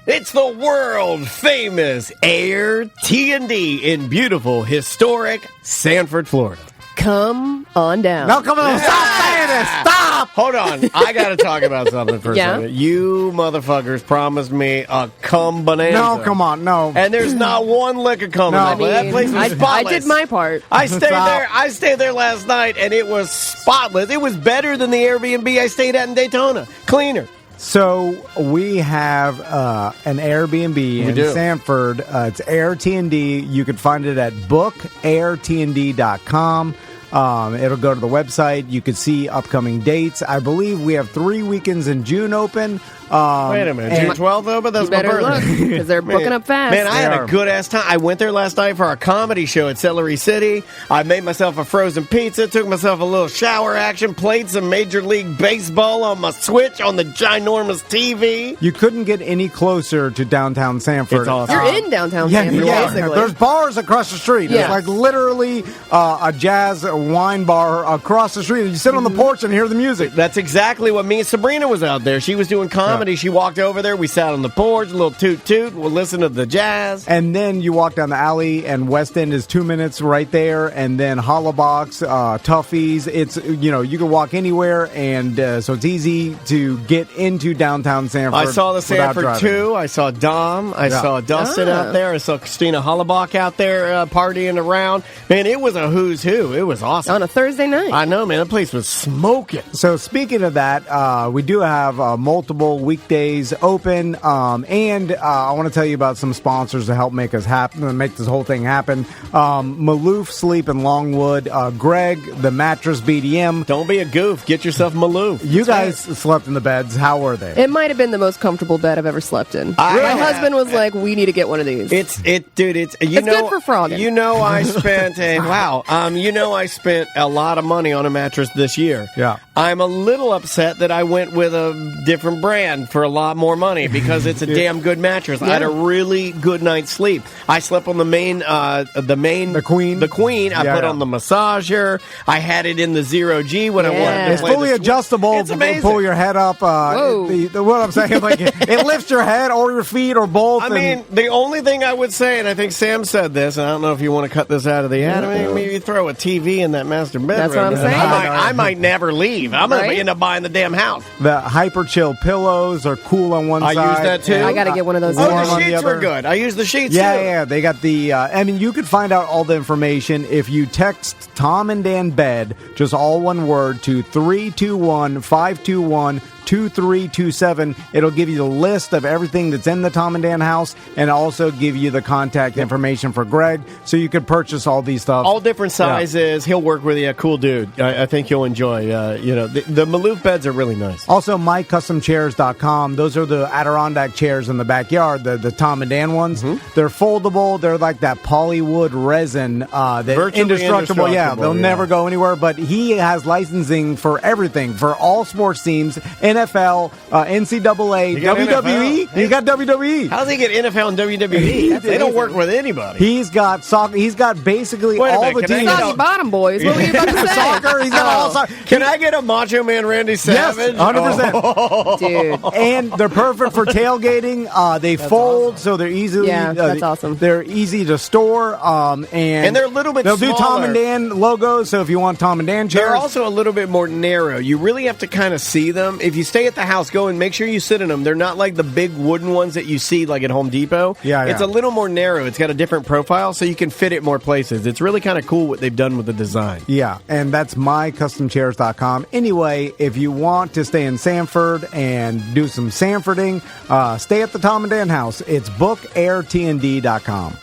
It's the world-famous Air T&D in beautiful, historic Sanford, Florida. Come on down. No, come on. Stop saying this. Stop. Hold on. I got to talk about something for a second. You motherfuckers promised me a cum bonanza. No, come on. No. And there's not one lick of cum. No. That place was spotless. I did my part. I stayed there last night, and it was spotless. It was better than the Airbnb I stayed at in Daytona. Cleaner. So we have an Airbnb in Sanford. It's Air T&D. You can find it at bookairtnd.com. It'll go to the website. You can see upcoming dates. I believe we have 3 weekends in June open. Wait a minute, June 12th though, but that's my birthday. Because they're booking up fast. Man, I had a good-ass time. I went there last night for our comedy show at Celery City. I made myself a frozen pizza, took myself a little shower action, played some Major League Baseball on my Switch on the ginormous TV. You couldn't get any closer to downtown Sanford. It's awesome. You're in downtown Sanford, basically. There's bars across the street. Yeah. It's like literally a jazz wine bar across the street. You sit on the porch and hear the music. That's exactly what me and Sabrina was out there. She was doing comedy. Yeah. She walked over there. We sat on the porch, a little toot-toot. We'll listen to the jazz. And then you walk down the alley, and West End is 2 minutes right there. And then Hollabox, Tuffy's. It's, you can walk anywhere. And so it's easy to get into downtown Sanford. I saw the Sanford 2. I saw Dom. I saw Dustin out there. I saw Christina Hollabach out there partying around. Man, it was a who's who. It was awesome. On a Thursday night. I know, man. The place was smoking. So speaking of that, we do have multiple weekdays open, and I want to tell you about some sponsors to help make this whole thing happen. Maloof Sleep in Longwood, Greg, the Mattress BDM. Don't be a goof. Get yourself Maloof. You guys slept in the beds. How were they? It might have been the most comfortable bed I've ever slept in. My husband was like, "We need to get one of these." It's good for frogging. I spent I spent a lot of money on a mattress this year. Yeah. I'm a little upset that I went with a different brand for a lot more money because it's a damn good mattress. I had a really good night's sleep. I slept on the Queen. The Queen. I put on the massager. I had it in the 0G when I wanted to It's play fully adjustable. It's amazing. Pull your head up. What I'm saying, like it lifts your head or your feet or both. I mean, the only thing I would say, and I think Sam said this, and I don't know if you want to cut this out of the ad. I mean, maybe throw a TV in that master bedroom. That's what I'm saying. I might never leave. I'm going to end up buying the damn house. The Hyper Chill pillows are cool on one side. I use that too. I got to get one of those. The sheets were good. I use the sheets too. Yeah. They got the. You could find out all the information if you text Tom and Dan Bed, just all one word, to 321-521-2327. It'll give you the list of everything that's in the Tom and Dan house, and also give you the contact information for Greg, so you could purchase all these stuff. All different sizes. He'll work with you. Cool dude. I think you'll enjoy. The Maloof beds are really nice. Also, mycustomchairs.com. Those are the Adirondack chairs in the backyard, the Tom and Dan ones. Mm-hmm. They're foldable. They're like that polywood resin. Virtually indestructible. Yeah, they'll never go anywhere. But he has licensing for everything, for all sports teams. NFL, NCAA, WWE. He got WWE. How does he get NFL and WWE? They don't work with anybody. He's got soccer. He's got basically all the teams. Soggy bottom boys. What were you about to say? Soccer. He's got all soccer. Can I get a Macho Man Randy Savage? Yes, 100%. Oh. Dude. And they're perfect for tailgating. They fold, so they're easily. That's awesome. They're easy to store. And they're a little bit They'll smaller. do Tom and Dan logos, so if you want Tom and Dan chairs. They're also a little bit more narrow. You really have to kind of see them. If you stay at the house, go and make sure you sit in them. They're not like the big wooden ones that you see like at Home Depot. Yeah. It's a little more narrow. It's got a different profile, so you can fit it more places. It's really kind of cool what they've done with the design. Yeah, and that's mycustomchairs.com. Anyway, if you want to stay in Sanford and do some Sanfording, stay at the Tom and Dan house. It's bookairtnd.com.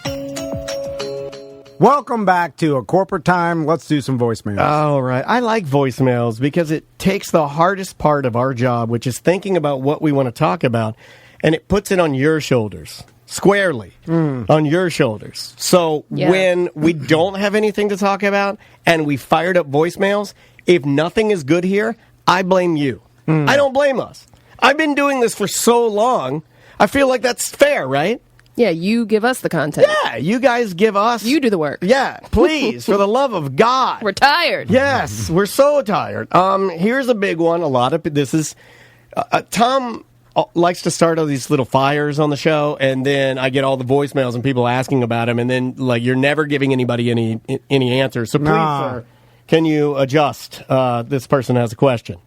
Welcome back to A Corporate Time. Let's do some voicemails. All right. I like voicemails because it takes the hardest part of our job, which is thinking about what we want to talk about, and it puts it on your shoulders. Squarely on your shoulders. So when we don't have anything to talk about and we fired up voicemails, if nothing is good here, I blame you. I don't blame us. I've been doing this for so long. I feel like that's fair, right? Yeah, you give us the content. Yeah, you guys give us. You do the work. Yeah, please, for the love of God. We're tired. Yes, we're so tired. Here's a big one. This is Tom likes to start all these little fires on the show, and then I get all the voicemails and people asking about him, and then like you're never giving anybody any answers. So please, sir, can you adjust? This person has a question.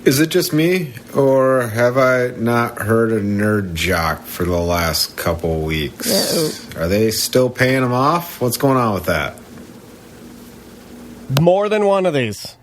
Is it just me, or have I not heard a nerd jock for the last couple weeks? Are they still paying him off? What's going on with that? More than one of these.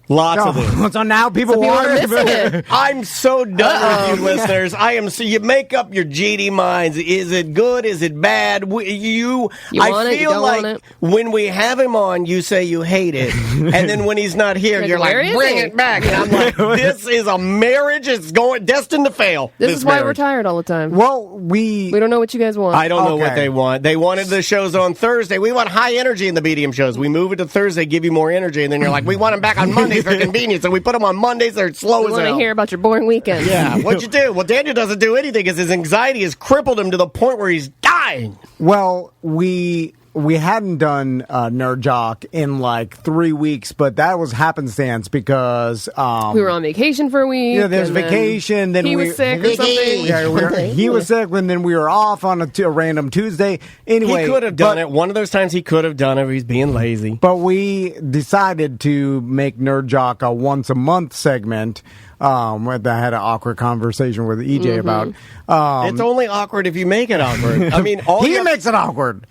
Lots of these. So now people are missing it. I'm so done with you, listeners. You make up your GD minds. Is it good? Is it bad? You I want it, you feel don't like want it. when we have him on, you say you hate it, and then when he's not here, you're where like, is bring he? it back. And I'm like, this is a marriage. It's destined to fail. This is why marriage. we're tired all the time. Well, we don't know what you guys want. I don't know what they want. They wanted the shows on Thursday. We want high energy in the BDM shows. We move it to Thursday, give you more energy, and then you're like, we want them back on Monday for convenience. And we put them on Mondays. They're slow we as want hell. to hear about your boring weekends. Yeah, what'd you do? Well, Daniel doesn't do anything because his anxiety has crippled him to the point where he's dying. Well, we hadn't done Nerd Jock in like 3 weeks, but that was happenstance because we were on vacation for a week. Yeah, there's vacation. Then he was sick or something. Yeah, he was sick, and then we were off on a random Tuesday. Anyway, He could have done it. One of those times he could have done it. He's being lazy. But we decided to make Nerd Jock a once a month segment. I had an awkward conversation with EJ about. It's only awkward if you make it awkward. I mean, he makes it awkward.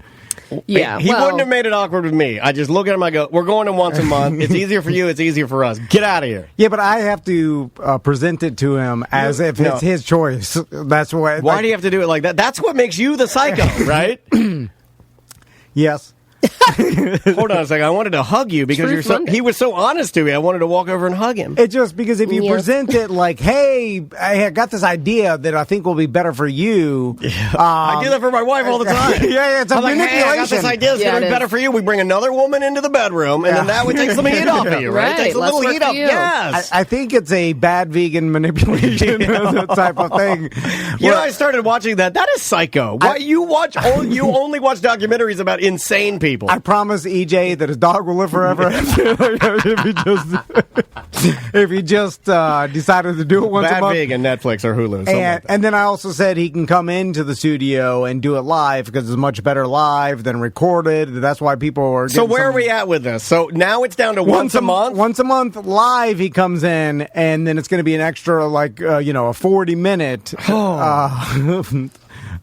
Yeah, he wouldn't have made it awkward with me. I just look at him. I go, "We're going to once a month. It's easier for you. It's easier for us. Get out of here." Yeah, but I have to present it to him as if it's his choice. That's why. Why do you have to do it like that? That's what makes you the psycho, right? Yes. Hold on a second. I wanted to hug you because he was so honest to me. I wanted to walk over and hug him. It's just because if you present it like, hey, I got this idea that I think will be better for you. I do that for my wife all the time. Yeah, it's a manipulation. Hey, I got this idea. It's going to be better for you. We bring another woman into the bedroom, and then that would take some heat off of you, right? Takes a little heat off. Yes. I think it's a bad vegan manipulation type of thing. You know, I started watching that. That is psycho. Why you only watch documentaries about insane people? I promise EJ that his dog will live forever if he just decided to do it once a month. Bad vegan, Netflix or Hulu. And then I also said he can come into the studio and do it live because it's much better live than recorded. That's why people are. So where are we at with this? So now it's down to once a month. Once a month live, he comes in, and then it's going to be an extra, like a 40-minute.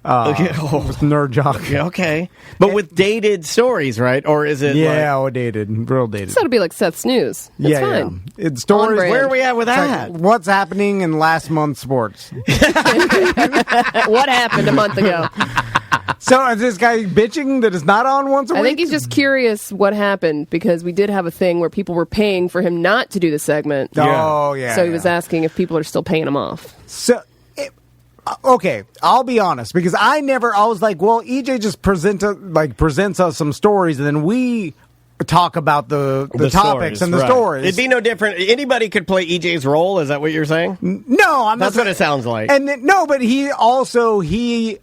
Nerd Jock. Yeah, okay. But with dated stories, right? Or is it dated. Real dated. It's got to be like Seth's News. It's fine. Yeah. It's stories. Where are we at with that? Like, what's happening in last month's sports? What happened a month ago? So is this guy bitching that it's not on once a week? I think he's just curious what happened because we did have a thing where people were paying for him not to do the segment. Oh, yeah. So he was asking if people are still paying him off. So... Okay, I'll be honest because I was like, well, EJ just presents us some stories and then we talk about the topics and the stories. It'd be no different. Anybody could play EJ's role. Is that what you're saying? No, That's what it sounds like. And but he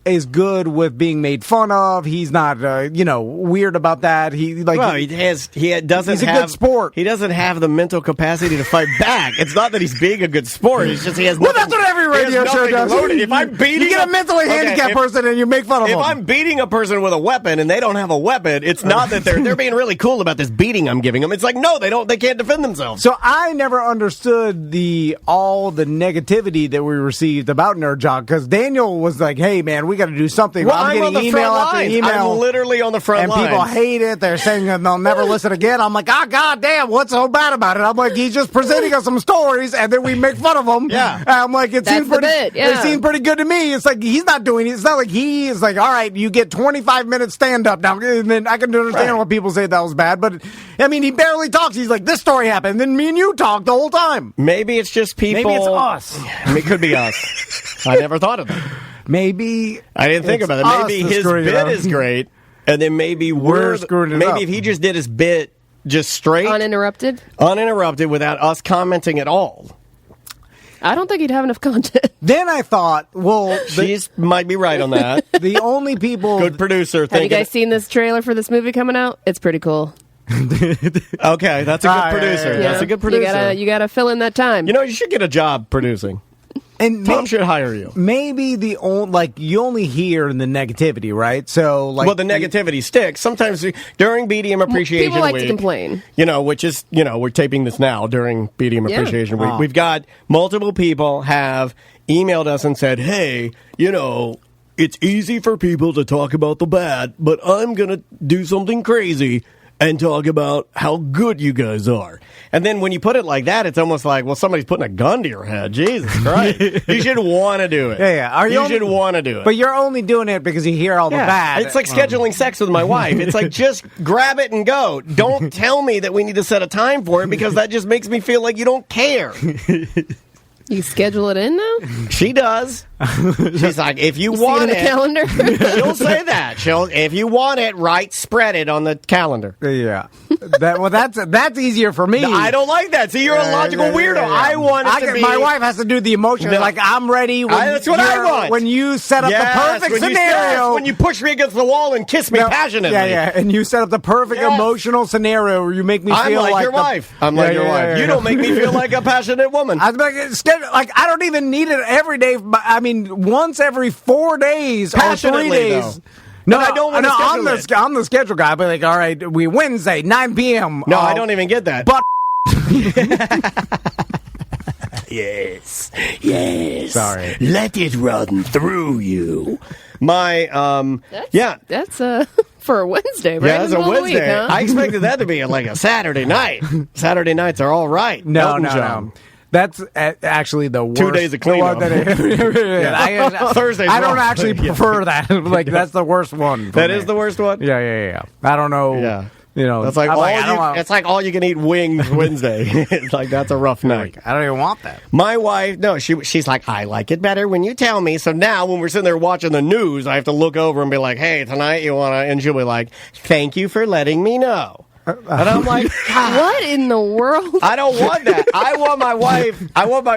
is good with being made fun of. He's not weird about that. He's a good sport. He doesn't have the mental capacity to fight back. It's not that he's being a good sport. It's just he has. Well, that's what every radio show does. If I'm beating, you get a mentally handicapped person and you make fun of them. If I'm beating a person with a weapon and they don't have a weapon, it's not that they're being really cool about this beating I'm giving them. It's like, no, they can't defend themselves. So I never understood all the negativity that we received about Nerd Jock because Daniel was like, hey man, we got to do something. Well, I'm on the getting email front after lines. email. I'm literally on the front lines. And people hate it. They're saying that they'll never listen again. I'm like, god damn, what's so bad about it? I'm like, he's just presenting us some stories and then we make fun of them. Yeah. And I'm like, it seems pretty good to me. It's like he's not doing it. It's not like he is like, all right, you get 25 minutes stand up now. And then I can understand why people say that was bad. But I mean, he barely talks. He's like, this story happened. And then me and you talk the whole time. Maybe it's just people. Maybe it's us. It could be us. I never thought of that. Maybe I didn't think about it. Maybe his bit is great, and then maybe we're screwing it up. Maybe if he just did his bit just straight, uninterrupted without us commenting at all. I don't think he'd have enough content. Then I thought, well, she might be right on that. The only people, good producer. Have you guys seen this trailer for this movie coming out? It's pretty cool. Okay, that's a good producer. Yeah. That's a good producer. You gotta fill in that time. You know, you should get a job producing. And Tom should hire you. Maybe you only hear the negativity, right? So well, the negativity sticks. Sometimes during BDM Appreciation People like Week, to complain. Which is, we're taping this now during BDM Appreciation Week. Oh. We've got multiple people have emailed us and said, hey, it's easy for people to talk about the bad, but I'm going to do something crazy and talk about how good you guys are. And then when you put it like that, it's almost like, well, somebody's putting a gun to your head. Jesus Christ. You should want to do it. Yeah. You should want to do it. But you're only doing it because you hear all the bad. It's like scheduling sex with my wife. It's like, just grab it and go. Don't tell me that we need to set a time for it, because that just makes me feel like you don't care. You schedule it in now? She does. She's like, if you See want it in the calendar? she'll say that. If you want it, spread it on the calendar. Yeah. That's easier for me. I don't like that. See, you're a logical weirdo. Yeah. I want it to be. My wife has to do the emotion. No. Like, I'm ready. That's what I want. When you set up the perfect scenario. When you push me against the wall and kiss me passionately. Yeah. And you set up the perfect emotional scenario where you make me feel like your wife. I'm like your wife. You don't make me feel like a passionate woman. I don't even need it every day. I mean, once every 4 days or 3 days. Though. No, I don't want to schedule I'm the schedule guy. I'll be like, all right, we Wednesday, 9 p.m. No, I don't even get that. But yes. Sorry. Let it run through you. That's for a Wednesday, right? Yeah, that's a Wednesday. Week, huh? I expected that to be like a Saturday night. Saturday nights are all right. No. That's actually the worst. 2 days of cleanup. Thursday. I don't actually prefer that. Like, that's the worst one. That is the worst one? Yeah. I don't know. Yeah. That's like it's like all you can eat wings Wednesday. It's like, that's a rough night. I don't even want that. My wife, no, she's like, I like it better when you tell me. So now when we're sitting there watching the news, I have to look over and be like, hey, tonight you want to, and she'll be like, thank you for letting me know. And I'm like, what in the world? I don't want that. I want my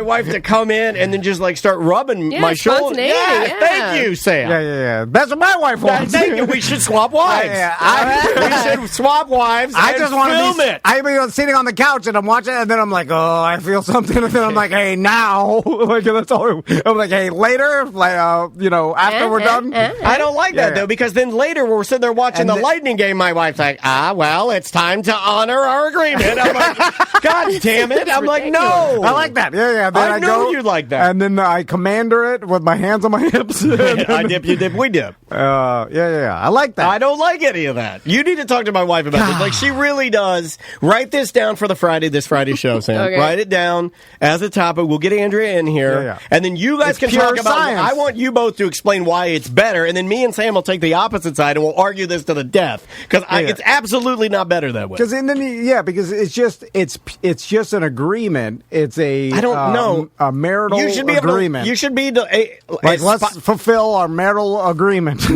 wife to come in and then just like start rubbing my shoulder. Yeah, thank you, Sam. Yeah. That's what my wife wants. Thank you. We should swap wives. We should swap wives. I just want to film it. I've been sitting on the couch and I'm watching it, and then I'm like, oh, I feel something, and then I'm like, hey, now, like, that's all. I'm like, hey, later, like, after we're done. I don't like that though, because then later when we're sitting there watching the Lightning game, my wife's like, well, it's time to honor our agreement. I'm like, God damn it. I'm like, no. I like that. Yeah. Then I know you'd like that. And then I commander it with my hands on my hips. I dip, you dip, we dip. Yeah. I like that. I don't like any of that. You need to talk to my wife about this. Like, she really does. Write this down for this Friday show, Sam. Okay. Write it down as a topic. We'll get Andrea in here. Yeah. And then you guys can talk about science. I want you both to explain why it's better. And then me and Sam will take the opposite side and we'll argue this to the death. Because it's absolutely not better that way. Because it's just an agreement. It's a I don't know a marital agreement. You should be able to, let's fulfill our marital agreement.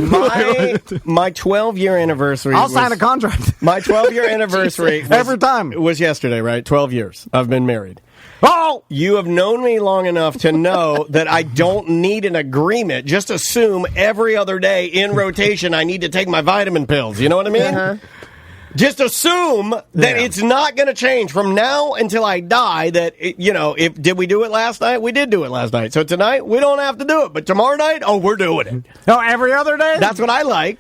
My 12-year anniversary. I'll sign a contract. My 12-year anniversary every time. It was yesterday, right? 12 years. I've been married. Oh! You have known me long enough to know that I don't need an agreement. Just assume every other day in rotation I need to take my vitamin pills. You know what I mean? Uh-huh. Just assume that it's not going to change from now until I die. That did we do it last night? We did do it last night. So tonight we don't have to do it, but tomorrow night, we're doing it. No, every other day. That's what I like.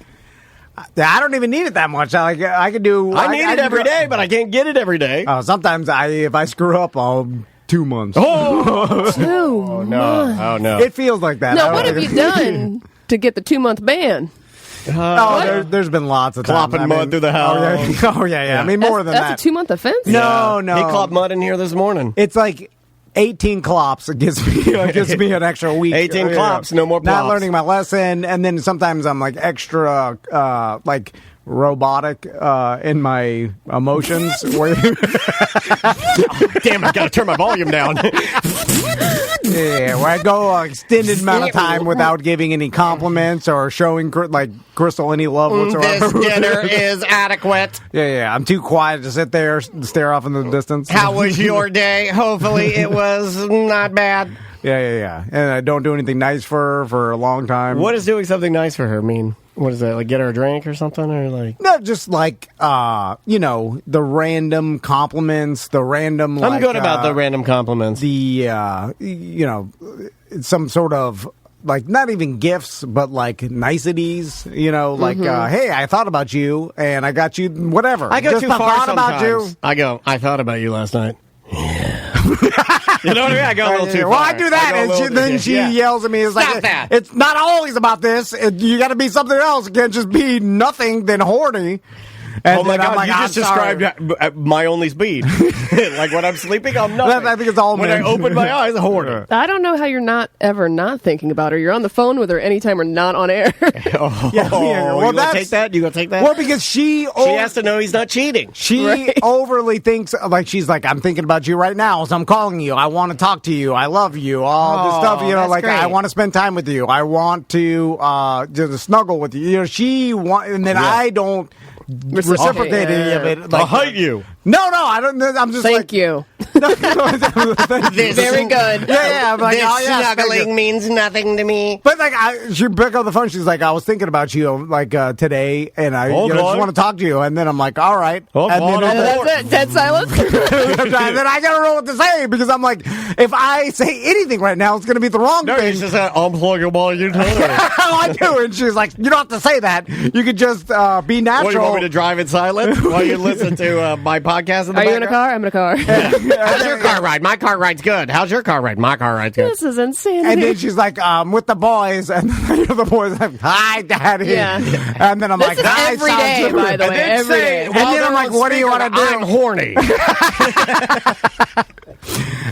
I don't even need it that much. I can do. I need it every day, but I can't get it every day. Sometimes if I screw up, I'll 2 months. Oh, 2 months. Oh no! It feels like that. No, what have you done to get the 2-month ban? There's been lots of times. Clopping mud through the house. Oh yeah. I mean, more than that. That's a 2-month offense? No. He clopped mud in here this morning. It's like 18 clops. It gives me an extra week. 18 clops, no more plops. Not learning my lesson, and then sometimes I'm like extra robotic in my emotions. Damn, I gotta turn my volume down. Yeah, where I go an extended amount of time without giving any compliments or showing Crystal any love whatsoever. This dinner is adequate. Yeah. I'm too quiet to sit there, stare off in the distance. How was your day? Hopefully it was not bad. Yeah. And I don't do anything nice for her for a long time. What does doing something nice for her mean? What is that? Like get her a drink or something, or like? No, just like the random compliments, the random. I'm good about the random compliments. Some sort of like not even gifts, but like niceties. Hey, I thought about you, and I got you whatever. I go just too far thought sometimes. about you. I thought about you last night. Yeah. You know what I mean? I go a little too far. Well, I do that, and then she yells at me. It's Stop like, that. it's not always about this. You got to be something else. It can't just be nothing then horny. And oh my God! like, you just described my only speed. Like when I'm sleeping, I'm nothing. I think it's all when men. I open my eyes, horny. I don't know how you're not ever not thinking about her. You're on the phone with her anytime we're not on air. Well, you gonna take that? You gonna take that? Well, because she has to know he's not cheating. She overly thinks like she's like, I'm thinking about you right now, so I'm calling you. I want to talk to you. I love you. All this stuff. Like great. I want to spend time with you. I want to just snuggle with you. And then I don't reciprocate any of it. Like, I hate you. No, I don't. I'm just Thank you. This very good. Yeah. I'm like, snuggling means nothing to me. But like, she picked up the phone. She's like, I was thinking about you like today, and I just want to talk to you. And then I'm like, all right. And that's it. Dead silence. And then I gotta know what to say because I'm like, if I say anything right now, it's gonna be the wrong thing. No, you just said, unplug your ball. You told her. I do, and she's like, you don't have to say that. You could just be natural. What, you want me to drive in silence while you listen to my podcast in the Are background? you in a car? I'm in a car. How's your car ride? My car ride's good. How's your car ride? My car ride's good. This is insanity. And then she's like, with the boys, and the boys like, hi, Daddy. Yeah. And then I'm this like, is hi, every day, by the way. Every day. And then I'm like, what do you want to do? I'm horny.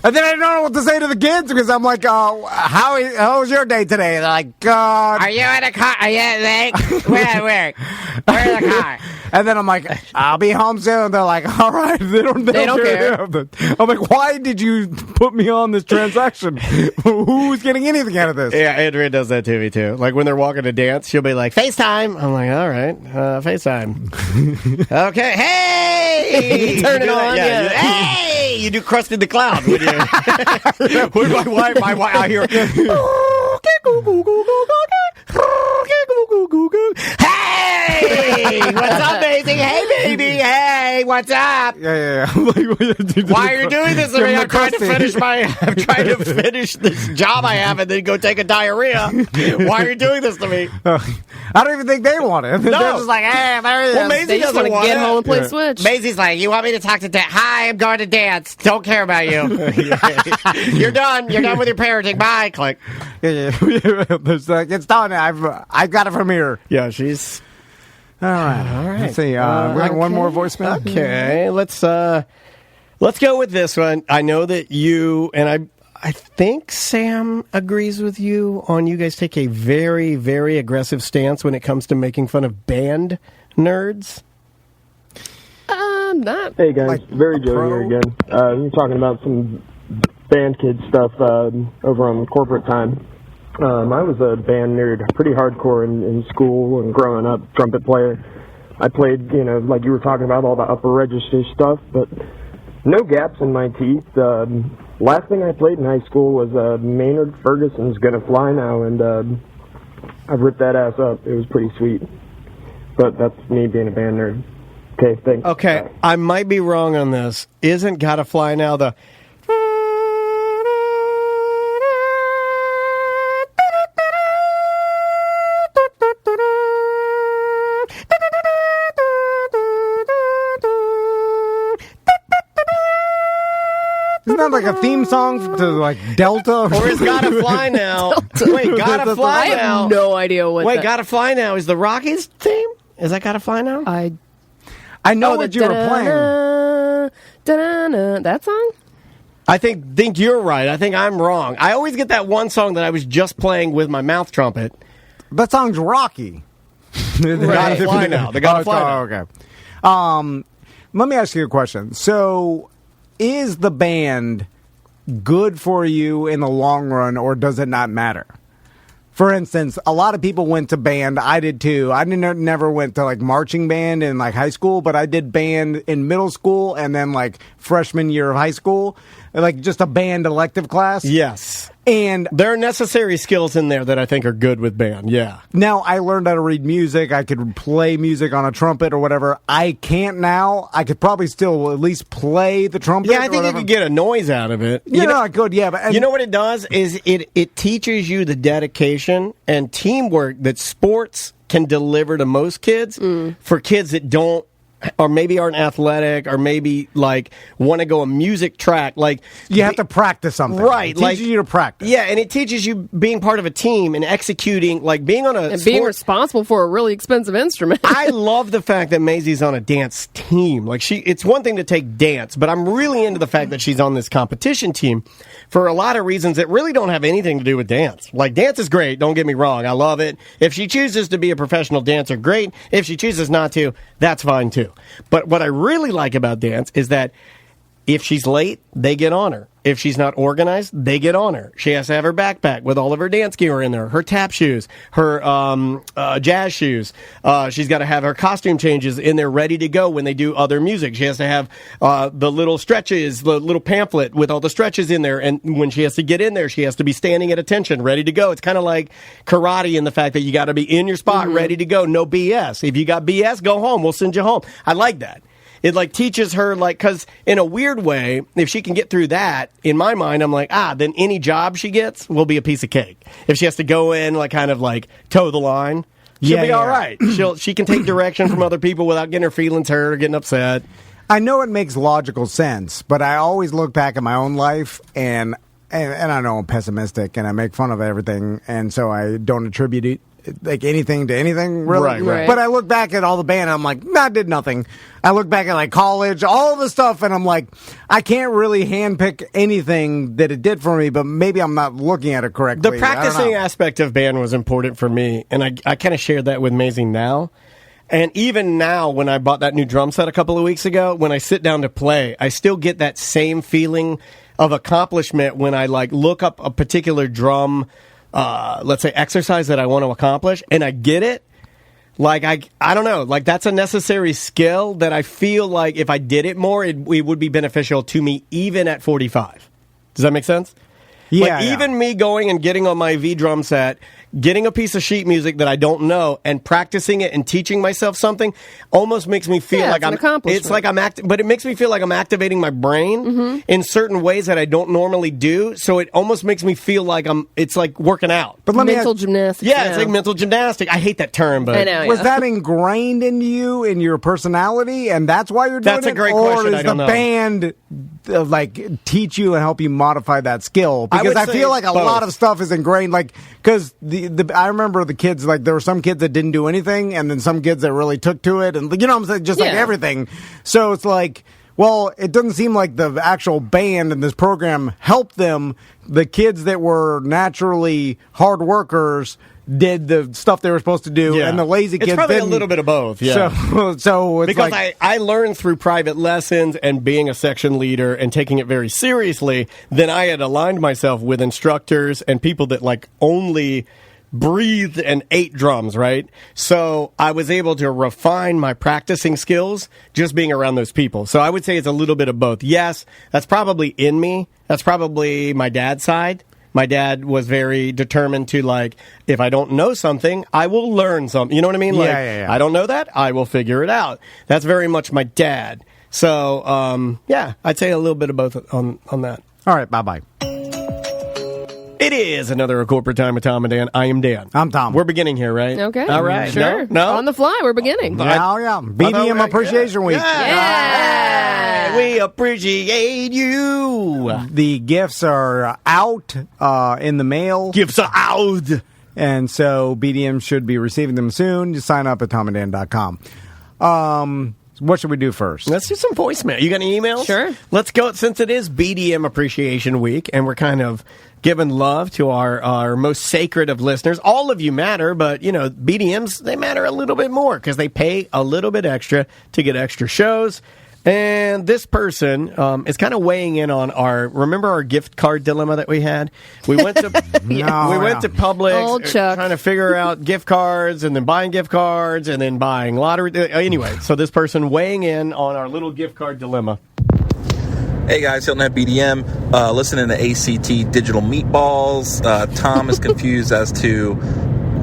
And then I don't know what to say to the kids because I'm like, how was your day today? They're like, God. Are you in a car? Are you at work? We're at work. We're in the car. And then I'm like, I'll be home soon. They're like, all right. They don't care. I'm like, why did you put me on this transaction? Who's getting anything out of this? Yeah, Andrea does that to me, too. Like, when they're walking to dance, she'll be like, FaceTime. I'm like, all right, FaceTime. Okay, hey! Turn it on, yeah. Hey! You do Crust in the Cloud when you... With my wife, I hear... Hey! What's up, Maisie? Hey, baby! Hey, what's up? Yeah. Why are you doing this to me? I'm trying to finish this job I have and then go take a diarrhea. Why are you doing this to me? I don't even think they want it. They're just like, hey, there he is. Well, Maisie They just doesn't want to get home and play it. Switch. Maisie's like, you want me to talk to dad? Hi, I'm going to dance. Don't care about you. You're done. You're done with your parenting. Bye. Click. Yeah. It's like, it's done. I've got it from here. Yeah, she's... All right. Let's see. We have one more voicemail. Okay, let's go with this one. I know that you and I think Sam agrees with you on you guys take a very, very aggressive stance when it comes to making fun of band nerds. Not. Hey guys, Like Very a Joe pro? here again. You're talking about some band kid stuff over on corporate time. I was a band nerd, pretty hardcore in school and growing up, trumpet player. I played, like you were talking about, all the upper register stuff, but no gaps in my teeth. Last thing I played in high school was Maynard Ferguson's Gonna Fly Now, and I ripped that ass up. It was pretty sweet. But that's me being a band nerd. Okay, thanks. Okay, Bye. I might be wrong on this. Isn't Gotta Fly Now the... Isn't that like a theme song to like Delta? Or is Gotta Fly Now... Wait, Gotta Fly I Now... have no idea what Wait, that... Gotta Fly Now is the Rockies theme? Is that Gotta Fly Now? I know what you were playing. That song? I think you're right. I think I'm wrong. I always get that one song that I was just playing with my mouth trumpet. That song's Rocky. Gotta Fly Now. The Gotta Fly Now. Okay. Let me ask you a question. So, is the band good for you in the long run, or does it not matter? For instance, a lot of people went to band. I did too. I never went to like marching band in like high school, but I did band in middle school and then like freshman year of high school. like just a band elective class. Yes. And there are necessary skills in there that I think are good with band, yeah. Now, I learned how to read music. I could play music on a trumpet or whatever. I can't now. I could probably still at least play the trumpet. Yeah, I think you could get a noise out of it. You know, I could, yeah. But, you know what it does is it teaches you the dedication and teamwork that sports can deliver to most kids for kids that don't, or maybe aren't athletic, or maybe like want to go a music track. Like you have to practice something, right? It teaches you to practice. Yeah, and it teaches you being part of a team and executing, like being on a and being responsible for a really expensive instrument. I love the fact that Maisie's on a dance team. Like it's one thing to take dance, but I'm really into the fact that she's on this competition team for a lot of reasons that really don't have anything to do with dance. Like dance is great, don't get me wrong, I love it. If she chooses to be a professional dancer, great. If she chooses not to, that's fine too. But what I really like about dance is that if she's late, they get on her. If she's not organized, they get on her. She has to have her backpack with all of her dance gear in there, her tap shoes, her jazz shoes. She's got to have her costume changes in there ready to go when they do other music. She has to have the little stretches, the little pamphlet with all the stretches in there. And when she has to get in there, she has to be standing at attention, ready to go. It's kind of like karate in the fact that you got to be in your spot, ready to go. No BS. If you got BS, go home. We'll send you home. I like that. It like teaches her, like, because in a weird way, if she can get through that, in my mind, I'm like, then any job she gets will be a piece of cake. If she has to go in, like, kind of like toe the line, she'll be all right. She can take direction from other people without getting her feelings hurt or getting upset. I know it makes logical sense, but I always look back at my own life and I know I'm pessimistic and I make fun of everything, and so I don't attribute it like anything to anything, really. Right. But I look back at all the band and I'm like, I did nothing. I look back at like college, all the stuff, and I'm like, I can't really handpick anything that it did for me, but maybe I'm not looking at it correctly. The practicing aspect of band was important for me, and I kind of shared that with Maisie now. And even now, when I bought that new drum set a couple of weeks ago, when I sit down to play, I still get that same feeling of accomplishment when I like look up a particular drum let's say exercise that I want to accomplish and I get it. Like I don't know, like that's a necessary skill that I feel like if I did it more, it would be beneficial to me even at 45. Does that make sense? Yeah. Like even me going and getting on my V drum set, getting a piece of sheet music that I don't know and practicing it and teaching myself something almost makes me feel like I'm accomplishment. It's like but it makes me feel like I'm activating my brain in certain ways that I don't normally do. So it almost makes me feel like it's like working out. But let mental gymnastics. Yeah, it's like mental gymnastics. I hate that term, but I know, was that ingrained into you in your personality, and that's why you're doing it? That's a great or question. Is I don't the know. band like teach you and help you modify that skill? Because I say feel like a both. lot of stuff is ingrained. Like because I remember the kids, like there were some kids that didn't do anything, and then some kids that really took to it, and you know what I'm saying, just like everything. So it's like, well, it doesn't seem like the actual band and this program helped them. The kids that were naturally hard workers did the stuff they were supposed to do, and the lazy kids it's probably didn't. a little bit of both. Yeah. So it's because like, I learned through private lessons and being a section leader and taking it very seriously, then I had aligned myself with instructors and people that like only breathed and ate drums, right? So I was able to refine my practicing skills just being around those people. So I would say it's a little bit of both. Yes, that's probably in me. That's probably my dad's side. My dad was very determined to, like, if I don't know something, I will learn something. You know what I mean? Like, I don't know that, I will figure it out. That's very much my dad. So, I'd say a little bit of both on that. all right, bye-bye. It is another corporate time with Tom and Dan. I am Dan. I'm Tom. We're beginning here, right? Okay. All right. Sure. No? On the fly, we're beginning. Yeah. BDM Appreciation Week. Yeah. We appreciate you. The gifts are out in the mail. Gifts are out. And so BDM should be receiving them soon. Just sign up at tomanddan.com. What should we do first? Let's do some voicemail. You got any emails? Sure. Let's go. Since it is BDM Appreciation Week, and we're kind of giving love to our most sacred of listeners. All of you matter, but, you know, BDMs, they matter a little bit more because they pay a little bit extra to get extra shows. And this person is kind of weighing in on remember our gift card dilemma that we had? We went to went to Publix Old Chuck. trying to figure out gift cards and then buying gift cards and then buying lottery. Anyway, so this person weighing in on our little gift card dilemma. Hey guys, Hilton at BDM. Listening to ACT Digital Meatballs. Tom is confused as to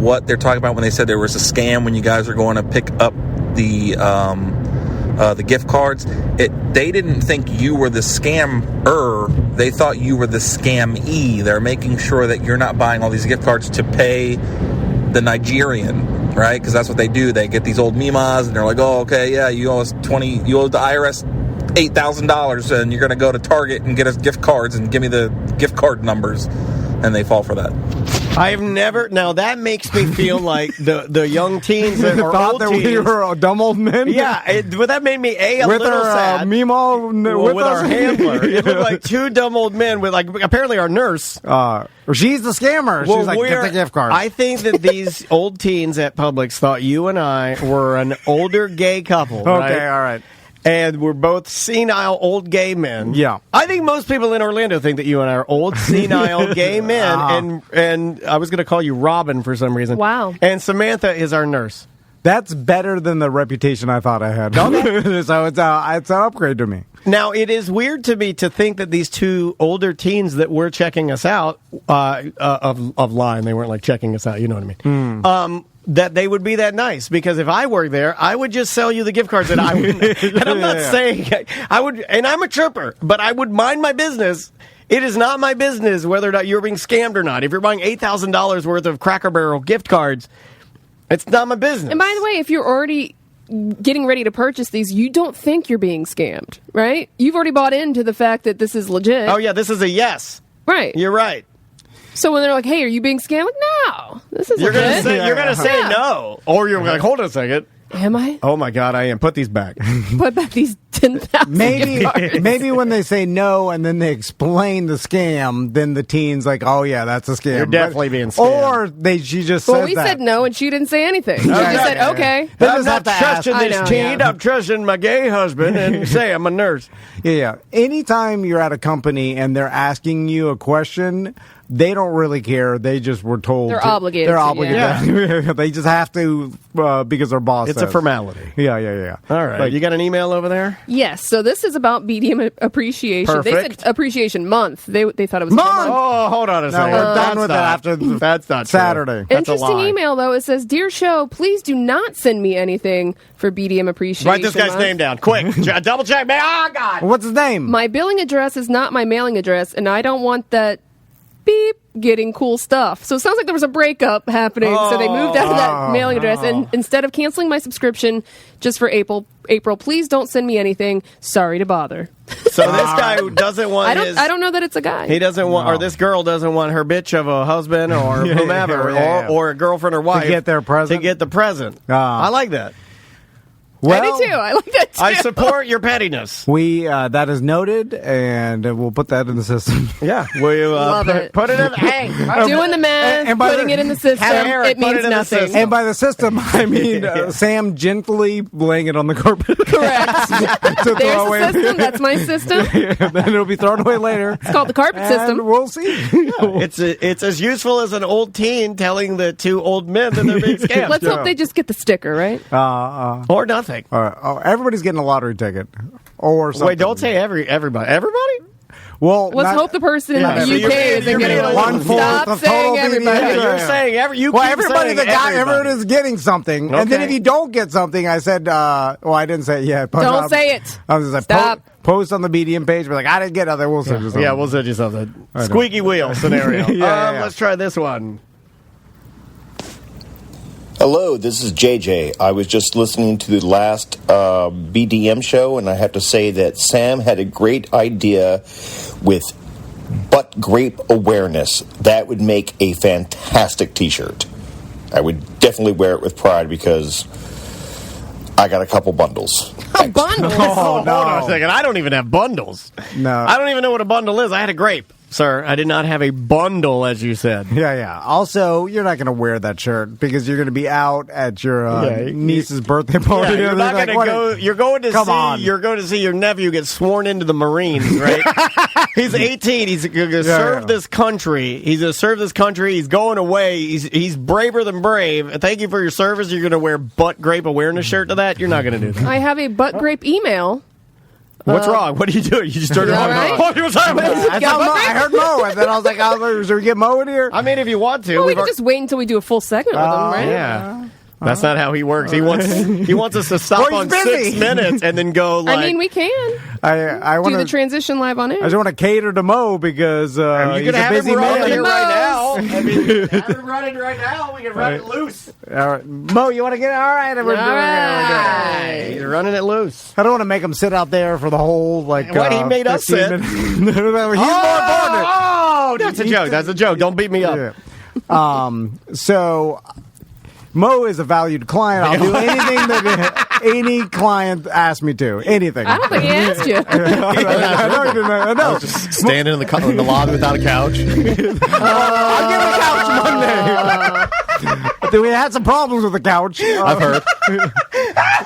what they're talking about when they said there was a scam when you guys are going to pick up the gift cards. They didn't think you were the scammer. They thought you were the scamee. They're making sure that you're not buying all these gift cards to pay the Nigerian, right? Because that's what they do. They get these old mimas and they're like, oh, okay, yeah, you owe us you owe the IRS $8,000 and you're going to go to Target and get us gift cards and give me the gift card numbers. And they fall for that. I've never. Now that makes me feel like the young teens that are thought old that teens. we were dumb old men. Yeah, but that made me a with little our sad. Mimo, with our handler. It looked like two dumb old men with apparently our nurse. She's the scammer. She's like, get the gift card. I think that these old teens at Publix thought you and I were an older gay couple. Okay, right? all right. And we're both senile old gay men. Yeah. I think most people in Orlando think that you and I are old senile gay men. And I was going to call you Robin for some reason. Wow. And Samantha is our nurse. That's better than the reputation I thought I had. So it's an upgrade to me. Now, it is weird to me to think that these two older teens that were checking us out of line, they weren't like checking us out, you know what I mean? That they would be that nice, because if I were there, I would just sell you the gift cards, and I would. And I'm not saying I would. And I'm a chirper, but I would mind my business. It is not my business whether or not you're being scammed or not. If you're buying $8,000 worth of Cracker Barrel gift cards, it's not my business. And by the way, if you're already getting ready to purchase these, you don't think you're being scammed, right? You've already bought into the fact that this is legit. Oh yeah, this is a yes. Right. You're right. So when they're like, "Hey, are you being scammed?" Like, no, this is You're legit. you're gonna say no, or you're like, hold on a second. Am I? Oh my God, I am. Put these back. Put back these 10,000 Maybe when they say no and then they explain the scam, then the teen's like, oh yeah, that's a scam. You're definitely being scammed. Or she just Well, said we that. said no, and she didn't say anything. She just said, okay. They I'm just not have to ask. trusting I this know, teen. yeah. I'm trusting my gay husband and say I'm a nurse. Yeah. Anytime you're at a company and they're asking you a question, they don't really care. They just were told. They're obligated They're to, obligated. They just have to because their boss It's says. a formality. Yeah. All right. You got an email over there? Yes, so this is about BDM appreciation. They Perfect. said appreciation month. They thought it was Month? Oh, hold on a second. we're done That's with that after That's not Saturday. True. That's a Interesting lie. email, though. It says, "Dear show, please do not send me anything for BDM appreciation Write this guy's month. name down. Quick. Double check, man. Oh, God. What's his name? My billing address is not my mailing address, and I don't want that beep getting cool stuff." So it sounds like there was a breakup happening, so they moved out of that mailing address. And instead of canceling my subscription just for April, please don't send me anything. Sorry to bother. So this guy who doesn't want I don't know that it's a guy. He doesn't want, or this girl doesn't want her bitch of a husband or whomever, or a girlfriend or wife get their present? To get the present. I like that. I do too. I like that too. I support your pettiness. We that is noted, and we'll put that in the system. Yeah, we Love it. put it in. Hey, Doing the math, and by putting the- it in the system, Eric, it put means it in the nothing. system. And by the system, I mean Sam gently laying it on the carpet. Correct. to There's throw the away. system. That's my system. Then it'll be thrown away later. It's called the carpet And system. we'll see. it's as useful as an old teen telling the two old men that they're being scammed. Let's hope they just get the sticker, right? Or nothing. Everybody's getting a lottery ticket or something. Wait, don't say everybody. Everybody? Well, Let's hope the person in Yeah, the so UK you're isn't getting getting one. 1/4 Stop of saying total everybody. BDM. You're saying you Well, keep everybody saying that got everybody. everyone is getting something, and then Okay. if you don't get something, I said, well, I didn't say it yet. But, Don't say it. I was just like, Stop. post on the BDM page. We're like, I didn't get nothing. We'll send you something. Yeah, we'll send you something. Squeaky wheel scenario. Yeah. Let's try this one. Hello, this is JJ. I was just listening to the last BDM show, and I have to say that Sam had a great idea with butt grape awareness. That would make a fantastic t-shirt. I would definitely wear it with pride because I got a couple bundles. Bundles. Hold on a second. I don't even have bundles. No. I don't even know what a bundle is. I had a grape, sir. I did not have a bundle, as you said. Yeah. Also, you're not going to wear that shirt because you're going to be out at your niece's birthday party. Yeah, you're not Like, going to go. You're going to Come see. on. You're going to see your nephew get sworn into the Marines, right? He's 18. He's going to serve this country. He's going to serve this country. He's going away. He's braver than brave. Thank you for your service. You're going to wear butt grape awareness shirt to that. You're not going to do that. I have a butt grape email What's wrong? What are you doing? You just turned around. right? Oh, what's happening? I heard Mo, and then I was like, should we get Mo in here? I mean, if you want to. Well, we we've can just wait until we do a full segment with him, right? Yeah. That's not how he works. He wants us to stop Well, on he's busy. 6 minutes and then go like. I mean, we can I do want the to. transition live on air. I just want to cater to Mo because you he's can a have busy him run man. here right now. Mo's. I mean, have him running right now. We can run it loose. All right. Mo, you want to get all right? We're doing it. right. You're running it loose. I don't want to make him sit out there for the whole What, he made us 15 sit? minutes. He's more important. Oh, that's a joke. That's a joke. Don't beat me up. Yeah. So Mo is a valued client. I'll do anything that any client asks me to. Anything. I don't think he asked you. I know you didn't. I know. Just standing in the lobby without a couch. I'll give him a couch Monday. We had some problems with the couch. I've heard.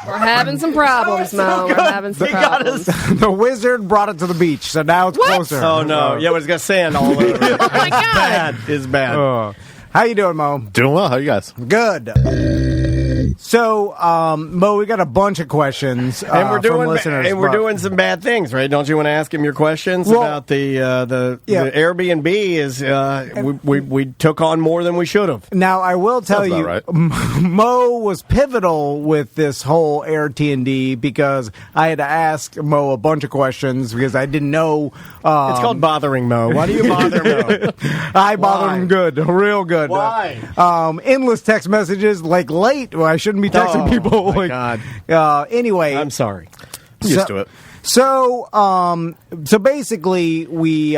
We're having some problems, Mo. We're having some problems. The wizard brought it to the beach, so now it's closer. Oh no! Yeah, but it's got sand all over it. Oh my God. Bad is bad. How you doing, Mo? Doing well. How you guys? Good. So, Mo, we got a bunch of questions And we're from doing listeners. and we're doing some bad things, right? Don't you want to ask him your questions Well, about the yeah. Airbnb? Is we took on more than we should have. Now, I will tell Sounds you, about Mo was pivotal with this whole AirTND because I had to ask Mo a bunch of questions because I didn't know. It's called bothering Mo. Why do you bother Mo? I bothered Why? him good, real good. Why? Endless text messages, like late. Well, I shouldn't be texting Oh, people. my like, God. Anyway, I'm sorry. Used to it. So basically, we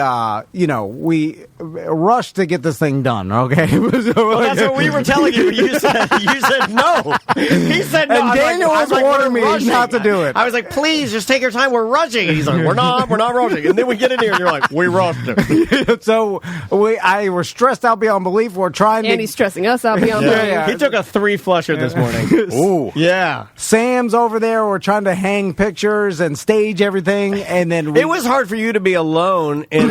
rushed to get this thing done. Okay, Well, that's what we were telling you. You said no. He said no. And Daniel was warning me "We're rushing." not to do it. I was like, please, just take your time. We're rushing. And he's like, we're not rushing. And then we get in here, and you're like, we rushed it. So I was stressed out beyond belief. We're trying And to. he's stressing us out beyond Yeah, belief. yeah. He took a 3-flusher this morning. Ooh. Yeah. Sam's over there. We're trying to hang pictures and stage everything, and then It was hard for you to be alone in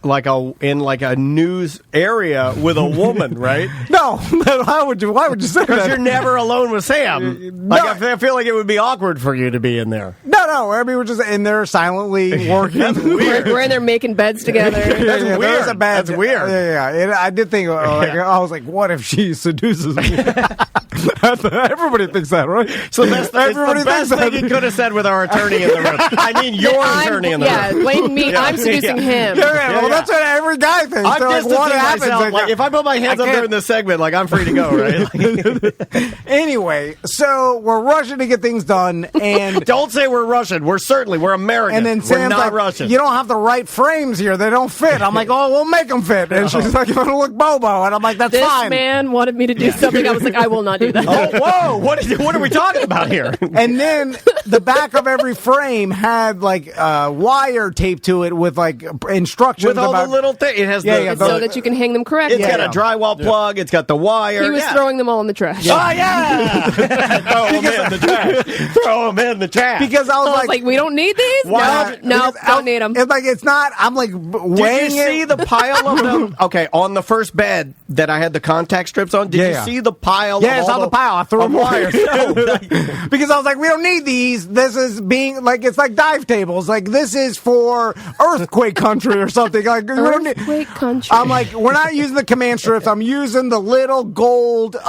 like a news area with a woman, right? No, why would you say Because that? you're never alone with Sam. Like, I feel like it would be awkward for you to be in there. No. I mean, we're just in there silently working. We're in there making beds together. That's There weird. was a bad, That's weird. Yeah. And I did think, I was like, what if she seduces me? Everybody thinks that, right? So that's Everybody the best thinks thing that. he could have said with our attorney in the room. I mean, your attorney in the Yeah, room. blame me. I'm seducing him. Well, that's what every guy thinks. I'm So, like, distancing what happens? myself. Like, if I put my hands up can't- during this segment, like, I'm free to go, right? Anyway, so we're rushing to get things done, and Don't say we're Russian. We're American. and then we're Sam's not like, Russian. you don't have the right frames here; they don't fit. I'm like, oh, we'll make them fit. And she's like, you're gonna look bobo, and I'm like, that's This fine. man wanted me to do something. I was like, I will not do that. Oh, whoa! What are we talking about here? And then the back of every frame had like wire taped to it with like instructions With all about the little things, it has Yeah, so that you can hang them correctly. It's got a drywall plug. It's got the wire. He was throwing them all in the trash. Oh yeah! Throw them in the trash. Throw them in the trash. because I was I was like, we don't need these? Why? No, because don't need them. It's like it's not. I'm like Did weighing you see it. the pile of them? Okay, on the first bed that I had the contact strips on. Did Yeah, you yeah. see the pile? Yeah, of it's all on the pile. I threw of them wires. away. Because I was like, we don't need these. This is being like it's like dive tables. Like this is for earthquake country or something. Like we don't need- Earthquake country. I'm like, we're not using the command strips. I'm using the little gold, It's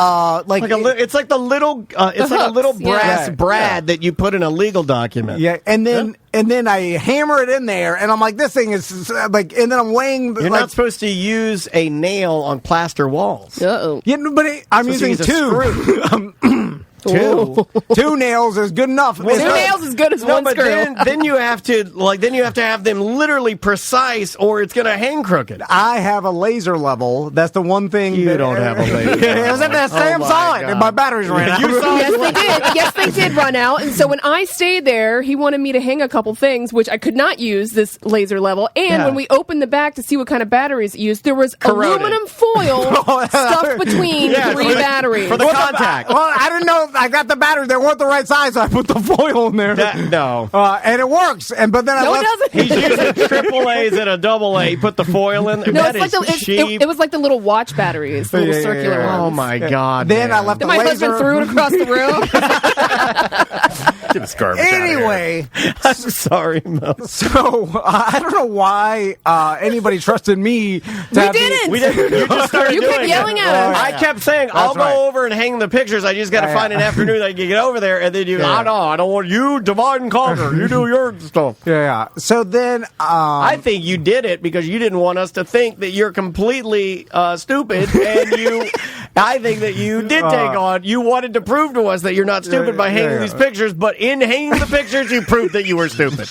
like the little. It's like a hooks, little yeah. brass Yeah. brad that you put in a legal document. yeah, and then I hammer it in there, and I'm like, this thing is like, and then I'm weighing. You're not supposed to use a nail on plaster walls. Uh-oh. Yeah, but I'm Supposed to using use a two. Two. Two nails is good enough. Two nails is good as No, one but screw. then you have to have them literally precise, or it's going to hang crooked. I have a laser level. That's the one thing. You don't have a laser It was at that Oh Sam my saw it, God. and my batteries ran out. You saw Yes, they did. Yes, they did run out. And so when I stayed there, he wanted me to hang a couple things, which I could not use this laser level. And Yeah. when we opened the back to see what kind of batteries it used, there was Corroded. aluminum foil stuffed between Yeah, three for the- batteries. for the contact. Well, I didn't know. I got the batteries. They weren't the right size. So I put the foil in there. No. And it works. But then I No, it left. doesn't. He's using triple A's and a double A. Put the foil in. No, That it's like is cheap. it was like the little watch batteries, the little Yeah, yeah, circular yeah. ones. Oh my God! Then man. I left the My laser. husband threw it across the room. This garbage out of here. Anyway, I'm sorry, Mo. so I don't know why anybody trusted me. We didn't. You just started You doing kept it. yelling at us. I kept saying, I'll right. go over and hang the pictures. I just got to Yeah, find an afternoon I can get over there. And then you, I don't want you divide and conquer. You do your stuff. Yeah. So then, I think you did it because you didn't want us to think that you're completely stupid, and I think that you did take on. You wanted to prove to us that you're not stupid by hanging these pictures, but in hanging the pictures, you proved that you were stupid.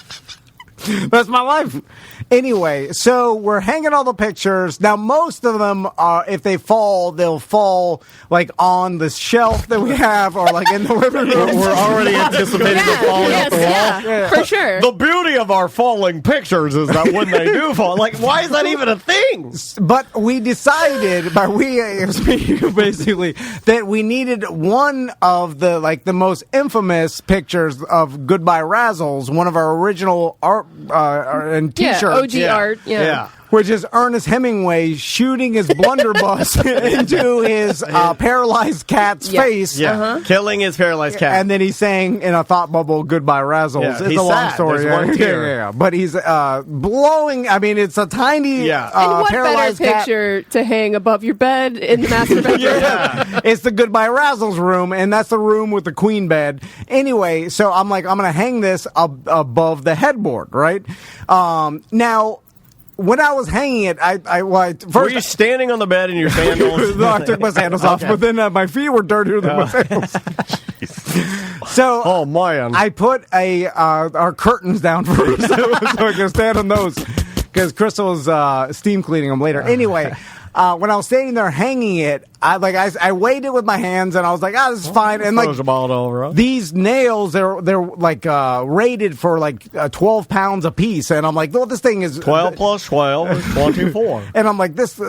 that's my life. Anyway, so we're hanging all the pictures. Now, most of them are, if they fall, they'll fall like on the shelf that we have, or like in the living room. We're already anticipating them falling off the wall. Yeah, for sure. The beauty of our falling pictures is that when they do fall, like, why is that even a thing? But we decided, it was me, basically, that we needed one of the most infamous pictures of Goodbye Razzles, one of our original art and T-shirts. OG art. Yeah. Which is Ernest Hemingway shooting his blunderbuss into his paralyzed cat's face. Yeah, killing his paralyzed cat. And then he's saying in a thought bubble, "Goodbye, Razzles." Yeah, it's he's a long sad. story. There's one tear. Yeah. But he's blowing. I mean, it's a tiny And what better paralyzed cat. picture to hang above your bed in the master bedroom? It's the Goodbye Razzles room, and that's the room with the queen bed. Anyway, so I'm like, I'm going to hang this above the headboard, right? Now, when I was hanging it, first were you standing on the bed in your sandals? no, I took my sandals off, but then my feet were dirtier than my sandals. So, oh man, I put our curtains down first, so I can stand on those because Crystal's steam cleaning them later. Anyway. When I was standing there hanging it, I weighed it with my hands, and I was like, this is fine. And these nails, they're like rated for like 12 pounds a piece, and I'm like, well, this thing is 12 plus 12 is 24. And I'm like, this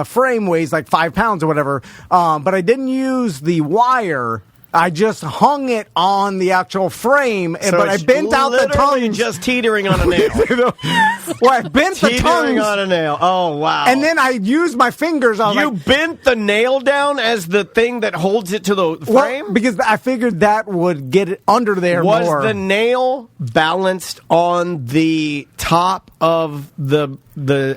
frame weighs like 5 pounds or whatever. But I didn't use the wire. I just hung it on the actual frame, but I bent out the tongue. Just teetering on a nail. Well, I bent the tongue Teetering on a nail. Oh, wow. And then I used my fingers. You bent the nail down as the thing that holds it to the frame? Well, because I figured that would get it under there more. Was the nail balanced on the top of the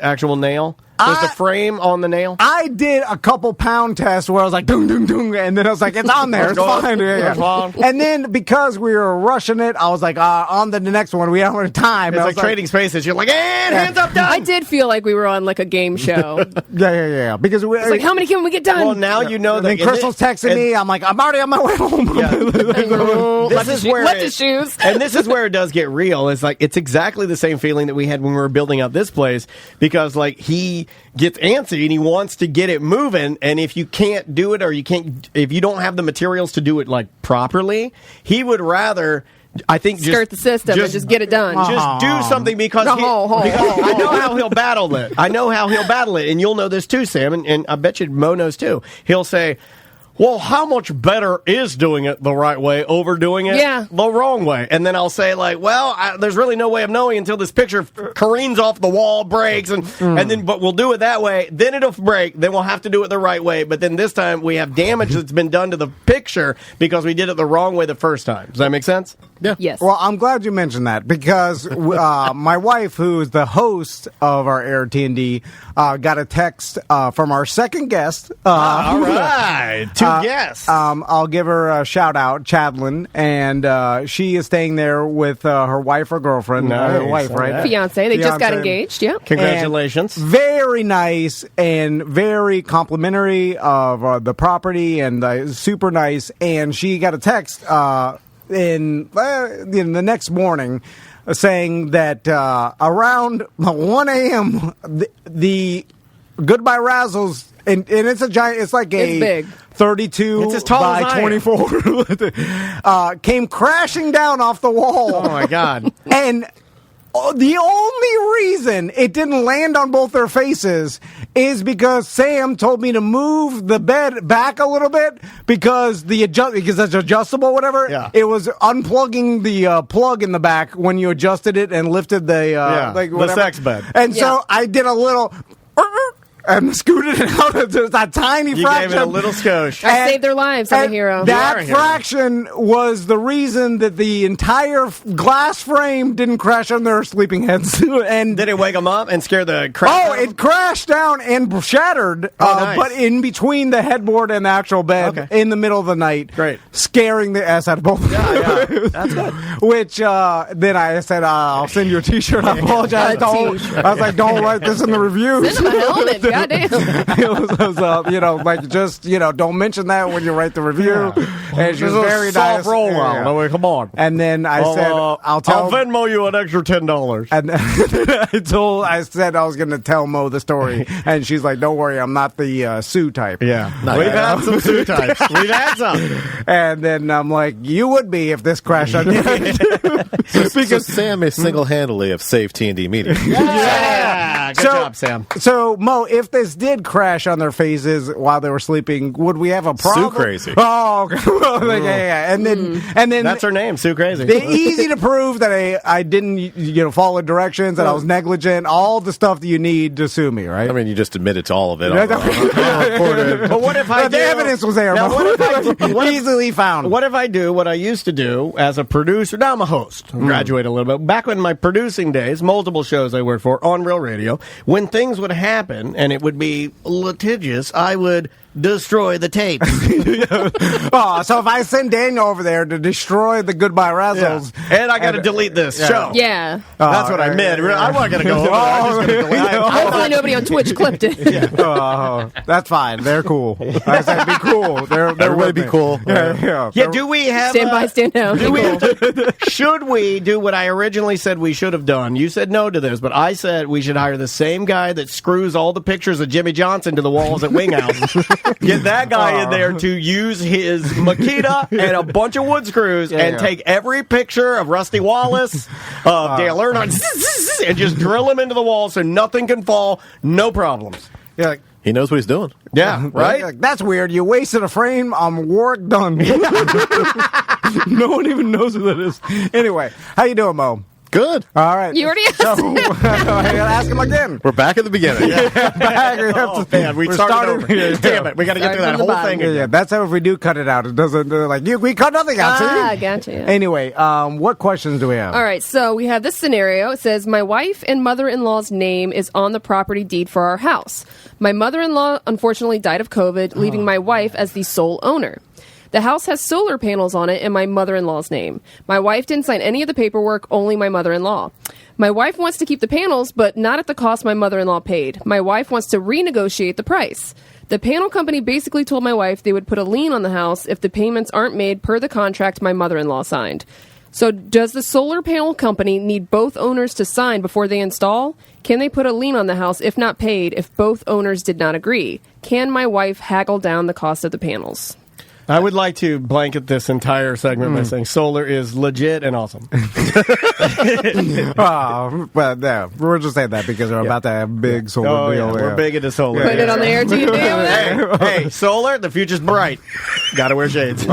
actual nail? Was the frame on the nail? I did a couple pound tests where I was like, dung, dung, dung, and then I was like, it's on there. It's fine. Yeah. And then because we were rushing it, I was like, on the next one. We don't have time. It's like trading spaces. You're like, hands up, done. I did feel like we were on like a game show. Yeah. Because it's like, how many can we get done? Well, now you know that. And then Crystal's texting me. I'm like, I'm already on my way home. This is where the shoes. And this is where it does get real. It's like, it's exactly the same feeling that we had when we were building out this place, because like he gets antsy and he wants to get it moving, and if you can't do it, or if you don't have the materials to do it like properly, he would rather, I think, skirt the system and just get it done. Just do something because I know how he'll battle it. I know how he'll battle it, and you'll know this too, Sam, and I bet you Mo knows too. He'll say, well, how much better is doing it the right way over doing it the wrong way? And then I'll say, like, well, there's really no way of knowing until this picture careens off the wall, breaks, and then, but we'll do it that way. Then it'll break. Then we'll have to do it the right way. But then this time we have damage that's been done to the picture because we did it the wrong way the first time. Does that make sense? Yeah. Yes. Well, I'm glad you mentioned that because my wife, who is the host of our Air T&D, got a text from our second guest. All right. Two guests. I'll give her a shout out, Chadlin, and she is staying there with her wife or girlfriend. Her wife, right? Fiance. They just got engaged. Yeah. Congratulations. And very nice and very complimentary of the property, and super nice. And she got a text in the next morning saying that around 1 a.m. the Goodbye Razzles, and it's a giant, it's like a big 32 it's as tall by as 24 came crashing down off the wall. Oh my God. And the only reason it didn't land on both their faces is because Sam told me to move the bed back a little bit because because it's adjustable, whatever. Yeah. It was unplugging the plug in the back when you adjusted it and lifted the the sex bed. And so I did a little. and scooted it out of just a tiny You fraction. gave it a little skosh. I saved their lives. I'm a And hero. That a hero. fraction was the reason that the entire glass frame didn't crash on their sleeping heads. And Did it wake them up and scare the crap out of it them? crashed down and shattered, nice. but in between the headboard and the actual bed, Okay. in the middle of the night, Great. scaring the ass out of both. Yeah, that's good. Which then I said, I'll send you a T-shirt. I apologize. A Don't. t-shirt. I was like, don't write this in the reviews. Send them a helmet. Goddamn. It was, like, just, don't mention that when you write the review. And she was very nice. Yeah. I mean, come on. And then I said, I'll tell. I'll Venmo you an extra $10. And I said I was going to tell Mo the story, and she's like, "Don't worry, I'm not the Sue type." Yeah, we've had some Sue types. We've had some. And then I'm like, "You would be if this crashed on you." So Sam is single-handedly have saved T&D Media. Yeah, good job, Sam. So Mo, if this did crash on their faces while they were sleeping, would we have a problem? Sue Crazy. Oh, okay. Like, yeah. And then That's her name, Sue Crazy. Easy to prove that I didn't follow directions, that I was negligent, all the stuff that you need to sue me, right? I mean, you just admitted to all of it. But what if I the do? evidence was there. Now, Mo. what if I easily found? What if I do what I used to do as a producer? Now I'm a host. Graduate a little bit. Back in my producing days, multiple shows I worked for on Real Radio, when things would happen and it would be litigious, I would destroy the tapes. So if I send Daniel over there to destroy the Goodbye Razzles, And I got to delete this show. Yeah. That's what I meant. I'm not going to go over there. I'm just gonna delete it. Hopefully nobody on Twitch clipped it. that's fine. They're cool. I said, be cool. They're Everybody with be me. cool. Yeah, do we have... Stand by, stand down. Should we do what I originally said we should have done? You said no to this, but I said we should hire the same guy that screws all the pictures of Jimmy Johnson to the walls at Wing House. Get that guy in there to use his Makita and a bunch of wood screws and take every picture of Rusty Wallace, of Dale Earnhardt, and just drill them into the wall so nothing can fall, no problems. Yeah, He knows what he's doing. Yeah, right? Like, that's weird. You wasted a frame. Work done. No one even knows who that is. Anyway, how you doing, Mo? Good. All right. You already asked. I gotta ask him again. We're back at the beginning. Oh, man, we started over. Damn it, we got to get through that Starting from the whole thing. Yeah, that's how if we do cut it out, it doesn't we cut nothing out. Ah, See? gotcha. Yeah. Anyway, what questions do we have? All right, so we have this scenario. It says, my wife and mother-in-law's name is on the property deed for our house. My mother-in-law unfortunately died of COVID, leaving my wife as the sole owner. The house has solar panels on it in my mother-in-law's name. My wife didn't sign any of the paperwork, only my mother-in-law. My wife wants to keep the panels, but not at the cost my mother-in-law paid. My wife wants to renegotiate the price. The panel company basically told my wife they would put a lien on the house if the payments aren't made per the contract my mother-in-law signed. So does the solar panel company need both owners to sign before they install? Can they put a lien on the house if not paid if both owners did not agree? Can my wife haggle down the cost of the panels? I would like to blanket this entire segment by saying solar is legit and awesome. Well, yeah, we're just saying that because we're about to have big solar deal. We're big into solar. Put it on the air to you, Hey, solar, the future's bright. Gotta wear shades.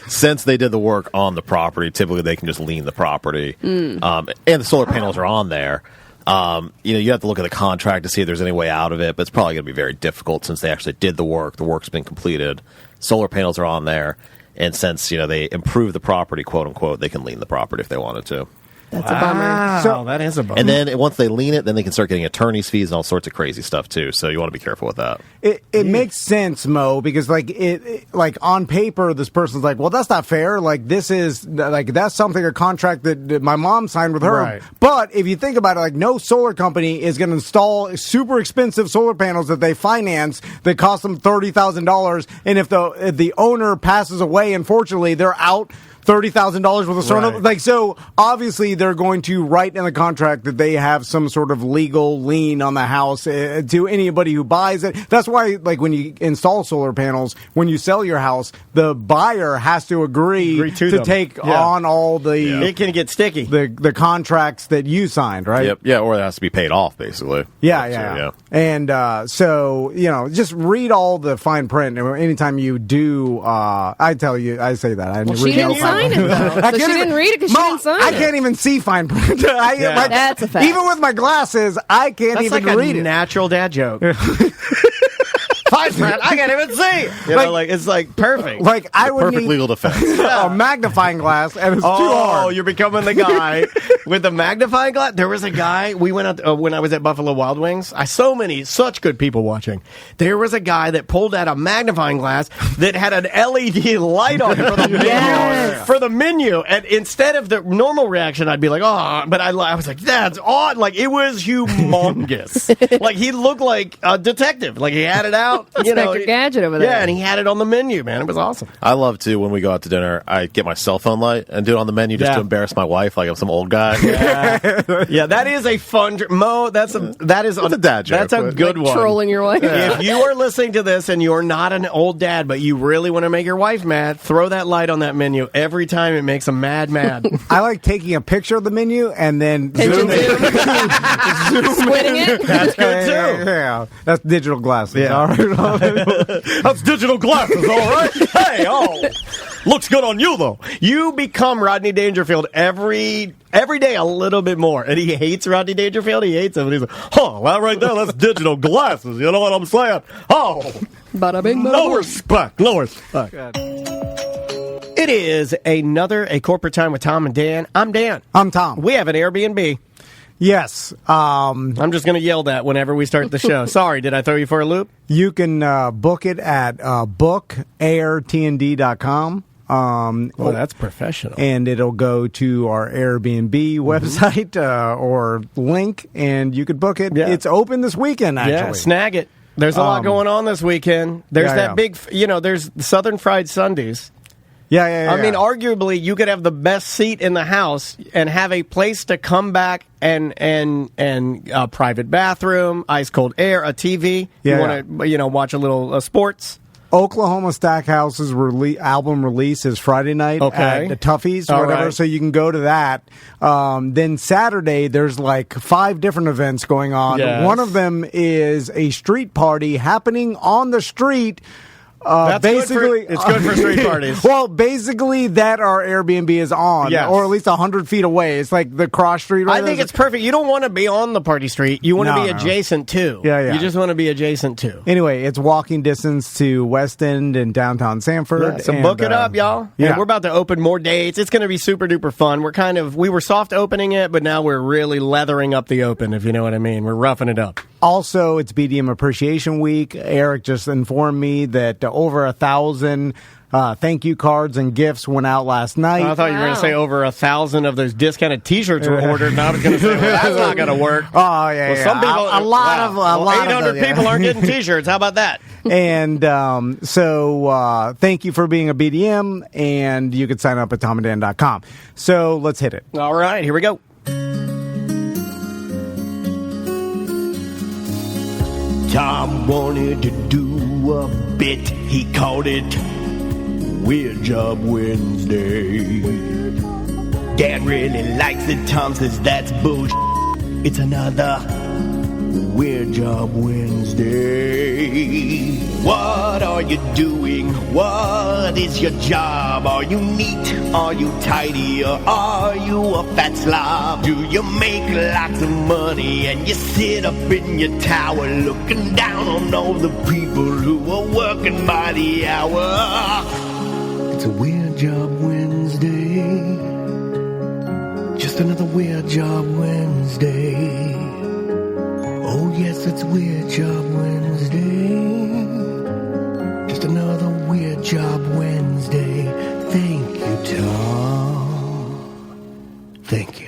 Since they did the work on the property, typically they can just lien the property. And the solar panels are on there. You have to look at the contract to see if there's any way out of it, but it's probably going to be very difficult since they actually did the work. The work's been completed. Solar panels are on there. And since, they improved the property, quote unquote, they can lien the property if they wanted to. That's a bummer. So that is a bummer. And then once they lien it, then they can start getting attorney's fees and all sorts of crazy stuff too. So you want to be careful with that. It makes sense, Mo, because like on paper, this person's like, well, that's not fair. Like this is that's something a contract that my mom signed with her. Right. But if you think about it, like no solar company is going to install super expensive solar panels that they finance that cost them $30,000, and if the owner passes away, unfortunately, they're out $30,000 worth of solar. Right. So obviously they're going to write in the contract that they have some sort of legal lien on the house to anybody who buys it. That's why, when you install solar panels, when you sell your house, the buyer has to agree to them. take on all the it can get sticky. the contracts that you signed, right? Yep. Yeah, or it has to be paid off, basically. Yeah. And so just read all the fine print. Anytime you do, I say that. I read all the fine sign it, though. So she didn't read it because she didn't sign it. I can't even see fine print. That's a fact. Even with my glasses, I can't That's even like read a it. natural dad joke. Fine print, I can't even see. You know, it's like perfect. Like I would Perfect need legal defense. a magnifying glass, and it's too Oh, hard. you're becoming the guy with the magnifying glass. There was a guy, we went out when I was at Buffalo Wild Wings. Such good people watching. There was a guy that pulled out a magnifying glass that had an LED light on it for the menu. Yes. For the menu. And instead of the normal reaction, I'd be like, oh, but I was like, that's odd. Like, it was humongous. Like, he looked like a detective. Like, he had it out. Inspector Gadget over there. Yeah, and he had it on the menu, man. It was awesome. I love to, when we go out to dinner, I get my cell phone light and do it on the menu just Yeah. to embarrass my wife like I'm some old guy. Yeah, that is a fun Mo. That is It's a dad joke, That's a but- good one. Trolling your wife. If you are listening to this and you're not an old dad, but you really want to make your wife mad, throw that light on that menu every time. It makes them mad. I like taking a picture of the menu and then Pinch and zoom Squinting it. That's good too. Yeah, that's digital glasses. Yeah. All right. That's digital glasses, all right. Hey, looks good on you though. You become Rodney Dangerfield every day a little bit more, and he hates Rodney Dangerfield. He hates him, and he's like, that right there, that's digital glasses. You know what I'm saying? Bada bing, bada No boom. respect. No respect. It is a corporate time with Tom and Dan. I'm Dan. I'm Tom. We have an Airbnb. Yes. I'm just going to yell that whenever we start the show. Sorry, did I throw you for a loop? You can book it at bookairtnd.com. Well, that's professional. And it'll go to our Airbnb website or link, and you could book it. Yeah. It's open this weekend, actually. Yeah, snag it. There's a lot going on this weekend. There's that big, there's Southern Fried Sundays. Yeah. I mean, arguably, you could have the best seat in the house and have a place to come back and a private bathroom, ice cold air, a TV. Yeah, you want to, watch a little sports. Oklahoma Stackhouse's album release is Friday night Okay. at the Toughies or All whatever, right. so you can go to that. Then Saturday, there's like 5 different events going on. Yes. One of them is a street party happening on the street. That's Basically, it's good for street parties. Well, basically, that our Airbnb is on, Yes. or at least 100 feet away. It's like the cross street. I think it's perfect. You don't want to be on the party street. You want to No, be no. adjacent to. Yeah. You just want to be adjacent to. Anyway, it's walking distance to West End and downtown Sanford. Yeah, so and, book it up, y'all. Yeah. And we're about to open more dates. It's going to be super duper fun. We were soft opening it, but now we're really leathering up the open, if you know what I mean. We're roughing it up. Also, it's BDM Appreciation Week. Eric just informed me that over 1,000 thank you cards and gifts went out last night. I thought you were going to Wow. say over 1,000 of those discounted T-shirts were ordered, and I was going to say, well, that's not going to work. Oh, yeah, Well, some yeah. people, A lot of 800 them, yeah. people aren't getting T-shirts. How about that? And so thank you for being a BDM, and you can sign up at tomanddan.com. So let's hit it. All right, here we go. Tom wanted to do a bit. He called it Weird Job Wednesday. Dan really likes it. Tom says that's bullshit. It's another Weird Job Wednesday. What are you doing? What is your job? Are you neat? Are you tidy? Or are you a fat slob? Do you make lots of money and you sit up in your tower looking down on all the people who are working by the hour? It's a Weird Job Wednesday. Just another Weird Job Wednesday. Oh yes, it's Weird Job Wednesday. Just another Weird Job Wednesday. Thank you, Tom. Thank you.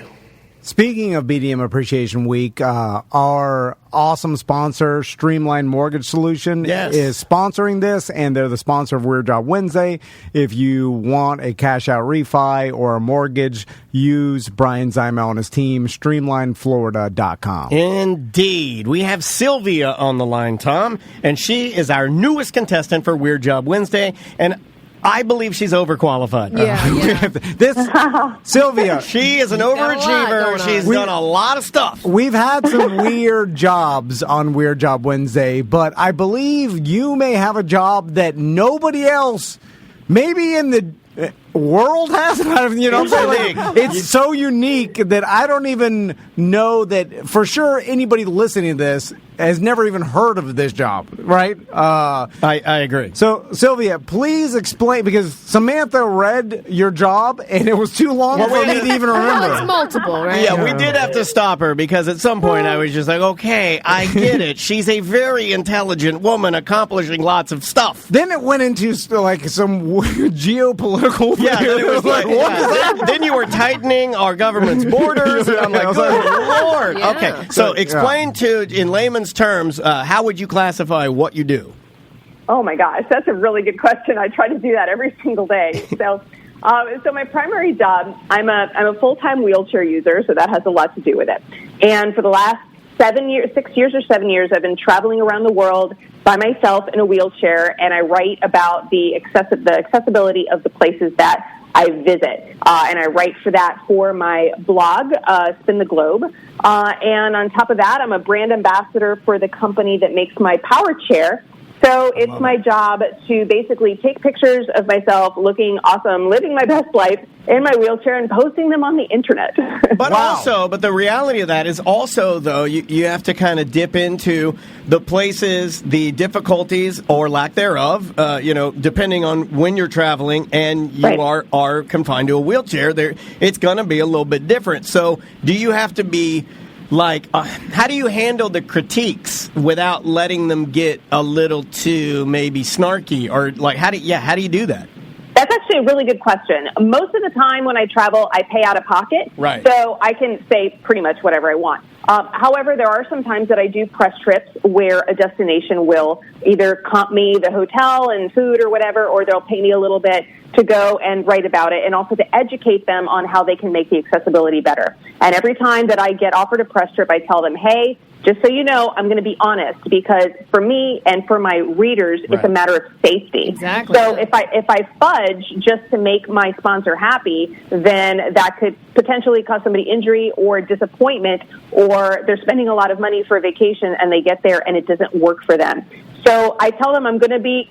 Speaking of BDM Appreciation Week, our awesome sponsor, Streamline Mortgage Solution, Yes. is sponsoring this, and they're the sponsor of Weird Job Wednesday. If you want a cash-out refi or a mortgage, use Brian Zymel and his team, streamlineflorida.com. Indeed. We have Sylvia on the line, Tom, and she is our newest contestant for Weird Job Wednesday, and I believe she's overqualified. Yeah. This, Sylvia, She is an got a lot overachiever. going on. She's done a lot of stuff. we've had some weird jobs on Weird Job Wednesday, but I believe you may have a job that nobody else, maybe in the world has it. You know what I'm saying? Like, it's so unique that I don't even know that for sure anybody listening to this has never even heard of this job, right? I agree. So, Sylvia, please explain, because Samantha read your job, and it was too long for me to even remember. Well, it's multiple, right? Yeah, we did have to stop her because at some point I was just like, okay, I get it. She's a very intelligent woman accomplishing lots of stuff. Then it went into like some geopolitical thing. Yeah, then it was like, what is that? Then you were tightening our government's borders, and I'm like, good Lord. Yeah. Okay, so explain in layman's terms, how would you classify what you do? Oh my gosh, that's a really good question. I try to do that every single day. So my primary job, I'm a full-time wheelchair user, so that has a lot to do with it. And for the last 6 years or 7 years, I've been traveling around the world by myself in a wheelchair, and I write about the accessibility of the places that I visit. And I write for that for my blog, Spin the Globe. And on top of that, I'm a brand ambassador for the company that makes my power chair. So it's my job to basically take pictures of myself looking awesome, living my best life in my wheelchair and posting them on the internet. But the reality of that is also, though, you have to kind of dip into the places, the difficulties or lack thereof, depending on when you're traveling and you are confined to a wheelchair. It's going to be a little bit different. So do you have to be how do you handle the critiques without letting them get a little too maybe snarky, or like how do you do that? That's actually a really good question. Most of the time when I travel, I pay out of pocket, right? So I can say pretty much whatever I want. However, there are some times that I do press trips where a destination will either comp me the hotel and food or whatever, or they'll pay me a little bit to go and write about it, and also to educate them on how they can make the accessibility better. And every time that I get offered a press trip, I tell them, hey, just so you know, I'm going to be honest, because for me and for my readers, it's a matter of safety. Exactly. So if I fudge just to make my sponsor happy, then that could potentially cause somebody injury or disappointment, or they're spending a lot of money for a vacation and they get there and it doesn't work for them. So I tell them I'm going to be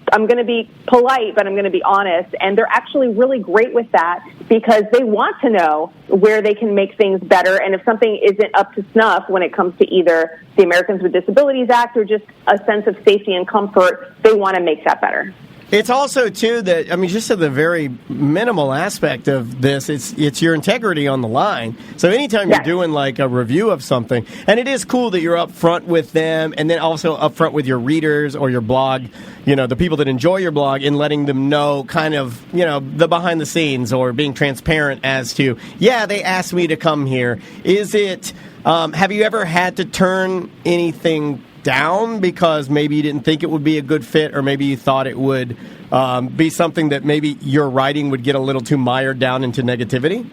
polite, but I'm going to be honest, and they're actually really great with that because they want to know where they can make things better, and if something isn't up to snuff when it comes to either the Americans with Disabilities Act or just a sense of safety and comfort, they want to make that better. It's also, too, that, I mean, just to the very minimal aspect of this, it's your integrity on the line. So anytime you're doing, like, a review of something, and it is cool that you're up front with them and then also up front with your readers or your blog, the people that enjoy your blog, and letting them know kind of, the behind the scenes or being transparent as to, they asked me to come here. Is it, have you ever had to turn anything down because maybe you didn't think it would be a good fit, or maybe you thought it would be something that maybe your writing would get a little too mired down into negativity?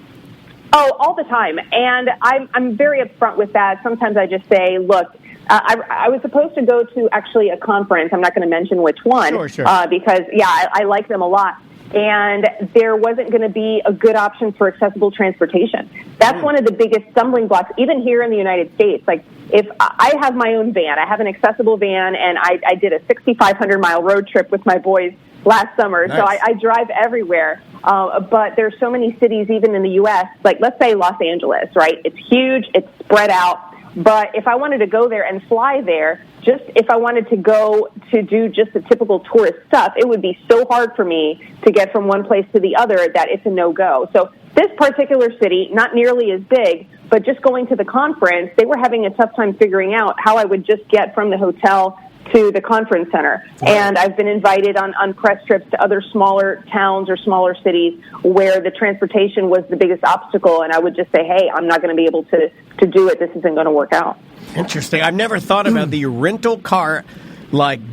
Oh, all the time. And I'm very upfront with that. Sometimes I just say, look, I was supposed to go to actually a conference. I'm not going to mention which one. Sure. Because, I like them a lot. And there wasn't going to be a good option for accessible transportation. That's one of the biggest stumbling blocks, even here in the United States. Like, if I have my own van, I have an accessible van, and I did a 6,500-mile road trip with my boys last summer. Nice. So I drive everywhere. But there's so many cities, even in the U.S., like let's say Los Angeles, right? It's huge. It's spread out. But if I wanted to go there and fly there, just if I wanted to go to do just the typical tourist stuff, it would be so hard for me to get from one place to the other that it's a no-go. So this particular city, not nearly as big, but just going to the conference, they were having a tough time figuring out how I would just get from the hotel to the conference center. And I've been invited on press trips to other smaller towns or smaller cities where the transportation was the biggest obstacle, and I would just say, hey, I'm not going to be able to do it. This isn't going to work out. Interesting. I've never thought about the rental car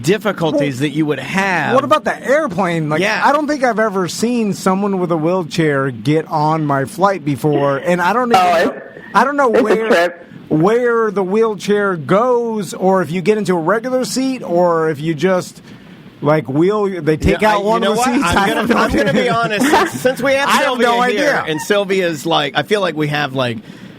difficulties that you would have. What about the airplane? I don't think I've ever seen someone with a wheelchair get on my flight before, and I don't know where the wheelchair goes, or if you get into a regular seat, or if you just they take out one of the seats. I'm going to be honest. Since we have Sylvia no here, idea. and Sylvia's I feel like we have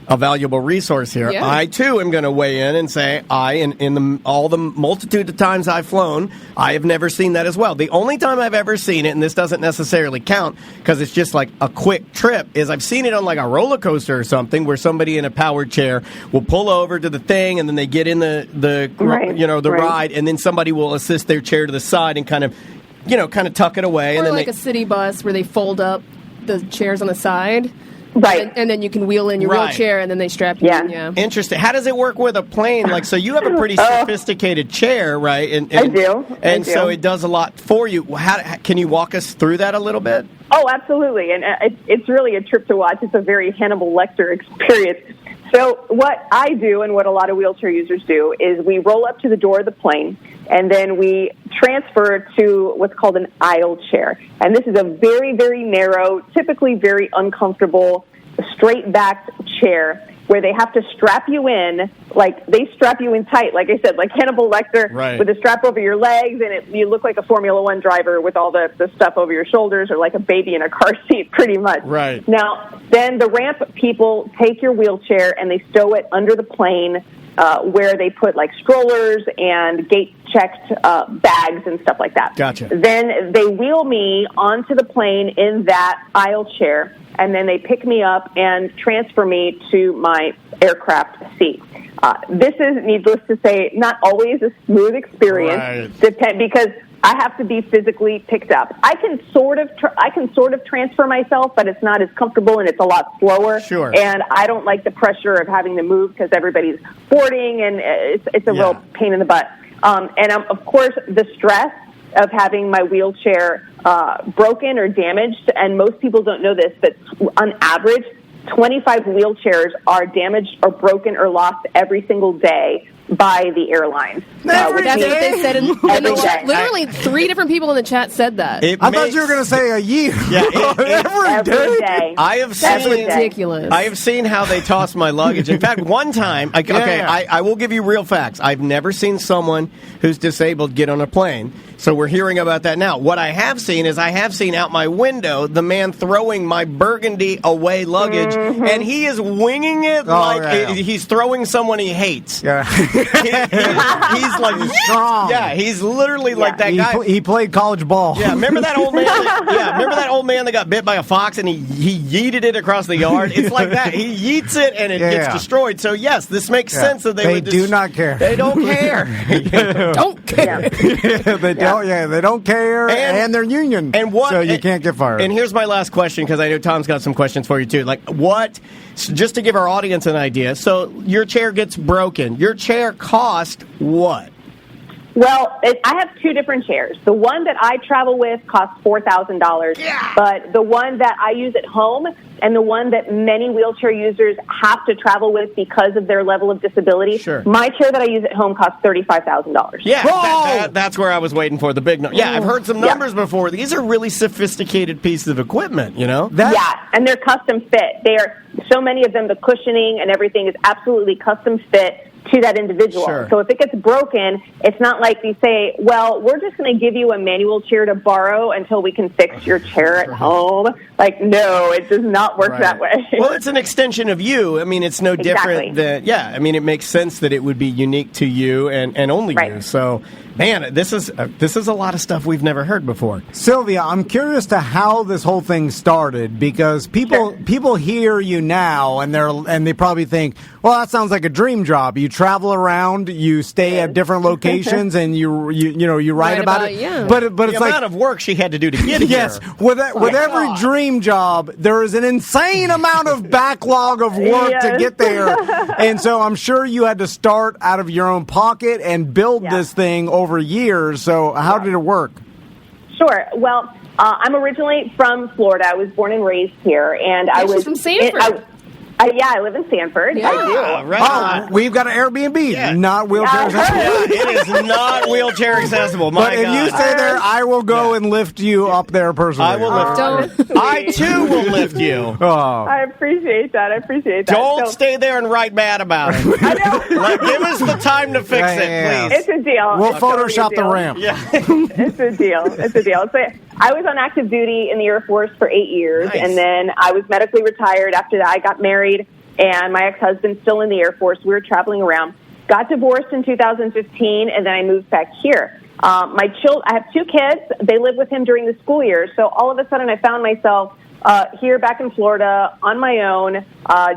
a valuable resource here. Yeah. I too am going to weigh in and say all the multitude of times I've flown, I have never seen that as well. The only time I've ever seen it, and this doesn't necessarily count because it's just like a quick trip, is I've seen it on like a roller coaster or something where somebody in a powered chair will pull over to the thing and then they get in the ride, and then somebody will assist their chair to the side and kind of tuck it away. Or and then like a city bus where they fold up the chairs on the side. Right. And then you can wheel in your wheelchair, and then they strap you in. Yeah. Interesting. How does it work with a plane? Like, so you have a pretty sophisticated chair, right? And I do. So it does a lot for you. Can you walk us through that a little bit? Oh, absolutely. And it's really a trip to watch. It's a very Hannibal Lecter experience. So what I do and what a lot of wheelchair users do is we roll up to the door of the plane, and then we transfer to what's called an aisle chair. And this is a very, very narrow, typically very uncomfortable, straight-backed chair where they have to strap you in, like they strap you in tight, like I said, like Hannibal Lecter, with a strap over your legs, and you look like a Formula One driver with all the stuff over your shoulders, or like a baby in a car seat, pretty much. Right. Now, then the ramp people take your wheelchair and they stow it under the plane, where they put like strollers and gate-checked bags and stuff like that. Gotcha. Then they wheel me onto the plane in that aisle chair, and then they pick me up and transfer me to my aircraft seat. This is, needless to say, not always a smooth experience, because I have to be physically picked up. I can sort of transfer myself, but it's not as comfortable and it's a lot slower. Sure. And I don't like the pressure of having to move because everybody's boarding, and it's a real pain in the butt. And of course, the stress of having my wheelchair broken or damaged, and most people don't know this, but on average, 25 wheelchairs are damaged or broken or lost every single day by the airlines. That's what they said in the chat. day. Literally, 3 different people in the chat said that. I thought you were going to say a year. Yeah, every day. I have That's seen ridiculous. I have seen how they toss my luggage. In fact, one time, I will give you real facts. I've never seen someone who's disabled get on a plane. So we're hearing about that now. What I have seen is out my window the man throwing my burgundy away luggage, and he is winging it he's throwing someone he hates. Yeah. He's like strong. Yeah, he's literally like that guy. He played college ball. Yeah, remember that old man? Remember that old man that got bit by a fox and he yeeted it across the yard? It's like that. He yeets it and it gets destroyed. So yes, this makes sense that they would do not care. They don't care. Don't care. They don't. Yeah, they don't care, and they're union. So you can't get fired. And here's my last question, because I know Tom's got some questions for you too. Like, just to give our audience an idea. So your chair gets broken. Your chair cost what? Well, I have 2 different chairs. The one that I travel with costs $4,000, but the one that I use at home and the one that many wheelchair users have to travel with because of their level of disability, my chair that I use at home costs $35,000. Yeah, that's where I was waiting for, the big number. Yeah, I've heard some numbers before. These are really sophisticated pieces of equipment, you know? And they're custom fit. So many of them, the cushioning and everything is absolutely custom fit to that individual. So if it gets broken, it's not like they say, well, we're just going to give you a manual chair to borrow until we can fix your chair at home. Like, no, it does not work that way. Well, it's an extension of you. I mean, it's no different than, I mean, it makes sense that it would be unique to you and only you. So, man, this is a lot of stuff we've never heard before. Sylvia, I'm curious to how this whole thing started, because people hear you now and they probably think, well, that sounds like a dream job. You travel around, you stay at different locations, and you write about it. But it's the amount of work she had to do to get here. Yes, with every dream job, there is an insane amount of backlog of work to get there, and so I'm sure you had to start out of your own pocket and build this thing over years. So how did it work? Sure. Well, I'm originally from Florida. I was born and raised here, and I was from Sanford. I live in Sanford. Yeah. I do. Right. We've got an Airbnb, not wheelchair accessible. It is not wheelchair accessible. But if you stay there, I will go and lift you up there personally. I will lift. I too will lift you. I appreciate that. Don't stay there and write bad about it. I know. Give us the time to fix it, please. It's a deal. We'll Photoshop the ramp. Yeah. It's a deal. So I was on active duty in the Air Force for 8 years, and then I was medically retired. After that, I got married, and my ex-husband's still in the Air Force. We were traveling around. Got divorced in 2015, and then I moved back here. I have 2 kids. They live with him during the school year. So all of a sudden, I found myself here back in Florida on my own,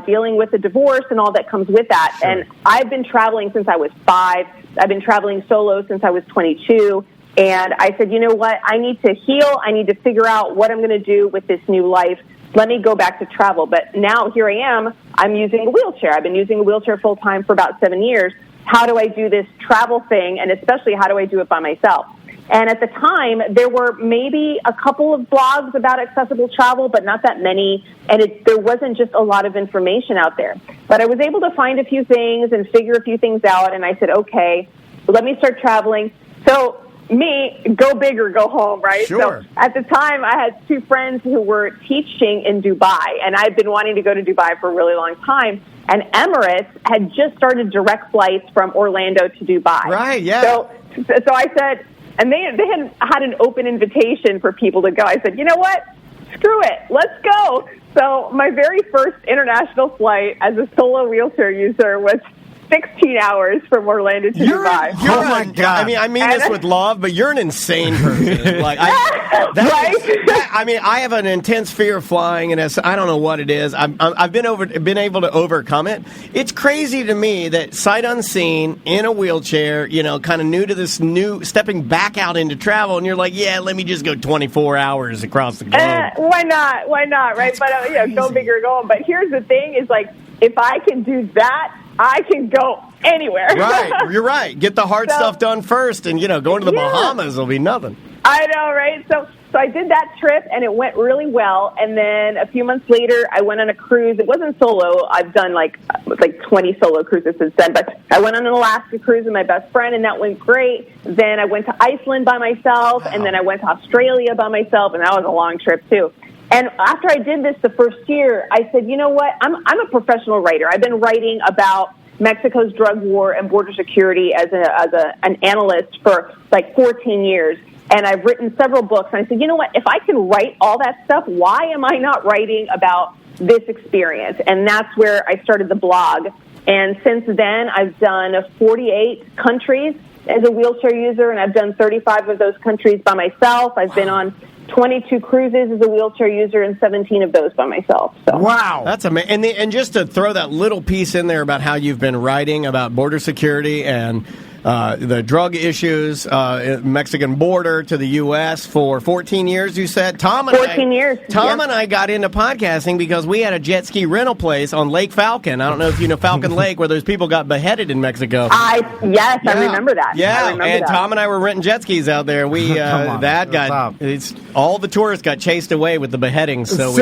dealing with the divorce and all that comes with that. Sure. And I've been traveling since I was 5. I've been traveling solo since I was 22. And I said, you know what? I need to heal. I need to figure out what I'm going to do with this new life. Let me go back to travel. But now here I am. I'm using a wheelchair. I've been using a wheelchair full time for about 7 years. How do I do this travel thing? And especially, how do I do it by myself? And at the time, there were maybe a couple of blogs about accessible travel, but not that many. And there wasn't just a lot of information out there. But I was able to find a few things and figure a few things out. And I said, okay, let me start traveling. So go big or go home, right? Sure. So at the time, I had 2 friends who were teaching in Dubai, and I'd been wanting to go to Dubai for a really long time. And Emirates had just started direct flights from Orlando to Dubai. Right, yeah. So I said, and they had an open invitation for people to go. I said, you know what? Screw it. Let's go. So my very first international flight as a solo wheelchair user was 16 hours from Orlando to Dubai. Oh my God! I mean this with love, but you're an insane person. Like, I have an intense fear of flying, and I don't know what it is. I've been able to overcome it. It's crazy to me that sight unseen in a wheelchair, kind of new to this stepping back out into travel, and you're like, yeah, let me just go 24 hours across the globe. Why not? Right? But go big or go home. But here's the thing: is like, if I can do that, I can go anywhere. Right, you're right. Get the hard stuff done first, and going to the Bahamas will be nothing. I know, right? So I did that trip, and it went really well. And then a few months later, I went on a cruise. It wasn't solo. I've done like 20 solo cruises since then. But I went on an Alaska cruise with my best friend, and that went great. Then I went to Iceland by myself, and then I went to Australia by myself, and that was a long trip too. And after I did this the first year, I said, you know what? I'm a professional writer. I've been writing about Mexico's drug war and border security as an analyst for like 14 years. And I've written several books. And I said, you know what? If I can write all that stuff, why am I not writing about this experience? And that's where I started the blog. And since then, I've done 48 countries as a wheelchair user, and I've done 35 of those countries by myself. I've been on 22 cruises as a wheelchair user, and 17 of those by myself. So. Wow. That's amazing. And just to throw that little piece in there about how you've been writing about border security and the drug issues, Mexican border to the U.S. for 14 years, you said? 14 years. Tom and I got into podcasting because we had a jet ski rental place on Lake Falcon. I don't know if you know Falcon Lake, where those people got beheaded in Mexico. I remember that. Yeah, Tom and I were renting jet skis out there. We all the tourists got chased away with the beheadings, so we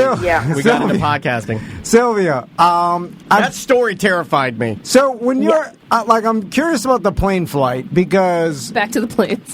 got into podcasting. Sylvia, that story terrified me. So when you're I'm curious about the plane flight, because back to the planes.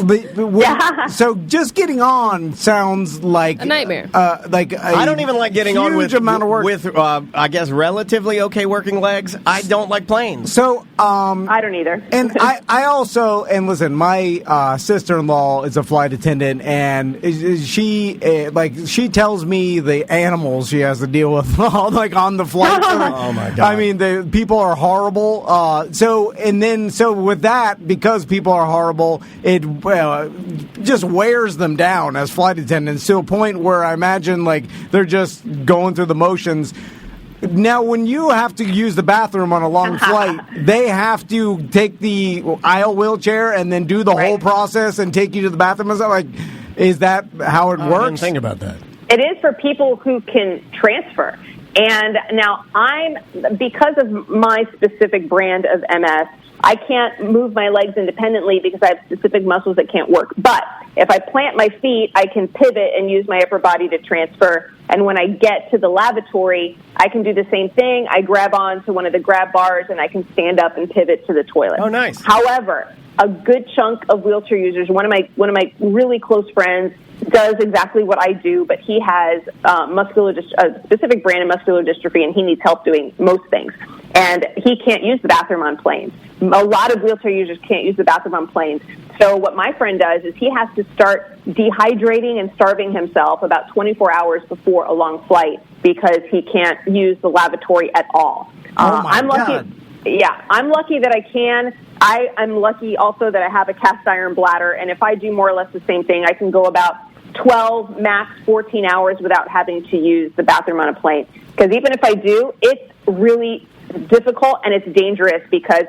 So just getting on sounds like a nightmare. I don't even like getting on with amount of work. with I guess relatively okay working legs. I don't like planes. So I don't either. And I also, and listen, my sister-in-law is a flight attendant, and she tells me the animals she has to deal with on the flight. Oh my God! I mean, the people are horrible. So with that, because people are horrible, it just wears them down as flight attendants to a point where I imagine they're just going through the motions. Now, when you have to use the bathroom on a long flight, they have to take the aisle wheelchair and then do the whole process and take you to the bathroom. Is that how it works? I didn't think about that. It is for people who can transfer. And now because of my specific brand of MS, I can't move my legs independently because I have specific muscles that can't work. But if I plant my feet, I can pivot and use my upper body to transfer. And when I get to the lavatory, I can do the same thing. I grab on to one of the grab bars, and I can stand up and pivot to the toilet. Oh, nice. However, a good chunk of wheelchair users, one of my really close friends, does exactly what I do, but he has a specific brand of muscular dystrophy, and he needs help doing most things. And he can't use the bathroom on planes. A lot of wheelchair users can't use the bathroom on planes. So what my friend does is he has to start dehydrating and starving himself about 24 hours before a long flight because he can't use the lavatory at all. I'm lucky. God. Yeah, I'm lucky that I can. I'm lucky also that I have a cast iron bladder, and if I do more or less the same thing, I can go about 12, max 14 hours without having to use the bathroom on a plane. Because even if I do, it's really difficult and it's dangerous because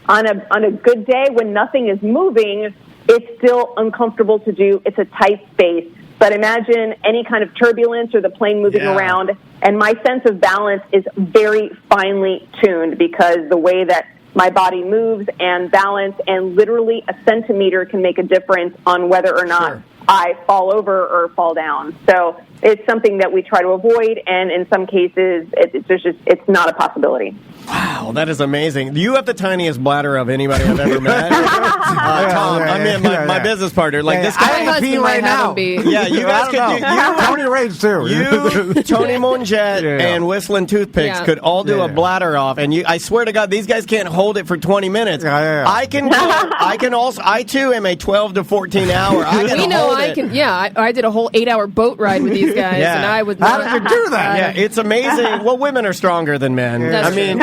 on a good day when nothing is moving, it's still uncomfortable to do. It's a tight space. But imagine any kind of turbulence or the plane moving around, and my sense of balance is very finely tuned because the way that my body moves and balance and literally a centimeter can make a difference on whether or not I fall over or fall down. So it's something that we try to avoid, and in some cases, it's not a possibility. Wow, that is amazing. You have the tiniest bladder of anybody I've ever met. Tom, my business partner. Like this guy. I have pee right now. Yeah, you guys could do. Tony Rage too. You, Tony Monjet, and Whistling Toothpicks could all do a bladder off, and I swear to God, these guys can't hold it for 20 minutes. I can. I can also. I too am a 12 to 14 hour. I can hold it. I did a whole 8-hour boat ride with these guys, and I was. How did you do that? Yeah, it's amazing. Well, women are stronger than men. That's true.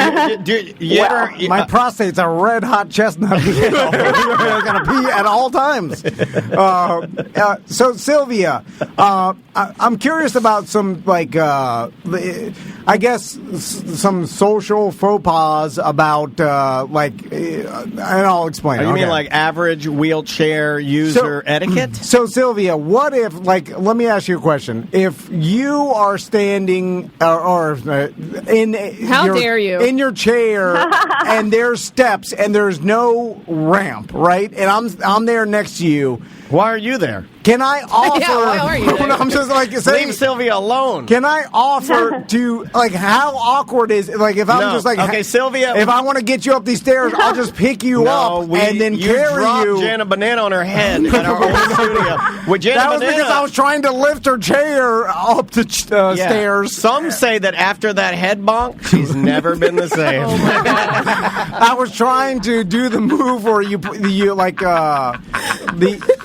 My prostate's a red hot chestnut. You're gonna pee at all times. So Sylvia, I'm curious about some I guess some social faux pas about and I'll explain. You mean like average wheelchair user etiquette? So Sylvia, what if let me ask you a question. If you are standing dare you? In your chair and there's steps and there's no ramp, right? And I'm there next to you. Why are you there? Can I offer? why are you there? I'm just saying, leave Sylvia alone. Can I offer to how awkward is if I'm Sylvia, if I want to get you up these stairs, I'll just pick you up and then carry you. Jana Banana on her head at our old studio. With Jana that was Banana, because I was trying to lift her chair up the stairs. Some say that after that head bonk, she's never been the same. Oh my God. I was trying to do the move where you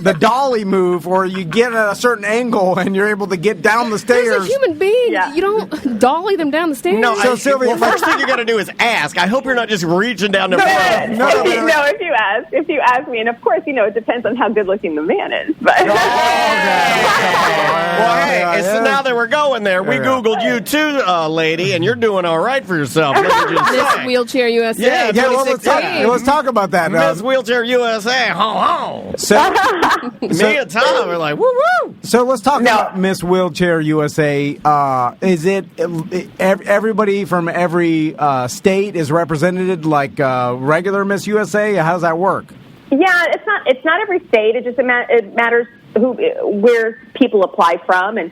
the dolly move, where you get at a certain angle and you're able to get down the stairs. As a human being, you don't dolly them down the stairs. No, Sylvia, first thing you got to do is ask. I hope you're not just reaching down to No, if you ask me, and of course, it depends on how good looking the man is. But now that we're going there, we Googled you too, lady, and you're doing all right for yourself. Let me just Miss say. Wheelchair USA. Let's talk about that. Miss Wheelchair USA, ho ho. Me and Tom are like, woo woo. So let's talk about Miss Wheelchair USA. Is it everybody from every state is represented like regular Miss USA? How does that work? Yeah, it's not every state. It just it matters where people apply from, and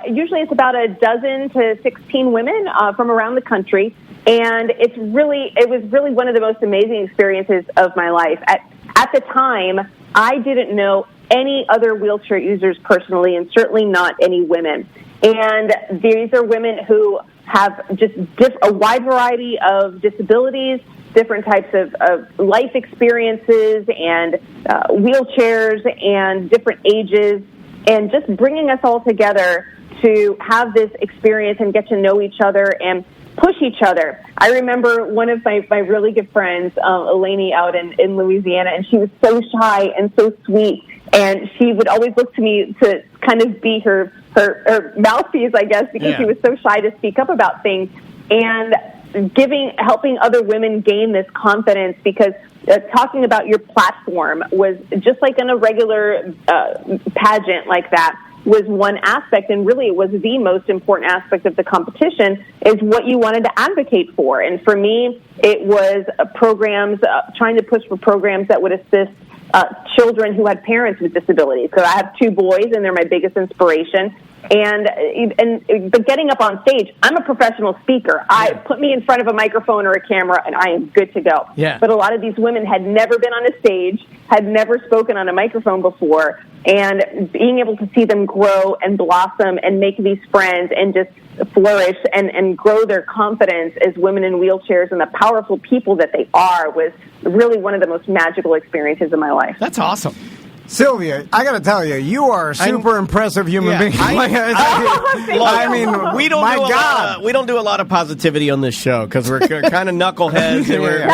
usually it's about a dozen to 16 women from around the country. And it was really one of the most amazing experiences of my life. At the time, I didn't know any other wheelchair users personally, and certainly not any women. And these are women who have just a wide variety of disabilities, different types of life experiences and wheelchairs and different ages, and just bringing us all together to have this experience and get to know each other and push each other. I remember one of my really good friends, Eleni, out in Louisiana, and she was so shy and so sweet, and she would always look to me to kind of be her mouthpiece, I guess, because she was so shy to speak up about things, and helping other women gain this confidence, because talking about your platform was just like in a regular pageant like that, was one aspect, and really it was the most important aspect of the competition, is what you wanted to advocate for. And for me, it was programs, trying to push for programs that would assist children who had parents with disabilities. Because I have 2 boys, and they're my biggest inspiration. But getting up on stage, I'm a professional speaker. Put me in front of a microphone or a camera, and I am good to go. Yeah. But a lot of these women had never been on a stage, had never spoken on a microphone before, and being able to see them grow and blossom and make these friends and just flourish and grow their confidence as women in wheelchairs and the powerful people that they are was really one of the most magical experiences of my life. That's awesome. Sylvia, I got to tell you, you are a super impressive human being. I mean, we don't my do God. we don't do a lot of positivity on this show because we're kind of knuckleheads and we're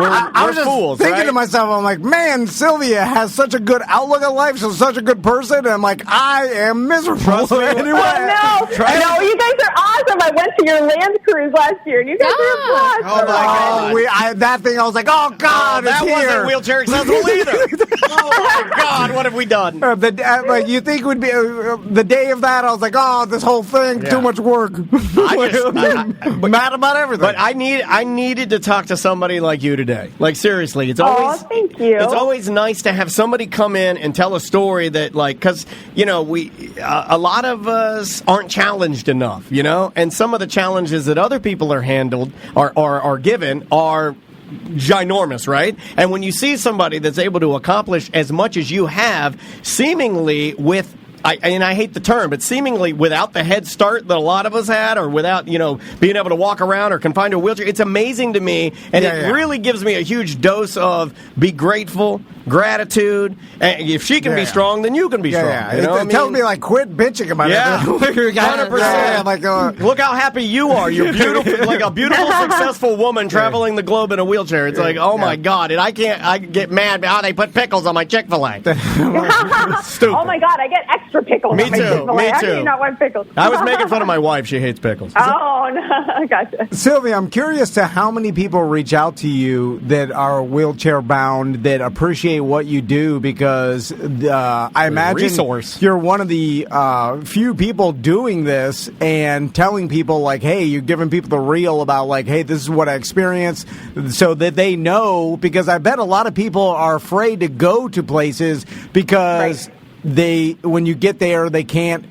I was just fools. thinking right? to myself, I'm like, man, Sylvia has such a good outlook on life. She's such a good person. And I'm like, I am miserable. Trust me. Anyway. Oh, no, you guys are awesome. I went to your land cruise last year, and you guys are awesome. Oh, my God. That thing, I was like, oh, God, that it's wasn't here. wheelchair accessible either. Oh, my God, what have we done? Like you think would be the day of that? I was like, oh, this whole thing, too much work. Mad about everything. But I needed to talk to somebody like you today. Like seriously, it's always thank you. It's always nice to have somebody come in and tell a story that because we a lot of us aren't challenged enough, and some of the challenges that other people are handled are given are ginormous, right? And when you see somebody that's able to accomplish as much as you have, seemingly with I hate the term, but seemingly without the head start that a lot of us had, or without, being able to walk around or confined to a wheelchair, it's amazing to me, and it really gives me a huge dose of be grateful, gratitude, and if she can be strong, then you can be strong. It tells me, quit bitching about it. 100%. Look how happy you are. You're beautiful, like a beautiful, successful woman traveling the globe in a wheelchair. It's like, oh my God, and I get mad about how they put pickles on my Chick-fil-A. Stupid. Oh my God, I get extra pickles. Me on my too. Chick-fil-A. Me How too. do you not want pickles? I was making fun of my wife. She hates pickles. Oh, no. Gotcha. Sylvia, I'm curious to how many people reach out to you that are wheelchair bound that appreciate what you do, because I imagine you're one of the few people doing this and telling people hey, you're giving people the real about hey, this is what I experienced, so that they know, because I bet a lot of people are afraid to go to places because when you get there, they can't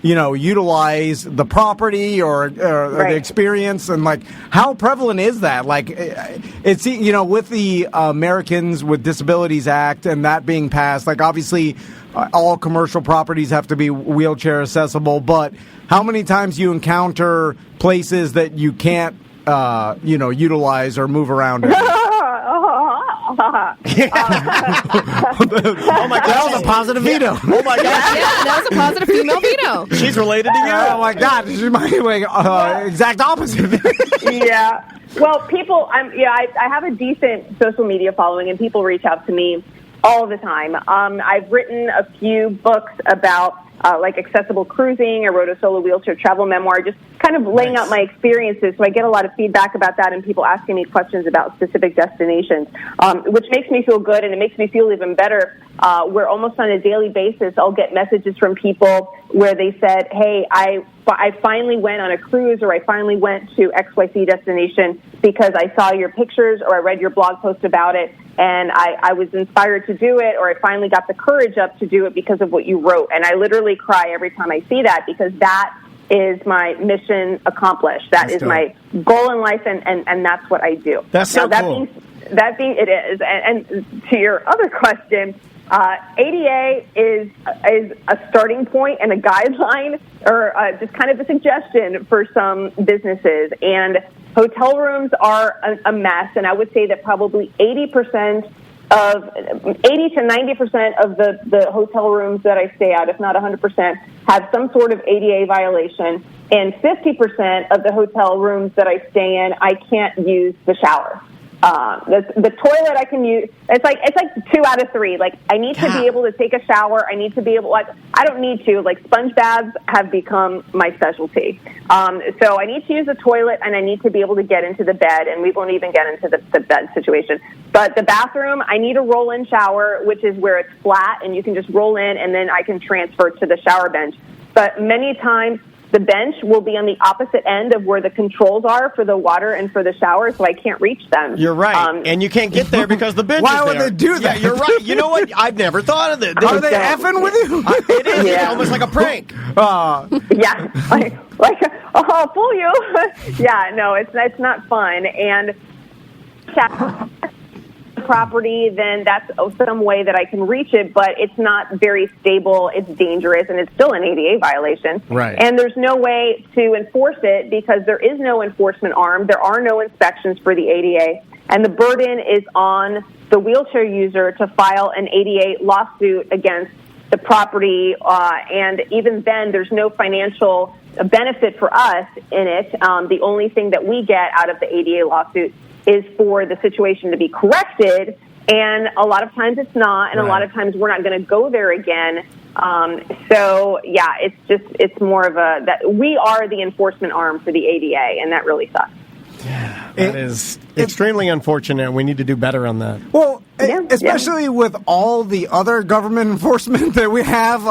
utilize the property or the experience. And how prevalent is that? It's with the Americans with Disabilities Act and that being passed, obviously all commercial properties have to be wheelchair accessible, but how many times you encounter places that you can't utilize or move around in? Oh my God, that was a positive veto. Oh my God, yeah, that was a positive female veto. She's related to you. Oh my God, she's my exact opposite. Yeah. Well, people, I have a decent social media following, and people reach out to me all the time. I've written a few books about accessible cruising. I wrote a solo wheelchair travel memoir, just kind of laying out my experiences. So I get a lot of feedback about that and people asking me questions about specific destinations, which makes me feel good, and it makes me feel even better. Where almost on a daily basis, I'll get messages from people where they said, hey, I finally went on a cruise, or I finally went to XYZ destination because I saw your pictures or I read your blog post about it, and I was inspired to do it, or I finally got the courage up to do it because of what you wrote. And I literally cry every time I see that, because that is my mission accomplished. That's my goal in life, and that's what I do. That's so cool. That being it is. And to your other question, ADA is a starting point and a guideline, or just kind of a suggestion for some businesses. And hotel rooms are a mess, and I would say that probably 80 to 90% of the hotel rooms that I stay at, if not 100%, have some sort of ADA violation. And 50% of the hotel rooms that I stay in, I can't use the shower. The toilet I can use. It's like 2 out of 3. I need to be able to take a shower. I need to be able. I don't need to. Sponge baths have become my specialty. So I need to use the toilet, and I need to be able to get into the bed. And we won't even get into the bed situation. But the bathroom, I need a roll-in shower, which is where it's flat and you can just roll in, and then I can transfer to the shower bench. But many times, the bench will be on the opposite end of where the controls are for the water and for the shower, so I can't reach them. You're right. And you can't get there because the bench is there. Why would they do that? Yeah, you're right. You know what? I've never thought of that. Are they effing with you? It is. Yeah. It's almost like a prank. Yeah. I'll fool you. Yeah, no, it's not fun. And property, then that's some way that I can reach it, but it's not very stable, it's dangerous, and it's still an ADA violation. Right. And there's no way to enforce it because there is no enforcement arm. There are no inspections for the ADA. And the burden is on the wheelchair user to file an ADA lawsuit against the property. And even then, there's no financial benefit for us in it. The only thing that we get out of the ADA lawsuit is for the situation to be corrected. And a lot of times it's not. And a lot of times we're not going to go there again. So, yeah, it's more of that we are the enforcement arm for the ADA, and that really sucks. That is extremely unfortunate. We need to do better on that. Well, especially with all the other government enforcement that we have,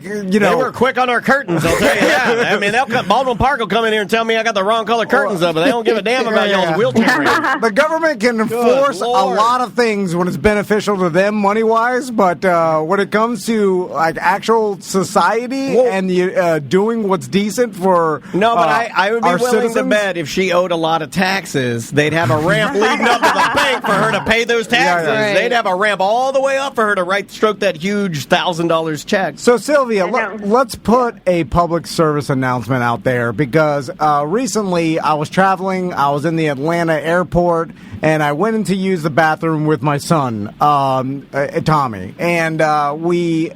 They were quick on our curtains, I'll tell you that. I mean, Baldwin Park will come in here and tell me I got the wrong color curtains up, but they don't give a damn about y'all's wheelchair. The government can enforce a lot of things when it's beneficial to them money-wise, but when it comes to like actual society and doing what's decent for I would be our willing citizens, to bet if she owed a lot of taxes, they'd have a ramp leading up to the bank for her to pay those taxes. Right. They'd have a ramp all the way up for her to stroke that huge $1,000 check. So, Sylvia, let's put a public service announcement out there because recently I was traveling. I was in the Atlanta airport, and I went in to use the bathroom with my son, Tommy. And we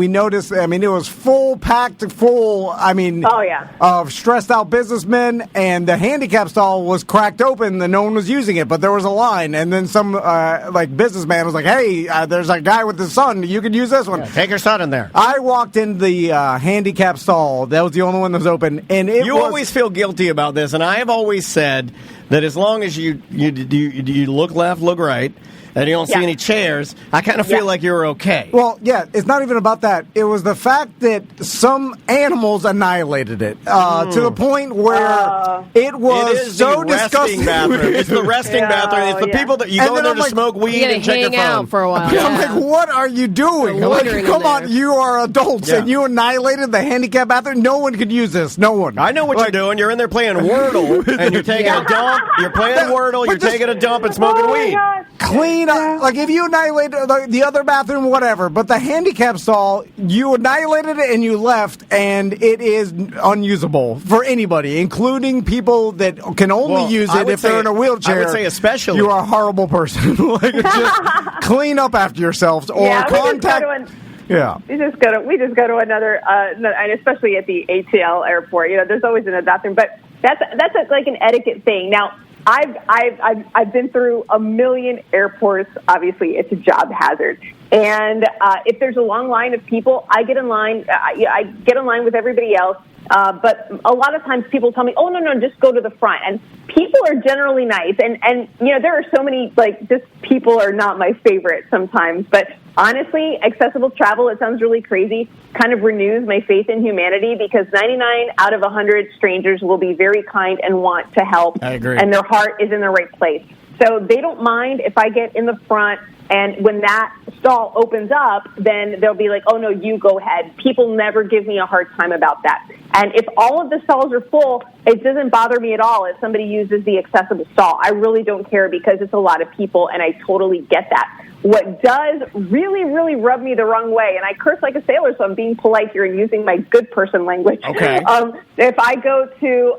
noticed, I mean, it was packed full, of stressed-out businessmen, and the handicap stall was cracked open and no one was using it, but there was a line. And then some, businessman was like, hey, there's a guy with his son. You could use this one. Take your son in there. I walked in the handicap stall. That was the only one that was open. And you always feel guilty about this, and I have always said that as long as you look left, look right, and you don't see any chairs, I kind of feel like you're okay. Well, yeah, it's not even about that. It was the fact that some animals annihilated it to the point where it was so disgusting. It's the resting bathroom. It's the people that you go in there to smoke weed and check your phone. Out for a while. I'm like, what are you doing? Come on, you are adults, and you annihilated the handicap bathroom. No one could use this. No one. I know what you're doing. You're in there playing Wordle, and you're taking a dump. You're playing Wordle. You're taking a dump and smoking weed. Clean up. Like, if you annihilated the other bathroom, whatever, but the handicap stall, you annihilated it and you left, and it is unusable for anybody, including people that can only use it if they're in a wheelchair. I would say especially. You are a horrible person. Just clean up after yourselves or contact... We just go to another, and especially at the ATL airport. There's always another bathroom, but that's like an etiquette thing. Now, I've been through a million airports. Obviously, it's a job hazard, and if there's a long line of people, I get in line. I get in line with everybody else. But a lot of times people tell me, "Oh no, just go to the front." And people are generally nice, and there are so many just people are not my favorite sometimes. But honestly, accessible travel, it sounds really crazy, kind of renews my faith in humanity because 99 out of 100 strangers will be very kind and want to help. I agree. And their heart is in the right place. So they don't mind if I get in the front, and when that stall opens up, then they'll be like, oh, no, you go ahead. People never give me a hard time about that. And if all of the stalls are full, it doesn't bother me at all if somebody uses the accessible stall. I really don't care because it's a lot of people, and I totally get that. What does really, really rub me the wrong way, and I curse like a sailor, so I'm being polite here and using my good person language. Okay. If I go to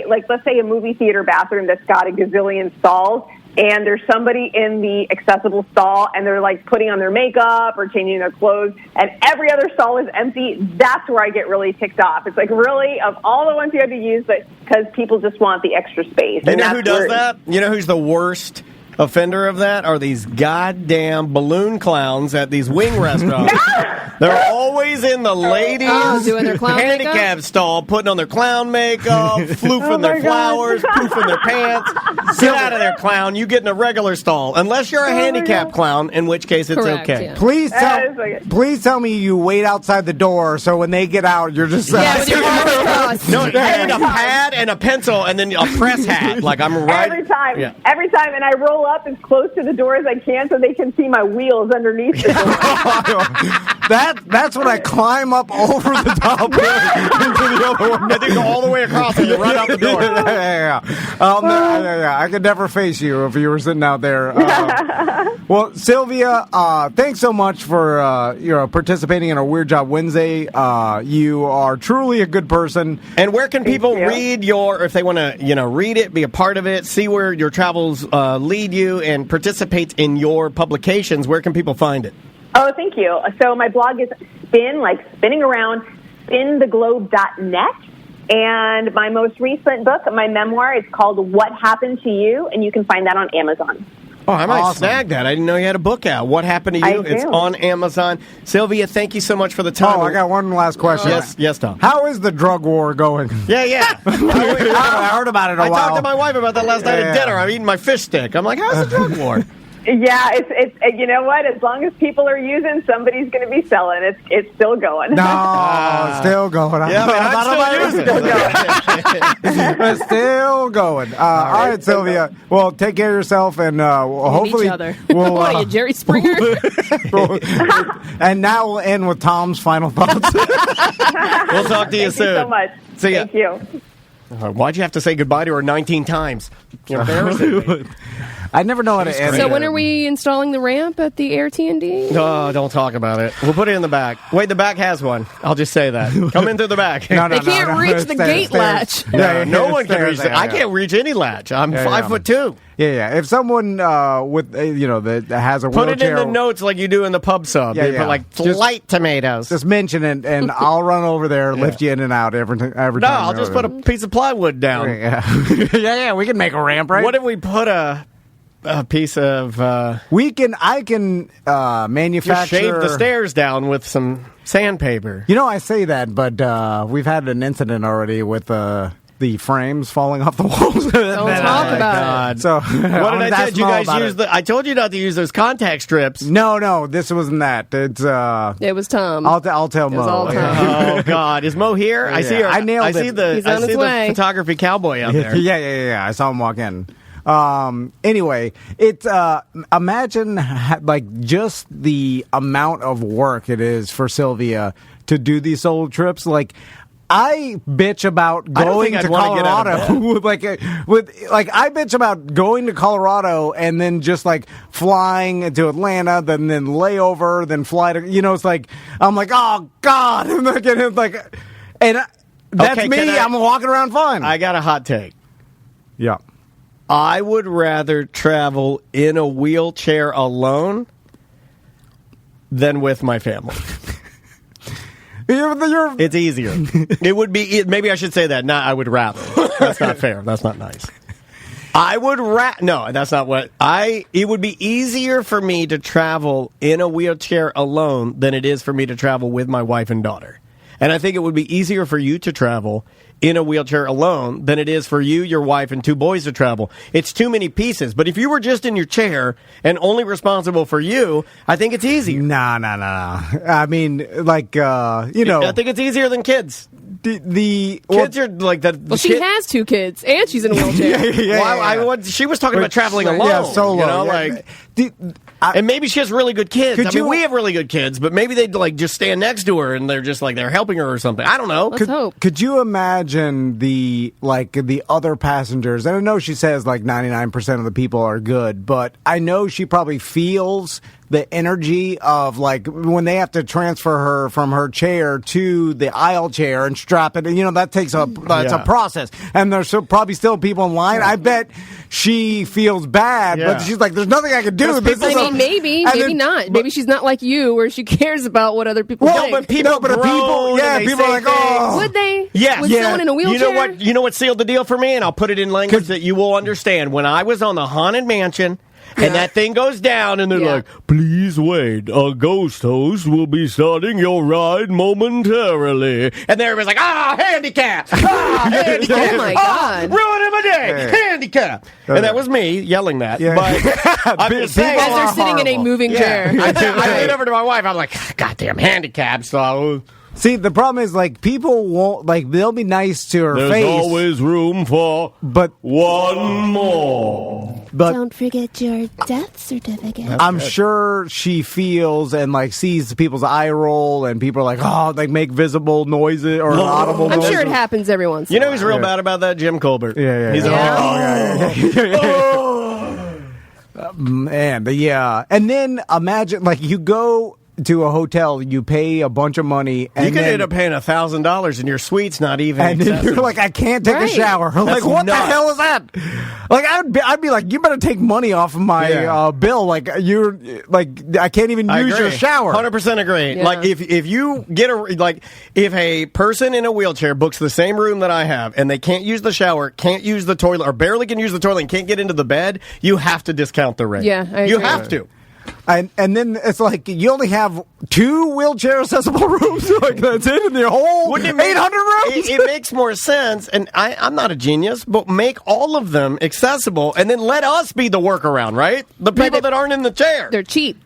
let's say a movie theater bathroom that's got a gazillion stalls, and there's somebody in the accessible stall, and they're putting on their makeup or changing their clothes, and every other stall is empty, that's where I get really ticked off. It's really, of all the ones you had to use, but because people just want the extra space. You know who does that? You know who's the worst offender of that? Are these goddamn balloon clowns at these wing restaurants. They're always in the ladies' doing their clown handicap makeup? stall, putting on their clown makeup, floofing their flowers, poofing their pants. Get out of there, clown. You get in a regular stall. Unless you're a handicap clown, in which case it's Correct, okay. yeah. Please tell me you wait outside the door so when they get out, you're just... with your arms crossed. No, and a pad and a pencil and then a press hat. Like I'm right. Every time. Yeah. Every time. And I roll up as close to the door as I can so they can see my wheels underneath the door. That's when I climb up over the top into the other one. And then go all the way across and run out the door. Yeah. I could never face you if you were sitting out there. Well, Sylvia, thanks so much for participating in our Weird Job Wednesday. You are truly a good person. And where can people read if they want to, read it, be a part of it, see where your travels lead you, and participate in your publications? Where can people find it? Oh, thank you. So my blog is spinning around, spintheglobe.net. And my most recent book, my memoir, is called What Happened to You, and you can find that on Amazon. Oh, I might snag that. I didn't know you had a book out. What Happened to You? It's on Amazon. Sylvia, thank you so much for the time. Oh, I got one last question. Yes, Tom. How is the drug war going? Yeah. I heard about it a while. I talked to my wife about that last night at dinner. I'm eating my fish stick. I'm like, how's the drug war? Yeah, it's you know what? As long as people are using, somebody's going to be selling. It's still going. No, still going. Yeah, I'm still using it. It's still going. All right, Sylvia. Well, take care of yourself, and hopefully each other. we'll. What are you, Jerry Springer? And now we'll end with Tom's final thoughts. We'll talk to you soon. Thank you so much. See ya. Thank you. Why'd you have to say goodbye to her 19 times? You're embarrassing me. I never know how to end. So when are we installing the ramp at the Air T&D? Oh, don't talk about it. We'll put it in the back. Wait, the back has one. I'll just say that. Come in through the back. They can't reach the gate latch. No one can reach it. I can't reach any latch. I'm 5'2". Yeah. If someone with that has a put wheelchair, it in the notes like you do in the pub sub. Yeah. Put like light tomatoes. Just mention it, and I'll run over there, lift you in and out every time. No, I'll just put a piece of plywood down. Yeah. We can make a ramp, right? What if we put a piece of? I can manufacture. Just shave the stairs down with some sandpaper. I say that, but we've had an incident already with the frames falling off the walls. Don't talk about it. So what did I tell you guys use? I told you not to use those contact strips. No, this wasn't that. It's it was Tom. I'll tell Mo. All Tom. Oh God, is Mo here? I see her. I nailed it. He's on his way. The photography cowboy out there. Yeah. I saw him walk in. Anyway, it's imagine just the amount of work it is for Sylvia to do these solo trips. Like, I bitch about going to Colorado I bitch about going to Colorado and then just flying to Atlanta, then layover, then fly to, it's I'm like, oh God. And that's me. I'm walking around fine. I got a hot take. Yeah. I would rather travel in a wheelchair alone than with my family. It's easier. It would be. Maybe I should say that. Not. I would rather. That's not fair. That's not nice. I would No, that's not what It would be easier for me to travel in a wheelchair alone than it is for me to travel with my wife and daughter. And I think it would be easier for you to travel in a wheelchair alone than it is for you, your wife, and two boys to travel. It's too many pieces. But if you were just in your chair and only responsible for you, I think it's easier. No. I mean, I think it's easier than kids. Kids are like that. Well, she has two kids, and she's in a wheelchair. She was talking about traveling alone. Yeah, solo. And maybe she has really good kids. We have really good kids, but maybe they'd just stand next to her and they're just they're helping her or something. I don't know. Let's hope. Could you imagine the other passengers? And I know she says 99% of the people are good, but I know she probably feels the energy of when they have to transfer her from her chair to the aisle chair and strap it. That takes it's a process, and there's probably still people in line. I bet she feels bad, but she's like, "There's nothing I can do." Maybe not. Maybe she's not like you, where she cares about what other people think. But people are like, "Oh, would they?" Yeah, with someone in a wheelchair. You know what sealed the deal for me, and I'll put it in language that you will understand. When I was on the Haunted Mansion. And that thing goes down, and they're like, "Please wait. A ghost host will be starting your ride momentarily." And everybody's like, handicap! Handicap! Oh, my God. Ruining my day! Handicap! And that was me yelling that. Yeah. But I'm just saying. As they're sitting in a moving chair. I leaned over to my wife. I'm like, "Goddamn handicap!" So See, the problem is, like, people won't, like, they'll be nice to her There's face. always room for but one more. But don't forget your death certificate. I'm sure she feels and, like, sees people's eye roll, and people are like, oh, like, make visible noises or audible I'm noises. sure it happens every once. You know who's real bad about that? Jim Colbert. Yeah. He's Man, yeah. And then imagine, like, you go to a hotel, you pay a bunch of money, and you could then, end up paying $1,000 and your suite's not even and then accessible. you're like, I can't take a Right. shower. Like, That's what nuts. the hell is that? Like, I'd be like, you better take money off of my bill. Like, you're like, I can't even I use agree. your shower. 100% agree. Yeah. Like if you get if a person in a wheelchair books the same room that I have and they can't use the shower, can't use the toilet, or barely can use the toilet and can't get into the bed, you have to discount the rate. Yeah, I you agree. have to. And then it's like you only have 2 wheelchair accessible rooms. Like, that's it in the whole 800 rooms. It makes more sense, and I'm not a genius, but make all of them accessible, and then let us be the workaround, right? The people that aren't in the chair. They're cheap.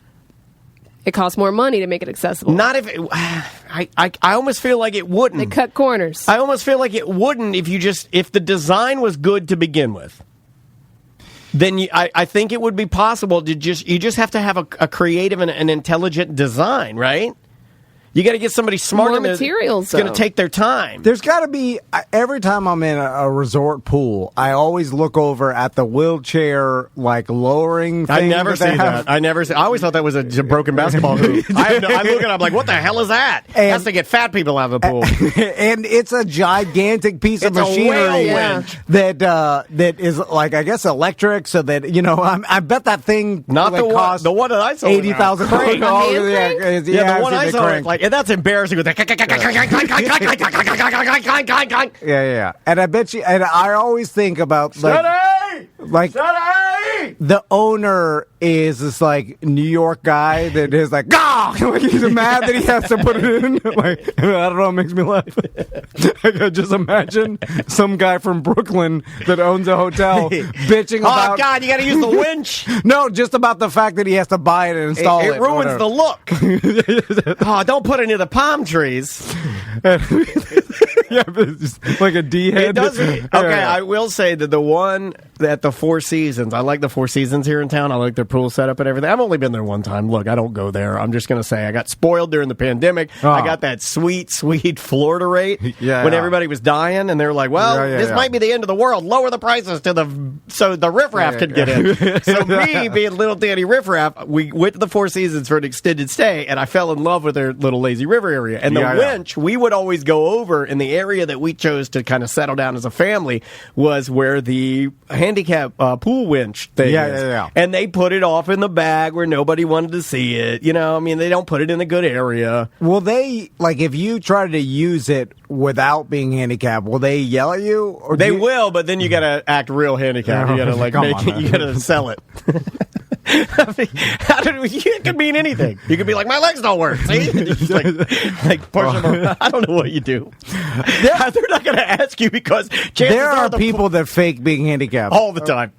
It costs more money to make it accessible. Not if I almost feel like it wouldn't. They cut corners. I almost feel like it wouldn't if the design was good to begin with. Then I think it would be possible to you just have to have a creative and an intelligent design, right? You got to get somebody smart More in there. materials, It's going to though. take their time. There's got to be, every time I'm in a resort pool, I always look over at the wheelchair, like, lowering thing. I never see that. I always thought that was a broken basketball hoop. I look at it, I'm like, what the hell is that? It has to get fat people out of the pool. And it's a gigantic piece of It's a machinery whale winch. that is, like, I guess electric, so that, you know, I bet that thing Not like, the one. costs The one that I saw. $80,000. Crane. A hand crank? Yeah, the one I I've seen saw. crank. Like, and that's embarrassing with the. Yeah. And I bet you, and I always think about, like the owner is this, like, New York guy that is like, "Gah!" Like, he's mad that he has to put it in. Like, I don't know, it makes me laugh. I could just imagine some guy from Brooklyn that owns a hotel bitching about. Oh God, you got to use the winch. No, just about the fact that he has to buy it and install it. It ruins the look. Oh, don't put it near the palm trees. Yeah, but it's just like a D head. It doesn't. Okay, I will say that the one at the Four Seasons, I like the Four Seasons here in town. I like their pool setup and everything. I've only been there one time. Look, I don't go there. I'm just going to say I got spoiled during the pandemic. I got that sweet Florida rate when everybody was dying, and they were like, well, this might be the end of the world. Lower the prices so the riffraff could get in. So me, being little Danny Riffraff, we went to the Four Seasons for an extended stay, and I fell in love with their little lazy river area. And the winch, we would always go over in the area that we chose to kind of settle down as a family was where the handicap pool winch thing is. And they put it off in the bag where nobody wanted to see it. You know, I mean, they don't put it in a good area. Will they, like, if you try to use it without being handicapped, will they yell at you? Or They will, but then you got to act real handicapped. You got to, like, make it, you got to sell it. I mean, it could mean anything. You could be like, my legs don't work. See? You just like push them around. I don't know what you do. They're not going to ask you because there are people that fake being handicapped all the time.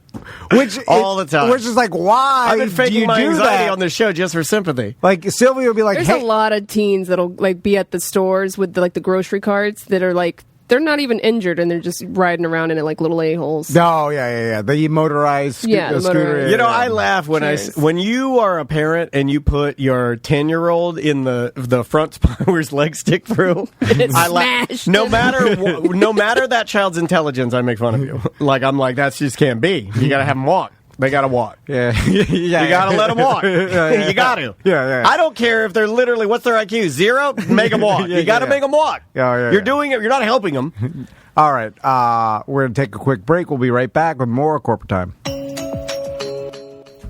All the time. Which is like, why? I've been faking do you my do anxiety that? on this show just for sympathy. Like Sylvia would be like, There's hey. a lot of teens that'll like be at the stores with the grocery carts that are like they're not even injured and they're just riding around in it like little a-holes. No, yeah. The motorized scooter. motorized. You know, I laugh when you are a parent and you put your 10-year-old in the front spot where his legs stick through. I laugh. No matter that child's intelligence, I make fun of you. Like I'm like that just can't be. You got to have them walk. They got to walk. Yeah. You got to let them walk. You got to. Yeah. I don't care if they're literally, what's their IQ? 0? Make them walk. You got to make them walk. You're doing it. You're not helping them. All right. We're going to take a quick break. We'll be right back with more Corporate Time.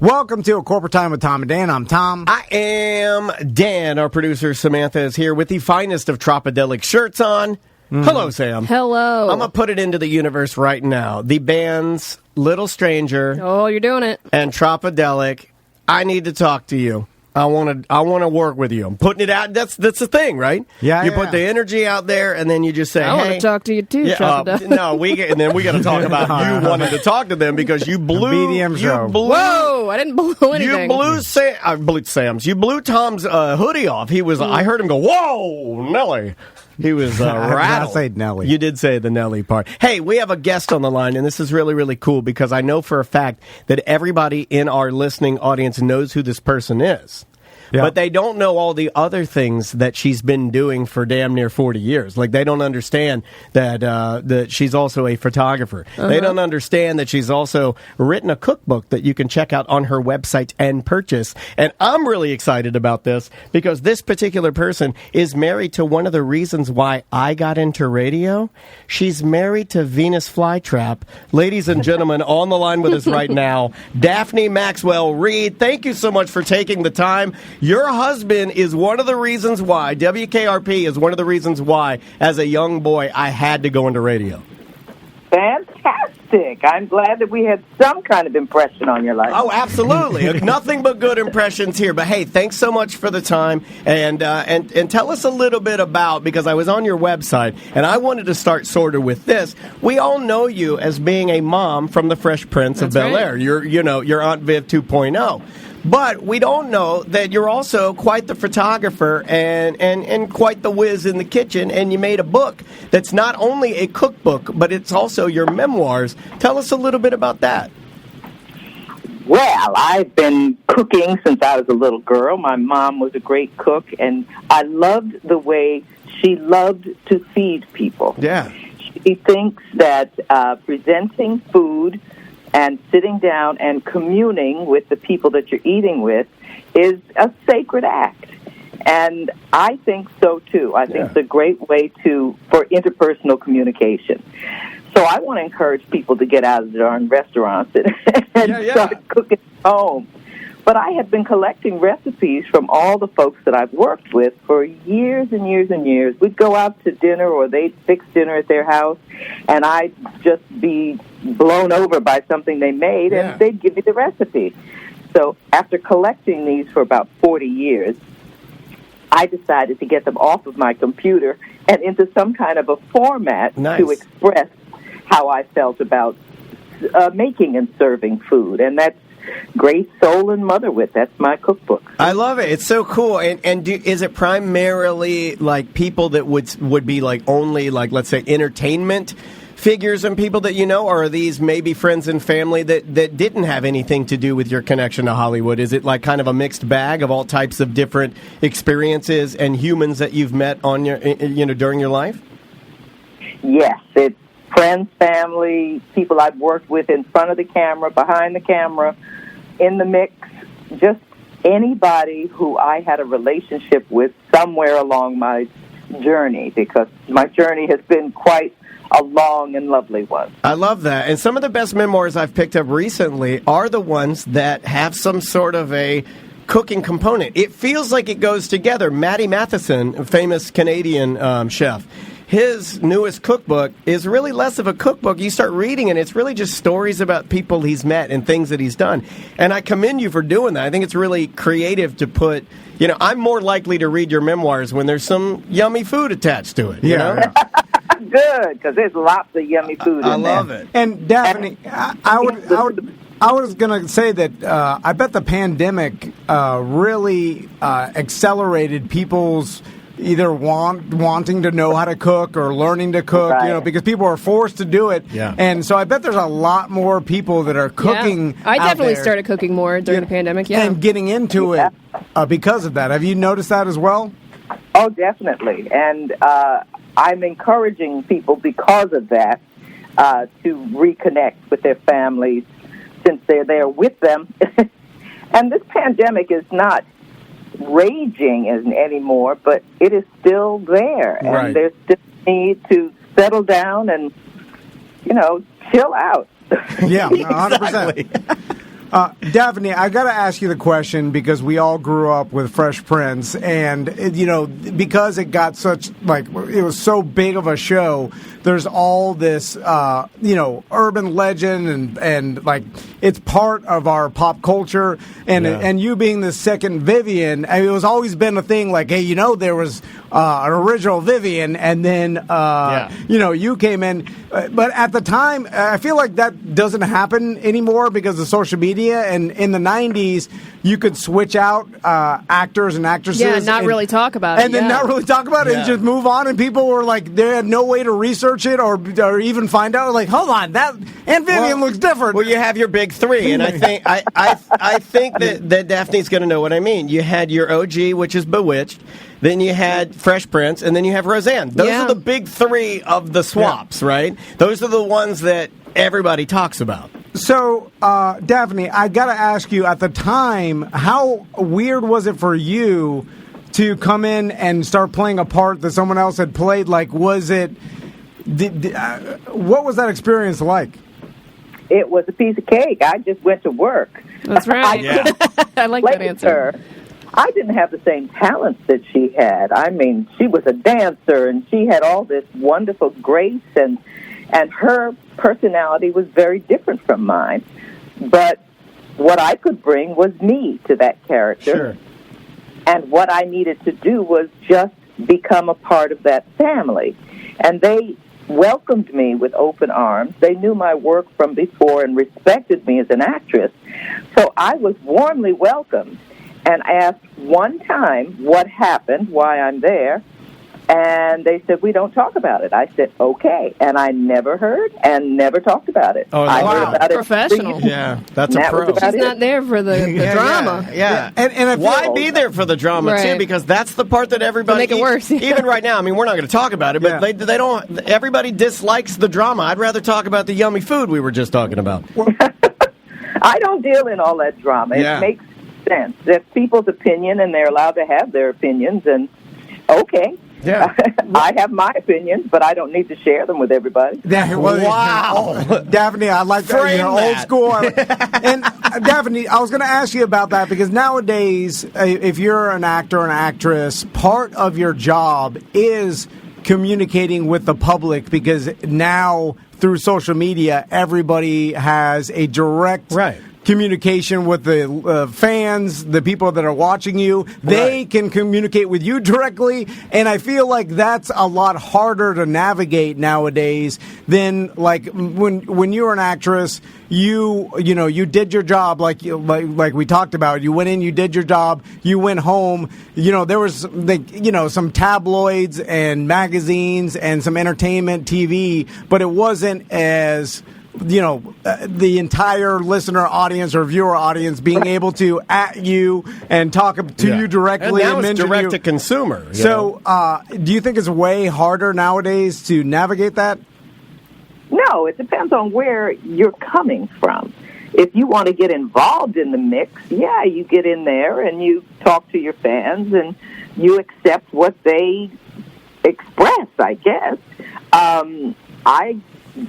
Welcome to A Corporate Time with Tom and Dan. I'm Tom. I am Dan. Our producer Samantha is here with the finest of Tropidelic shirts on. Hello, Sam. Hello. I'm going to put it into the universe right now. The bands Little Stranger Oh, you're doing it. and Tropidelic, I need to talk to you. I want to work with you. I'm putting it out. That's the thing, right? Yeah, You put the energy out there, and then you just say, I want hey, to talk to you too. no, and then we got to talk about you wanting to talk to them because you blew BDM show. Whoa! I didn't blow anything. You blew Tom's hoodie off. He was. I heard him go, "Whoa, Nelly." He was rattled. I did not say Nelly. You did say the Nelly part. Hey, we have a guest on the line, and this is really, really cool because I know for a fact that everybody in our listening audience knows who this person is. Yeah. But they don't know all the other things that she's been doing for damn near 40 years. Like, they don't understand that she's also a photographer. Uh-huh. They don't understand that she's also written a cookbook that you can check out on her website and purchase. And I'm really excited about this because this particular person is married to one of the reasons why I got into radio. She's married to Venus Flytrap. Ladies and gentlemen, on the line with us right now, Daphne Maxwell Reed. Thank you so much for taking the time. Your husband is one of the reasons why, WKRP is one of the reasons why, as a young boy, I had to go into radio. Fantastic. I'm glad that we had some kind of impression on your life. Oh, absolutely. Nothing but good impressions here. But, hey, thanks so much for the time. And tell us a little bit about, because I was on your website, and I wanted to start sort of with this. We all know you as being a mom from the Fresh Prince of Bel-Air. Right. You're Aunt Viv 2.0. But we don't know that you're also quite the photographer and quite the whiz in the kitchen, and you made a book that's not only a cookbook, but it's also your memoirs. Tell us a little bit about that. Well, I've been cooking since I was a little girl. My mom was a great cook, and I loved the way she loved to feed people. Yeah. She thinks that presenting food and sitting down and communing with the people that you're eating with is a sacred act. And I think so, too. I think it's a great way for interpersonal communication. So I want to encourage people to get out of the darn restaurants and start cooking at home. But I have been collecting recipes from all the folks that I've worked with for years and years and years. We'd go out to dinner, or they'd fix dinner at their house, and I'd just be blown over by something they made, and they'd give me the recipe. So after collecting these for about 40 years, I decided to get them off of my computer and into some kind of a format to express how I felt about making and serving food. And that's Grace, Soul, and Motherwit. That's my cookbook. I love it. It's so cool. And is it primarily like people that would be like only like, let's say, entertainment figures and people that you know, or are these maybe friends and family that didn't have anything to do with your connection to Hollywood? Is it like kind of a mixed bag of all types of different experiences and humans that you've met on your during your life? Yes, it's friends, family, people I've worked with in front of the camera, behind the camera, in the mix, just anybody who I had a relationship with somewhere along my journey, because my journey has been quite a long and lovely one. I love that. And some of the best memoirs I've picked up recently are the ones that have some sort of a cooking component. It feels like it goes together. Matty Matheson, a famous Canadian chef, his newest cookbook is really less of a cookbook. You start reading it, it's really just stories about people he's met and things that he's done. And I commend you for doing that. I think it's really creative to put, I'm more likely to read your memoirs when there's some yummy food attached to it. You know? Good, because there's lots of yummy food in there. I love it. And Daphne, I was going to say that I bet the pandemic really accelerated people's either wanting to know how to cook or learning to cook, because people are forced to do it. Yeah. And so I bet there's a lot more people that are cooking. Yeah. I definitely started cooking more during the pandemic, and getting into it because of that. Have you noticed that as well? Oh, definitely. And I'm encouraging people because of that to reconnect with their families since they're there with them. And this pandemic is not raging anymore, but it is still there, and there's still need to settle down and chill out. Yeah, 100%. Daphne, I got to ask you the question because we all grew up with Fresh Prince, and because it got such it was so big of a show. There's all this urban legend and it's part of our pop culture. And you being the second Vivian, it was always been a thing. There was an original Vivian, and then you came in. But at the time, I feel like that doesn't happen anymore because of social media. And in the 90s, you could switch out actors and actresses. Yeah, not really talk about it. And then not really talk about it and just move on. And people were they had no way to research it or even find out. Hold on, that Aunt Vivian looks different. Well, you have your big three, and I think I think that Daphne's going to know what I mean. You had your OG, which is Bewitched. Then you had Fresh Prince, and then you have Roseanne. Those are the big three of the swaps, right? Those are the ones that everybody talks about. So, Daphne, I got to ask you, at the time, how weird was it for you to come in and start playing a part that someone else had played? Was it... what was that experience like? It was a piece of cake. I just went to work. That's right. I like that answer. I didn't have the same talents that she had. I mean, she was a dancer, and she had all this wonderful grace, and her personality was very different from mine. But what I could bring was me to that character. Sure. And what I needed to do was just become a part of that family. And they welcomed me with open arms. They knew my work from before and respected me as an actress. So I was warmly welcomed and asked one time what happened, why I'm there, and they said, we don't talk about it. I said, okay, and I never heard and never talked about it. Oh, I heard about professional. Yeah, that's a pro. She's not there for the drama. Yeah. And why be there for the drama too? Because that's the part that everybody make it worse. Even right now. I mean, we're not going to talk about it, but they don't. Everybody dislikes the drama. I'd rather talk about the yummy food we were just talking about. I don't deal in all that drama. It makes sense. That's people's opinion, and they're allowed to have their opinions. And okay. Yeah. I have my opinions, but I don't need to share them with everybody. Wow. Daphne, I like that. Old school. And Daphne, I was going to ask you about that because nowadays, if you're an actor or an actress, part of your job is communicating with the public because now through social media, everybody has a direct communication with the fans, the people that are watching you. They can communicate with you directly, and I feel like that's a lot harder to navigate nowadays than when you were an actress. You did your job like we talked about. You went in, you did your job, you went home. There was some tabloids and magazines and some entertainment TV, but it wasn't as the entire listener audience or viewer audience being able to at you and talk to you directly. And now it's mention direct you. to consumer. So, do you think it's way harder nowadays to navigate that? No, it depends on where you're coming from. If you want to get involved in the mix, you get in there and you talk to your fans and you accept what they express, I guess. I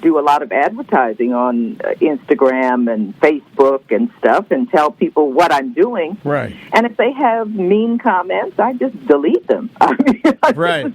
do a lot of advertising on Instagram and Facebook and stuff and tell people what I'm doing. Right. And if they have mean comments, I just delete them. Right.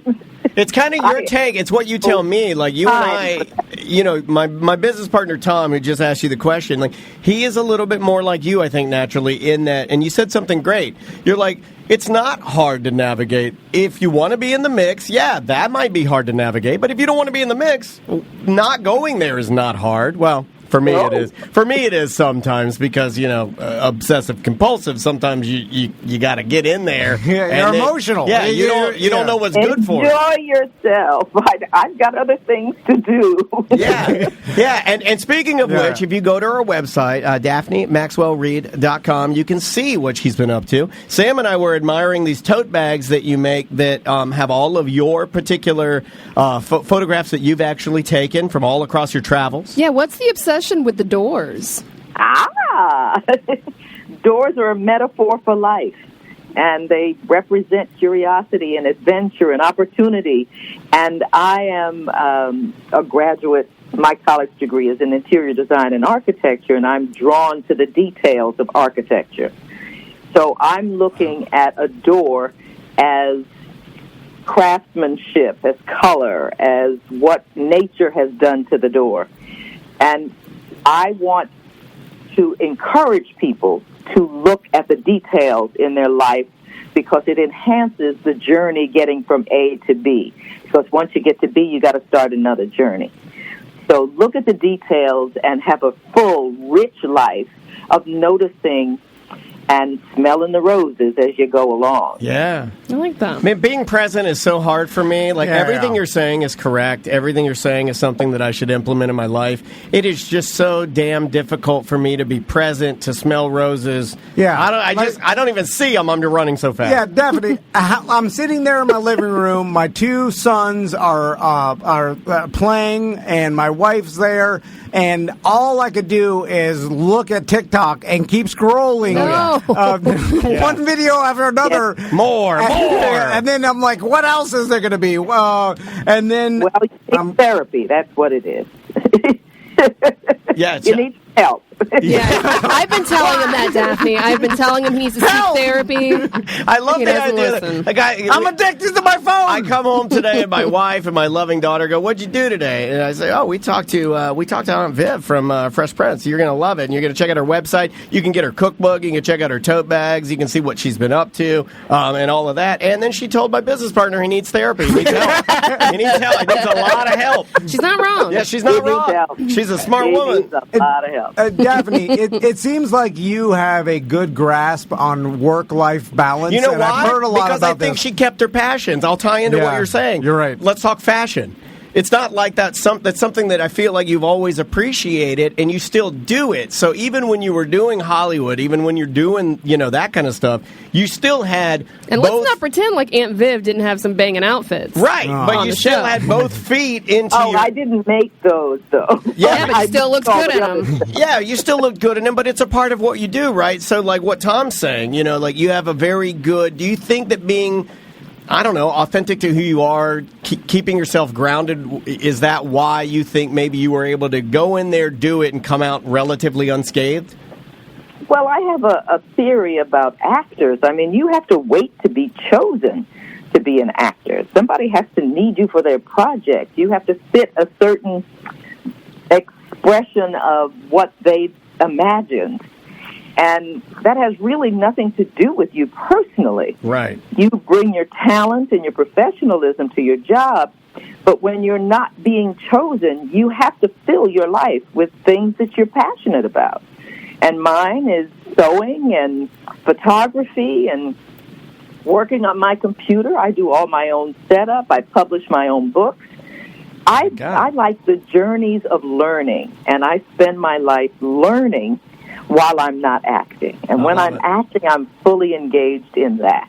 It's kind of your take. It's what you tell me. Like you and I, my business partner Tom, who just asked you the question, like he is a little bit more like you, I think, naturally in that. And you said something great. You're like, it's not hard to navigate. If you want to be in the mix, that might be hard to navigate. But if you don't want to be in the mix, not going there is not hard. Well, for me it is. For me it is sometimes because, obsessive compulsive, sometimes you got to get in there. You're emotional. Yeah, you don't know what's good for you. Enjoy yourself. I've got other things to do. Yeah. And speaking of which, if you go to our website, DaphneMaxwellReid.com, you can see what she's been up to. Sam and I were admiring these tote bags that you make that have all of your particular photographs that you've actually taken from all across your travels. Yeah, what's the obsession with the doors? Doors are a metaphor for life, and they represent curiosity and adventure and opportunity. And I am a graduate my college degree is in interior design and architecture, and I'm drawn to the details of architecture. So I'm looking at a door as craftsmanship, as color, as what nature has done to the door. And I want to encourage people to look at the details in their life because it enhances the journey getting from A to B. Because once you get to B, you got to start another journey. So look at the details and have a full, rich life of noticing and smelling the roses as you go along. Yeah. I like that. I mean, being present is so hard for me. Like, everything you're saying is correct. Everything you're saying is something that I should implement in my life. It is just so damn difficult for me to be present, to smell roses. Yeah. I don't even see them. I'm just running so fast. Yeah, definitely. I'm sitting there in my living room. My two sons are playing, and my wife's there. And all I could do is look at TikTok and keep scrolling. One video after another. More. And then I'm like, what else is there going to be? And then... Well, you need therapy. That's what it is. Yeah, you need help. Yeah, I've been telling him that, Daphne. I've been telling him he needs to seek therapy. I love He the doesn't idea listen. that I'm addicted to my phone. I come home today and my wife and my loving daughter go, "What'd you do today?" And I say, "Oh, we talked to Aunt Viv from Fresh Prince. You're gonna love it, and you're gonna check out her website. You can get her cookbook. You can check out her tote bags. You can see what she's been up to, and all of that." And then she told my business partner he needs therapy. He needs help. He needs help. He needs a lot of help. She's not wrong. Yeah, she's not wrong. She's a smart woman. Needs a lot of help. Daphne, it seems like you have a good grasp on work-life balance. You know and why? I've heard a lot because about I think this. she kept her passions. I'll tie into what you're saying. You're right. Let's talk fashion. It's not like that's something that I feel like you've always appreciated, and you still do it. So even when you were doing Hollywood, even when you're doing that kind of stuff, you still had. And let's not pretend like Aunt Viv didn't have some banging outfits. Right, but you still had both feet into. Oh, I didn't make those though. Yeah, but you still looked good in them. Yeah, you still look good in them, but it's a part of what you do, right? So, like what Tom's saying, like you have a very good. Do you think that being, I don't know, authentic to who you are, keeping yourself grounded, is that why you think maybe you were able to go in there, do it, and come out relatively unscathed? Well, I have a theory about actors. I mean, you have to wait to be chosen to be an actor. Somebody has to need you for their project. You have to fit a certain expression of what they imagined. And that has really nothing to do with you personally. Right. You bring your talent and your professionalism to your job, but when you're not being chosen, you have to fill your life with things that you're passionate about. And mine is sewing and photography and working on my computer. I do all my own setup. I publish my own books. I like the journeys of learning, and I spend my life learning while I'm not acting. And when I'm acting, I'm fully engaged in that.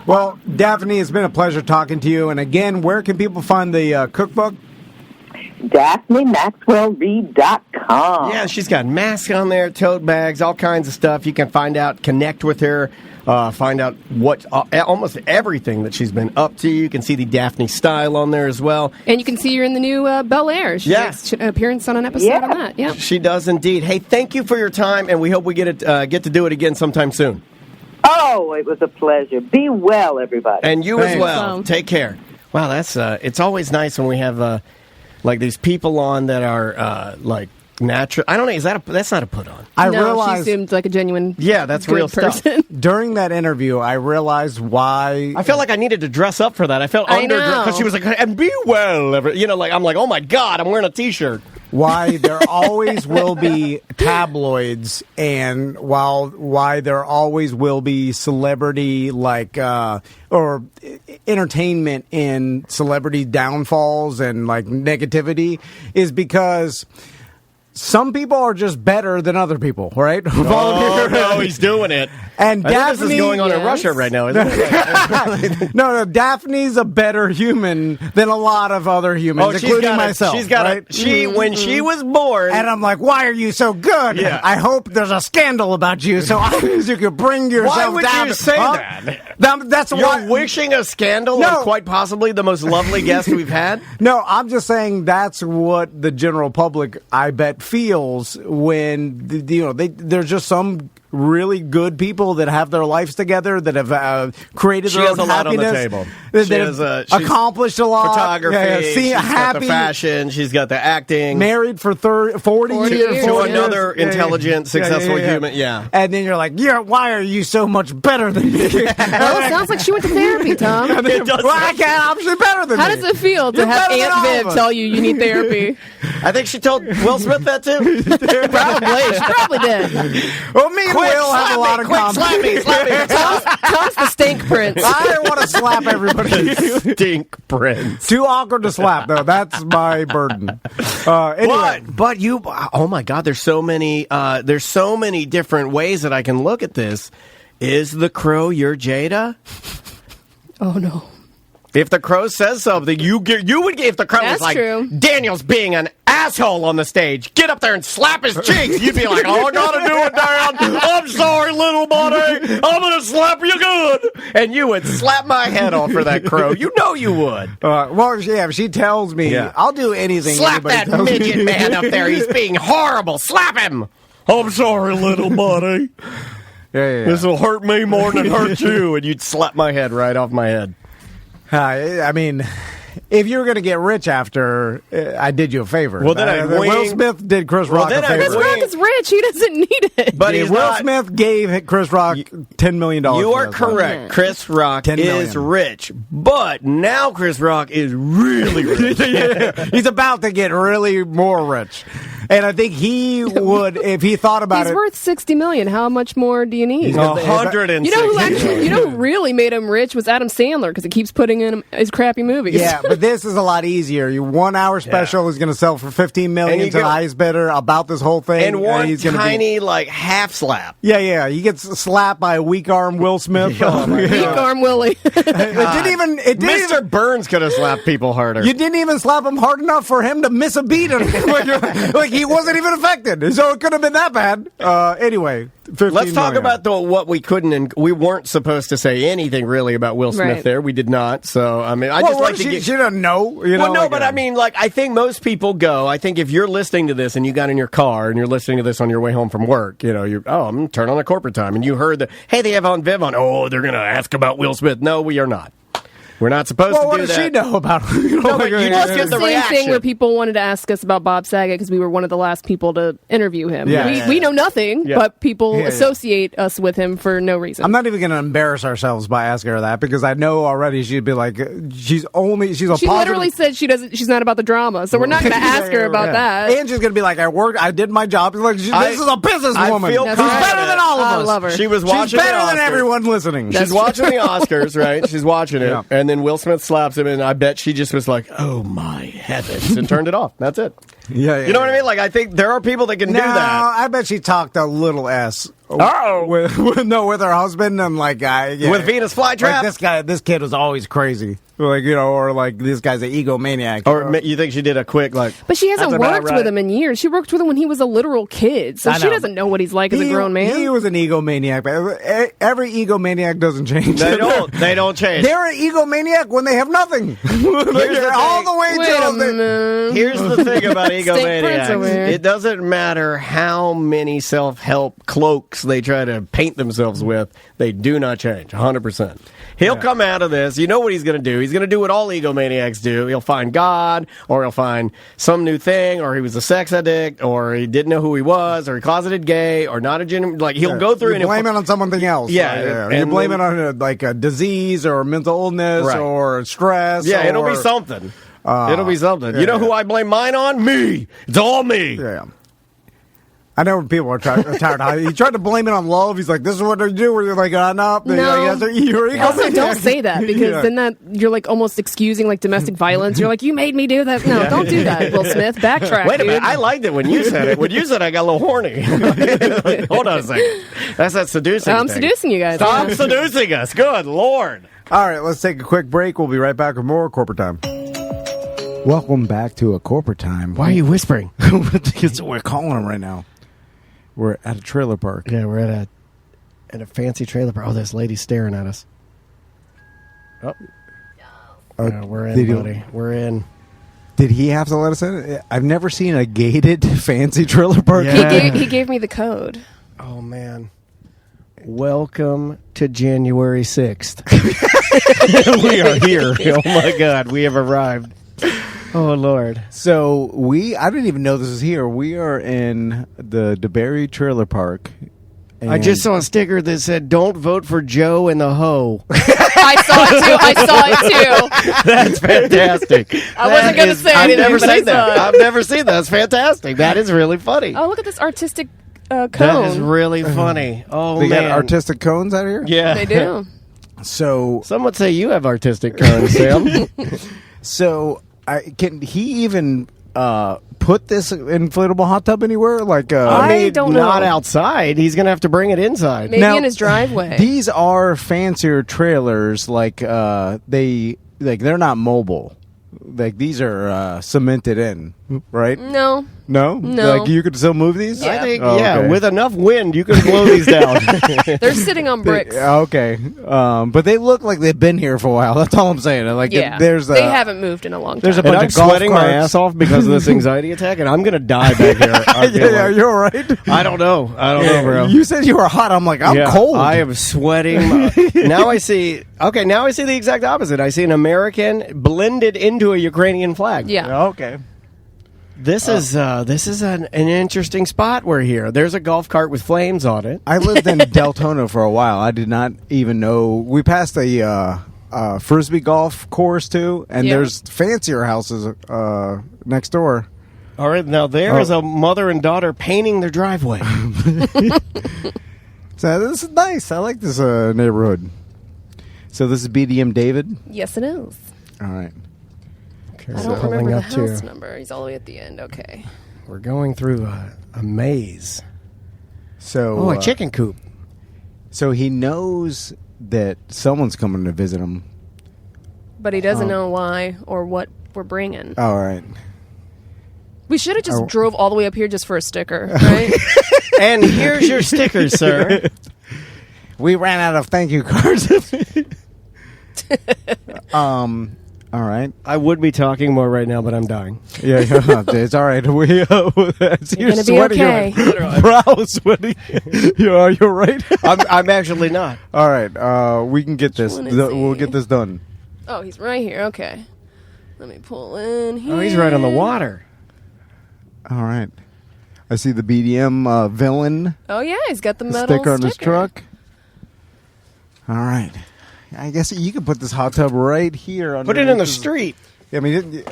Well, Daphne, it's been a pleasure talking to you. And again, where can people find the cookbook? DaphneMaxwellReed.com. Yeah, she's got masks on there, tote bags, all kinds of stuff. You can find out, connect with her, find out what almost everything that she's been up to. You can see the Daphne style on there as well. And you can see her in the new Bel Air. She makes an appearance on an episode on that. Yeah, she does indeed. Hey, thank you for your time, and we hope we get to do it again sometime soon. Oh, it was a pleasure. Be well, everybody. And you as well. Take care. Wow, that's it's always nice when we have like these people on that are like natural. I don't know. That's not a put on? I realized she seemed like a genuine. Yeah, that's good real person. stuff. During that interview, I realized why. I felt like I needed to dress up for that. I felt underdressed because she was like, "And be well," I'm like, "Oh my God, I'm wearing a T-shirt." Why there always will be tabloids, and why there always will be celebrity or entertainment in celebrity downfalls and like negativity is because some people are just better than other people, right? Oh, no, he's doing it. And I think Daphne, this is going on in Russia right now, isn't it? no, Daphne's a better human than a lot of other humans, including myself. She's got right? when she was born. And I'm like, why are you so good? Yeah. I hope there's a scandal about you so you can bring yourself Why would down. you say that? That's You're why. wishing a scandal of quite possibly the most lovely guest we've had? No, I'm just saying that's what the general public, I bet, feels when there's just some really good people that have their lives together, that have created She their has own a lot on the happiness, table. that have accomplished a lot. Photography, she's got happy, the fashion, she's got the acting. married for 40 years. To another intelligent, successful human. Yeah. And then you're like, why are you so much better than me? Well, it sounds like she went to therapy, Tom. I can't. I'm actually better than How me. does it feel to You're have better than all Aunt of Viv us. tell you need therapy? I think she told Will Smith that too. Probably. She probably did. Well, me and Will have a lot of common. Slap me. Tom's the stink prince. I want to slap everybody. Stink prince. Too awkward to slap, though. That's my burden. Anyway. But you, oh my God, there's so many different ways that I can look at this. Is the crow your Jada? Oh no. If the crow says something, you would if the crow That's was like, true. Daniel's being an asshole on the stage, get up there and slap his cheeks. You'd be like, oh, I gotta do it, Dan. I'm sorry, little buddy. I'm gonna slap you good. And you would slap my head off for that crow. You know you would. If she tells me, I'll do anything. Slap anybody that tells me. midget man up there. He's being horrible. Slap him. I'm sorry, little buddy. Yeah. This will hurt me more than it hurt you. And you'd slap my head right off my head. I mean, if you were going to get rich after, I did you a favor. Well, then I'd wing. Will Smith did Chris Rock a then I'd favor. Chris Rock is rich. He doesn't need it. But Yeah, he's Will not, Smith gave Chris Rock $10 million. You are for that correct. song. Chris Rock $10 million. is rich. But now Chris Rock is really rich. He's about to get really more rich. And I think he would, if he thought about He's it. worth $60 million. How much more do you need? 160. You know who really made him rich was Adam Sandler because he keeps putting in his crappy movies. Yeah, but this is a lot easier. Your 1 hour special is going to sell for $15 million And you to the go- highest bidder about this whole thing. And one he's gonna tiny, half slap. Yeah. He gets slapped by a weak arm Will Smith. Oh, my Weak arm Willie. It didn't Mr. even. Burns could have slapped people harder. You didn't even slap him hard enough for him to miss a beat. Like he wasn't even affected. So it could have been that bad. Anyway, Let's talk about what we couldn't and we weren't supposed to say anything really about Will Smith Right. there. We did not. So, I mean, she doesn't know. I think most people go. I think if you're listening to this and you got in your car and you're listening to this on your way home from work, I'm going to turn on the corporate time. And you heard that, hey, they have Aunt Viv on. Oh, they're going to ask about Will Smith. No, we are not. We're not supposed to do that. What does she know about him? No, but you just get It's the the same reaction. thing where people wanted to ask us about Bob Saget because we were one of the last people to interview him. Yeah. We know nothing, Yeah. but people Yeah. associate us with him for no reason. I'm not even going to embarrass ourselves by asking her that because I know already she'd be like, she's a She positive. literally said she's not about the drama, so we're not going to ask her about that. And she's going to be like, I did my job. Like, this is a businesswoman. I feel She's confident. better than all of I us. love her. She was She's watching better the than Oscars. everyone listening. She's watching the Oscars, right? She's watching it. Yeah. And then Will Smith slaps him, and I bet she just was like, oh, my heavens, and turned it off. That's it. Yeah, You know what I mean? Like, I think there are people that can do that. I bet she talked a little S. Uh-oh. With her husband and With Venus Flytrap? Like this kid was always crazy. Or this guy's an egomaniac. Or you think she did a quick, But she hasn't that's about worked right. with him in years. She worked with him when he was a literal kid, so I she know. doesn't know what he's like as a grown man. He was an egomaniac. But every egomaniac doesn't change. They don't change. They're an egomaniac when they have nothing. They're all the way Wait a till minute. Here's the thing about Prince over egomaniacs. here. It doesn't matter how many self-help cloaks they try to paint themselves with. They do not change, 100%. He'll come out of this. You know what he's going to do. He's going to do what all egomaniacs do. He'll find God, or he'll find some new thing, or he was a sex addict, or he didn't know who he was, or he closeted gay, or not a genuine... He'll go through You blame it on something else. Yeah, You and blame then- it on a disease or mental illness Right. or stress. Yeah, it'll be or- something. It'll be something. You know yeah. who I blame mine on? Me. It's all me. Yeah. I know when people are tired. He tried to blame it on love. He's like, "This is what they do." Where you're like, "No." Also, don't say that because then that you're like almost excusing like domestic violence. You're like, "You made me do that." No, don't do that, Will Smith. Backtrack. Wait a minute. dude. I liked it when you said it. When you said it, I got a little horny. Hold on a second. That's that seducing I'm thing. seducing you guys. Stop seducing us. Good Lord. All right, let's take a quick break. We'll be right back with more Corporate Time. Welcome back to a Corporate Time. Why are you whispering? Because we're calling them right now. We're at a trailer park. Yeah, we're at a fancy trailer park. Oh, this lady's staring at us. Oh. We're in, buddy. We're in. Did he have to let us in? I've never seen a gated fancy trailer park. Yeah. He gave me the code. Oh, man. Welcome to January 6th. We are here. Oh, my God. We have arrived. Oh, Lord. So I didn't even know this was here. We are in the DeBerry Trailer Park. I just saw a sticker that said, "Don't vote for Joe and the hoe." I saw it too. That's fantastic. I wasn't going to say anything, I've never but I seen that. saw it. I've never seen that. That's fantastic. That is really funny. Oh, look at this artistic cone. That is really funny. Oh, they man. got artistic cones out here? Yeah. They do. So some would say you have artistic cones, Sam. So can he even put this inflatable hot tub anywhere? Like, I don't know. Not outside. He's going to have to bring it inside. Maybe in his driveway. These are fancier trailers. Like they're not mobile. Like these are cemented in, right? No. No? Like you could still move these? Yeah. I think, okay. with enough wind, you can blow these down. They're sitting on bricks. Okay. But they look like they've been here for a while. That's all I'm saying. Like, Yeah. they haven't moved in a long time. There's a And bunch I'm of golf sweating my carts. ass off because of this anxiety attack, and I'm going to die back here. I feel Yeah, like. you're all right. I don't know, bro. You said you were hot. I'm like, I'm cold. I am sweating. Now I see the exact opposite. I see an American blended into a Ukrainian flag. Yeah. Okay. This is an interesting spot we're here. There's a golf cart with flames on it. I lived in Deltona for a while. I did not even know. We passed a frisbee golf course too, and there's fancier houses next door. All right, now there is a mother and daughter painting their driveway. So this is nice. I like this neighborhood. So this is BDM David? Yes, it is. All right. I don't remember the house number. He's all the way at the end. Okay. We're going through a maze. So a chicken coop. So he knows that someone's coming to visit him. But he doesn't know why or what we're bringing. All right. We should have just drove all the way up here just for a sticker, right? And here's your sticker, sir. We ran out of thank you cards. All right. I would be talking more right now, but I'm dying. Yeah, it's all right. You're gonna be okay. Your brow sweaty. You're right. I'm actually not. All right. We can get this. We'll get this done. Oh, he's right here. Okay. Let me pull in here. Oh, he's right on the water. All right. I see the BDM villain. Oh, yeah. He's got the metal sticker on his truck. All right. I guess you could put this hot tub right here. Put it in the street. I mean,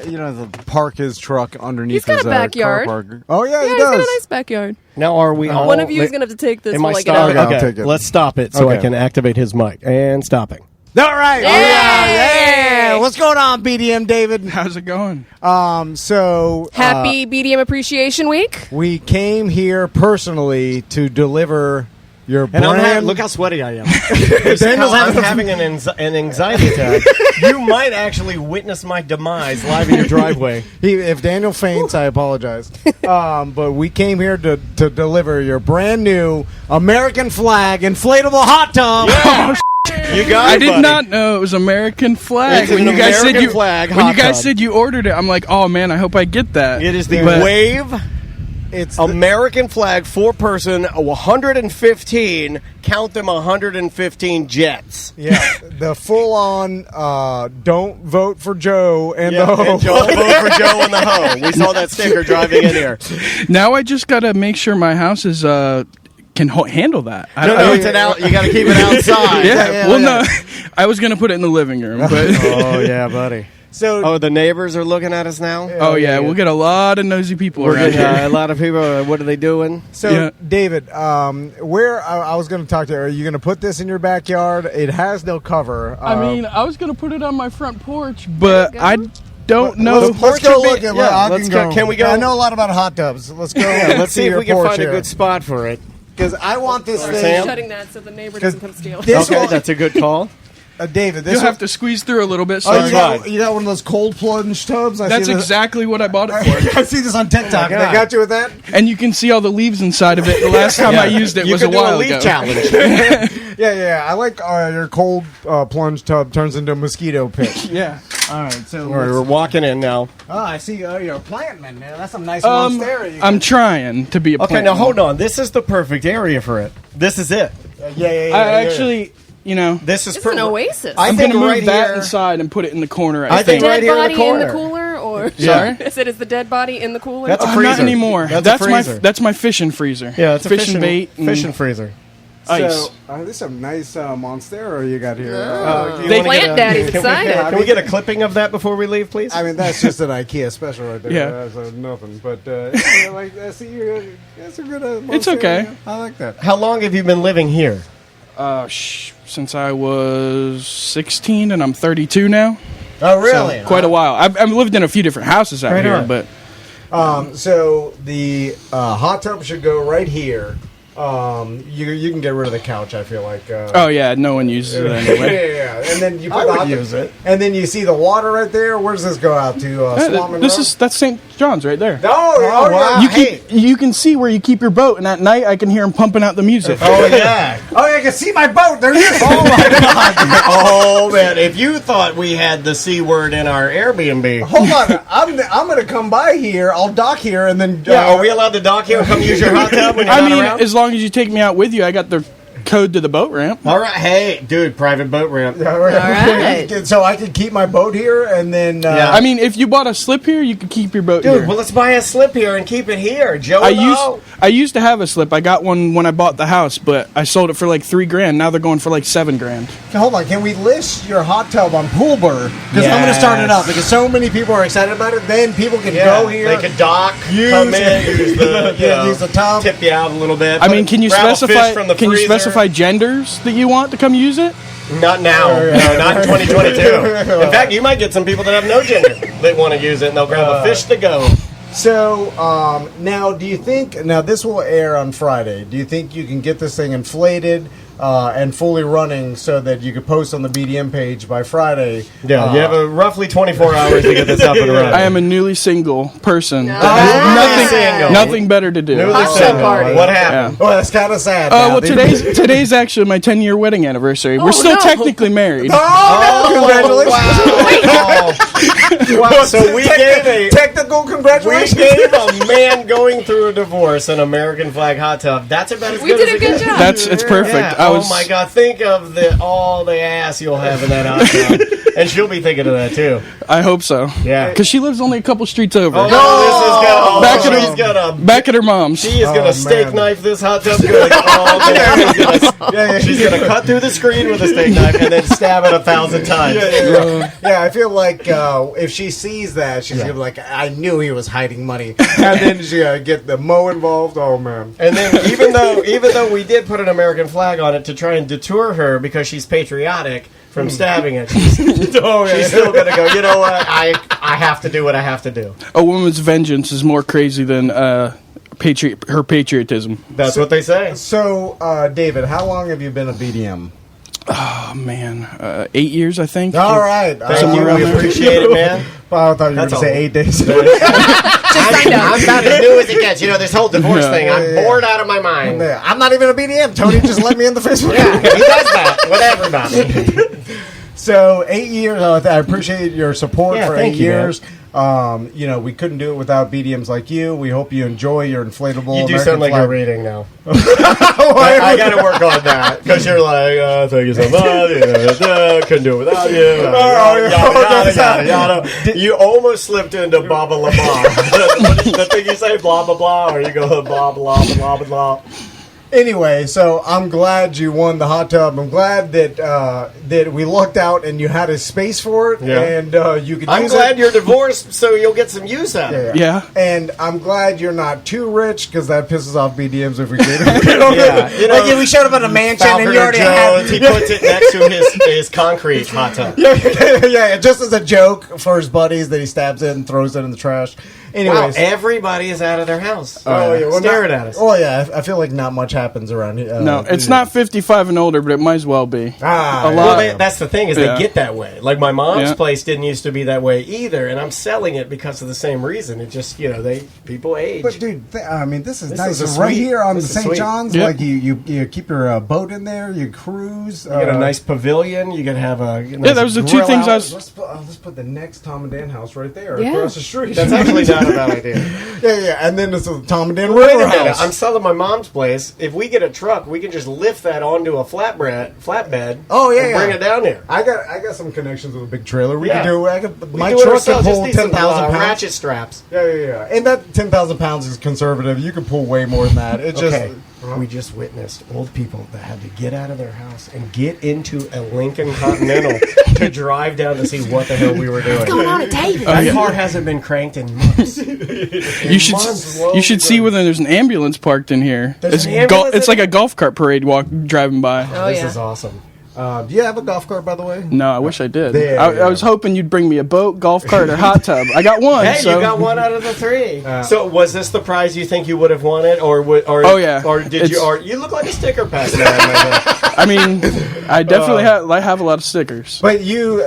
park his truck underneath He's got his a backyard. car park. Oh, yeah, he He's does. got a nice backyard. Now, are we all... One of you is going to have to take this Am while I I get out. stopping? I'll Okay, take it. let's stop it so I Okay. can activate his mic. And stopping. All right. Yay! What's going on, BDM David? How's it going? So Happy BDM Appreciation Week. we came here personally to deliver your And brand. look how sweaty I am. I'm having an anxiety attack. You might actually witness my demise live in your driveway. If Daniel faints, I apologize. But we came here to deliver your brand new American flag inflatable hot tub. Yeah. You got I it, did buddy. not know it was American flag. It's an American flag when you hot guys tub. said you ordered it, I'm like, oh man, I hope I get that. It is the But- Wave It's American flag, 4-person, 115, count them 115 jets. Yeah, the full-on don't vote for Joe and the hoe. And don't vote for Joe and the hoe. We saw that sticker driving in here. Now I just gotta make sure my house is can handle that. No, it's you got to keep it outside. No, I was gonna put it in the living room, but Oh, yeah, buddy. So, the neighbors are looking at us now. Oh yeah, we'll get a lot of nosy people We're around getting here. a lot of people. What are they doing? So, David, where I was going to talk to you. Are you going to put this in your backyard? It has no cover. I mean, I was gonna put it on my front porch, but I don't know. Let's go look at. let's go. Can we go? I know a lot about hot tubs. Let's go. Let's see if your we can porch find here. a good spot for it. Because I want this thing. Sam? Shutting that so the neighbor doesn't come steal. Okay, that's a good call. David, this You'll have to squeeze through a little bit. Oh, Sorry. you got one of those cold plunge tubs? That's exactly what I bought it for. I see this on TikTok. They God. got you with that? And you can see all the leaves inside of it. The last time I used it You was could a do while leaf ago. challenge. Yeah. I like your cold plunge tub turns into a mosquito pit. Yeah. All right, so All right, we're walking in now. oh, I see. You're a plant man. That's some nice monstera. I'm trying to be a Okay, plant now man. hold on. This is the perfect area for it. This is it. I actually, This is It's an oasis. I I'm think going to move right that here. inside and put it in the corner. I I think think. right dead here in the body corner. cooler, or Sorry? I said, is the dead body in the cooler? That's a Not freezer. anymore. That's a That's my freezer. that's my fishing freezer. Yeah, it's a fishing bait, and fishing freezer. ice. So, this is some nice monstera you got here. Do you They wanna plant get a- daddy's can we get- excited. Can we get a clipping of that before we leave, please? I mean, that's just an IKEA special right there. Yeah. That's nothing. But see, that's a good. It's monstera. okay. I like that. How long have you been living here? Since I was 16 and I'm 32 now. Oh, really? So, quite a while. I've lived in a few different houses out Right here, on. but So the hot tub should go right here. You can get rid of the couch. I feel like. oh yeah, no one uses it anyway. yeah. And then you put I the would hot tub- use it. And then you see the water right there. Where does this go out to? Swamp That's St. John's right there. Oh, wow. yeah. You can see where you keep your boat, and at night I can hear them pumping out the music. Oh, yeah. Oh, yeah, I can see my boat. There it is. Oh, my God. Oh, man. If you thought we had the C word in our Airbnb. Hold on. I'm going to come by here. I'll dock here, and then. Yeah, are we allowed to dock here and come use your hot tub when you're I not mean, around? as long as you take me out with you, I got the code to the boat ramp. All right. Hey, dude, private boat ramp. All right. right. So I can keep my boat here, and then. Yeah. I mean, if you bought a slip here, you could keep your boat Dude, here. well, let's buy a slip here and keep it here. Joe, I used to have a slip. I got one when I bought the house, but I sold it for like $3,000. Now they're going for like $7,000. Hold on, can we list your hot tub on Poolbird? Because I'm going to start it up because so many people are excited about it. Then people can go here. They can dock, use come in, use the, use the tub. tip you out a little bit. I mean, can you grab a specify? fish from the Can you freezer. specify genders that you want to come use it? Not now. No, not in 2022. In fact, you might get some people that have no gender that want to use it, and they'll grab a fish to go. So now, do you think this will air on Friday? Do you think you can get this thing inflated and fully running so that you could post on the BDM page by Friday? Yeah, you have roughly 24 hours to get this up and running. I am a newly single person. Single. Nothing better to do. Newly Hot tub single. party. What happened? Well, that's kind of sad. Well, today's actually my 10-year wedding anniversary. We're still no. technically married. Wow. So we gave a technical we congratulations. gave a man going through a divorce an American flag hot tub. That's about as We good did as a it good gets. job. It's perfect. Yeah. Oh my God! Think of all the ass you'll have in that hot tub, and she'll be thinking of that too. I hope so. Yeah. Because she lives only a couple streets over. Oh, no, Back at her- she's gonna Back at her mom's. She is gonna Oh, steak man. knife this hot tub good all day. She's gonna cut through the screen with a steak knife and then stab it 1,000 times. Yeah, I feel like if she sees that, she's gonna be like, "I knew he was hiding money," and then she's gonna get the Mo involved. Oh man! And then even though we did put an American flag on it to try and deter her because she's patriotic from stabbing it, she's still gonna go. You know what? I have to do what I have to do. A woman's vengeance is more crazy than her patriotism. That's what they say. So, David, how long have you been a BDM? Oh man, 8 years I think. All right, Thank you. We appreciate it, man. Well, I thought you were That's going to say all. 8 days. I'm about as new as it gets. You know, this whole divorce thing, I'm bored out of my mind. Yeah, I'm not even a BDM. Tony just let me in the Facebook. Yeah, he does that with everybody. So 8 years. I appreciate your support Yeah, for thank 8 you, man. years. We couldn't do it without BDMs like you. We hope you enjoy your inflatable. You do American sound like flag. you're reading now. I got to work on that because you're like, thank you so much. Couldn't do it without you. Yada, yada. You almost slipped into blah blah blah blah. The thing you say, blah blah blah, or you go blah blah blah blah blah. Anyway, so I'm glad you won the hot tub. I'm glad that we lucked out and you had a space for it, and you could. I'm use glad it. you're divorced, so you'll get some use out of it. Yeah. And I'm glad you're not too rich because that pisses off BDMs if we get Like if we showed up at a mansion and you already had. He puts it next to his concrete hot tub. Yeah, just as a joke for his buddies that he stabs it and throws it in the trash. Anyways, Wow, everybody is out of their house. Well, staring at us. Oh yeah, I feel like not much happens around here. No, it's not 55 and older, but it might as well be. A lot. Well, that's the thing is Yeah. they get that way. Like my mom's Yeah. place didn't used to be that way either, and I'm selling it because of the same reason. It just people age. But dude, I mean, this is This nice. is a right sweet- here on the this is St. sweet. John's, Yep. like you keep your boat in there, you cruise. You get a nice pavilion. You can have a nice Yeah, those are two grill things out. I was. Let's put the next Tom and Dan house right there Yeah. across the street. That's actually not a bad idea. yeah, and then it's a Tom and Dan Wait a River minute. house. I'm selling my mom's place. If we get a truck, we can just lift that onto a flatbed. Oh yeah, and bring it down there. I got some connections with a big trailer. We Yeah. can do. My do it truck ourselves. can Just pull need some, 10,000 pounds. ratchet straps. Yeah. And that 10,000 pounds is conservative. You can pull way more than that. It just. Okay. We just witnessed old people that had to get out of their house and get into a Lincoln Continental to drive down to see what the hell we were doing. What's going on at David? That car hasn't been cranked in months. You should see whether there's an ambulance parked in here. There's an ambulance It's in like a golf cart parade driving by. Oh, This yeah. is awesome. Do you have a golf cart, by the way? No, I wish I did. There I you go. was hoping you'd bring me a boat, golf cart, or hot tub. I got one. Hey, so. you got one out of the three. So, was this the prize you think you would have wanted, or Oh, yeah. or did you? It's- Or you look like a sticker pack man. I mean, I definitely have a lot of stickers. But you,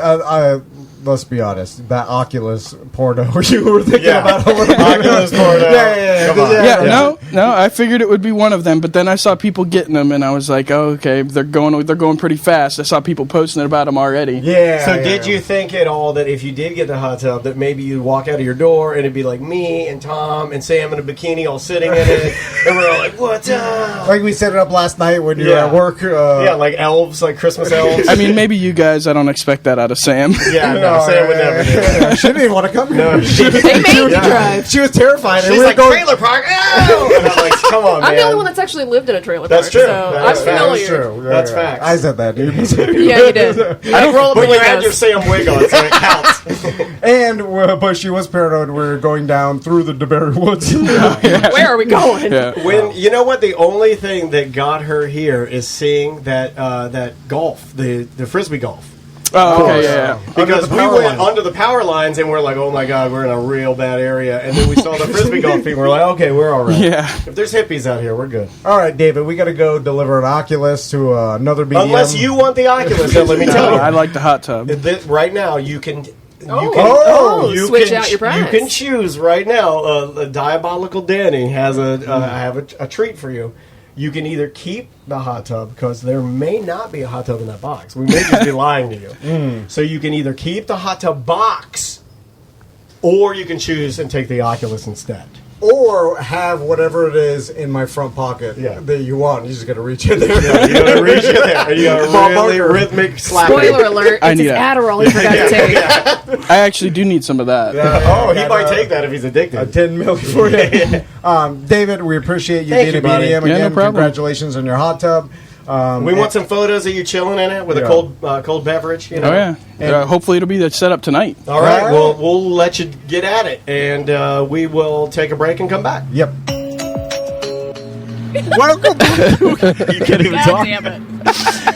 let's be honest, that Oculus porno you were thinking about a little bit. Oculus porno. Yeah. Come on. No, I figured it would be one of them, but then I saw people getting them, and I was like, oh, okay, they're going pretty fast. I saw people posting about them already. Yeah. So, did you think at all that if you did get the hot tub, that maybe you'd walk out of your door and it'd be like me and Tom and Sam in a bikini all sitting in it, and we're all like, "What's up?" Like we set it up last night when you were at work. Like elves, like Christmas elves. I mean, maybe you guys, I don't expect that out of Sam. Yeah, no, Sam would never do that. She didn't even want to come here. They made you drive. She was terrified. and She's we were like, going, trailer park, oh! And I'm like, come on, man. I'm the only one that's actually lived in a trailer That's park. true. So That's I'm fact. familiar. That's true. That's facts. I said that, dude. Yeah, you did. I don't roll up the but you had windows. your Sam wig on, so it counts. But she was paranoid. We were going down through the DeBerry Woods. Where are we going? Yeah. When you know what, the only thing that got her here is seeing that golf, the frisbee golf. Oh, okay, yeah. Because Under the we power went lines. under the power lines and we're like, oh my god, we're in a real bad area. And then we saw the frisbee golf people. We're like, okay, we're all right. Yeah. If there's hippies out here, we're good. All right, David, we got to go deliver an Oculus to another BDM. Unless you want the Oculus, then let me tell you. I like the hot tub. Right now, you can. Oh, switch out your prize. You can choose right now. Diabolical Danny has I have a treat for you. You can either keep the hot tub because there may not be a hot tub in that box. We may just be lying to you. So you can either keep the hot tub box, or you can choose and take the Oculus instead. Or have whatever it is in my front pocket that you want. You just got to reach in there. Yeah, you got to reach in there. And you got to really rhythmic slap. Spoiler alert, I it's his need a- Adderall he forgot to take. I actually do need some of that. He might take that if he's addicted. A 10 million for you. David, we appreciate you Thank being you, a buddy. BDM Yeah, again. no problem. Congratulations on your hot tub. We want some photos of you chilling in it with a cold beverage. You know? Oh, yeah. Hopefully it'll be set up tonight. All right. Well, we'll let you get at it, and we will take a break and come back. Yep. Welcome. You can't even talk. Damn it.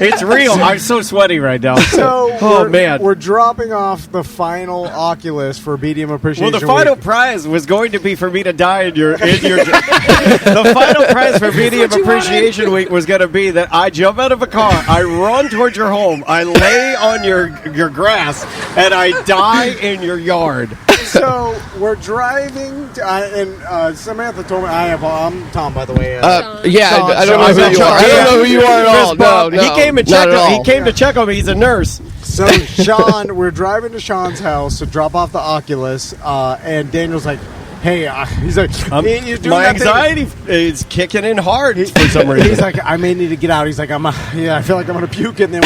It's real. I'm so sweaty right now. So, man. we're dropping off the final Oculus for BDM Appreciation Well, the final Week. prize was going to be for me to die in your. The final prize for BDM Appreciation Week was going to be that I jump out of a car, I run towards your home, I lay on your grass, and I die in your yard. So we're driving, and Samantha told me I'm Tom, by the way. Yeah, I don't know who you are. I don't know who you are at all. No, He came and checked. He came to check on me. He's a nurse. So Sean, we're driving to Sean's house to drop off the Oculus, and Daniel's like, hey, he's like, he's doing my that thing. anxiety is kicking in hard for some reason. He's like, I may need to get out. He's like, I feel like I'm going to puke. And then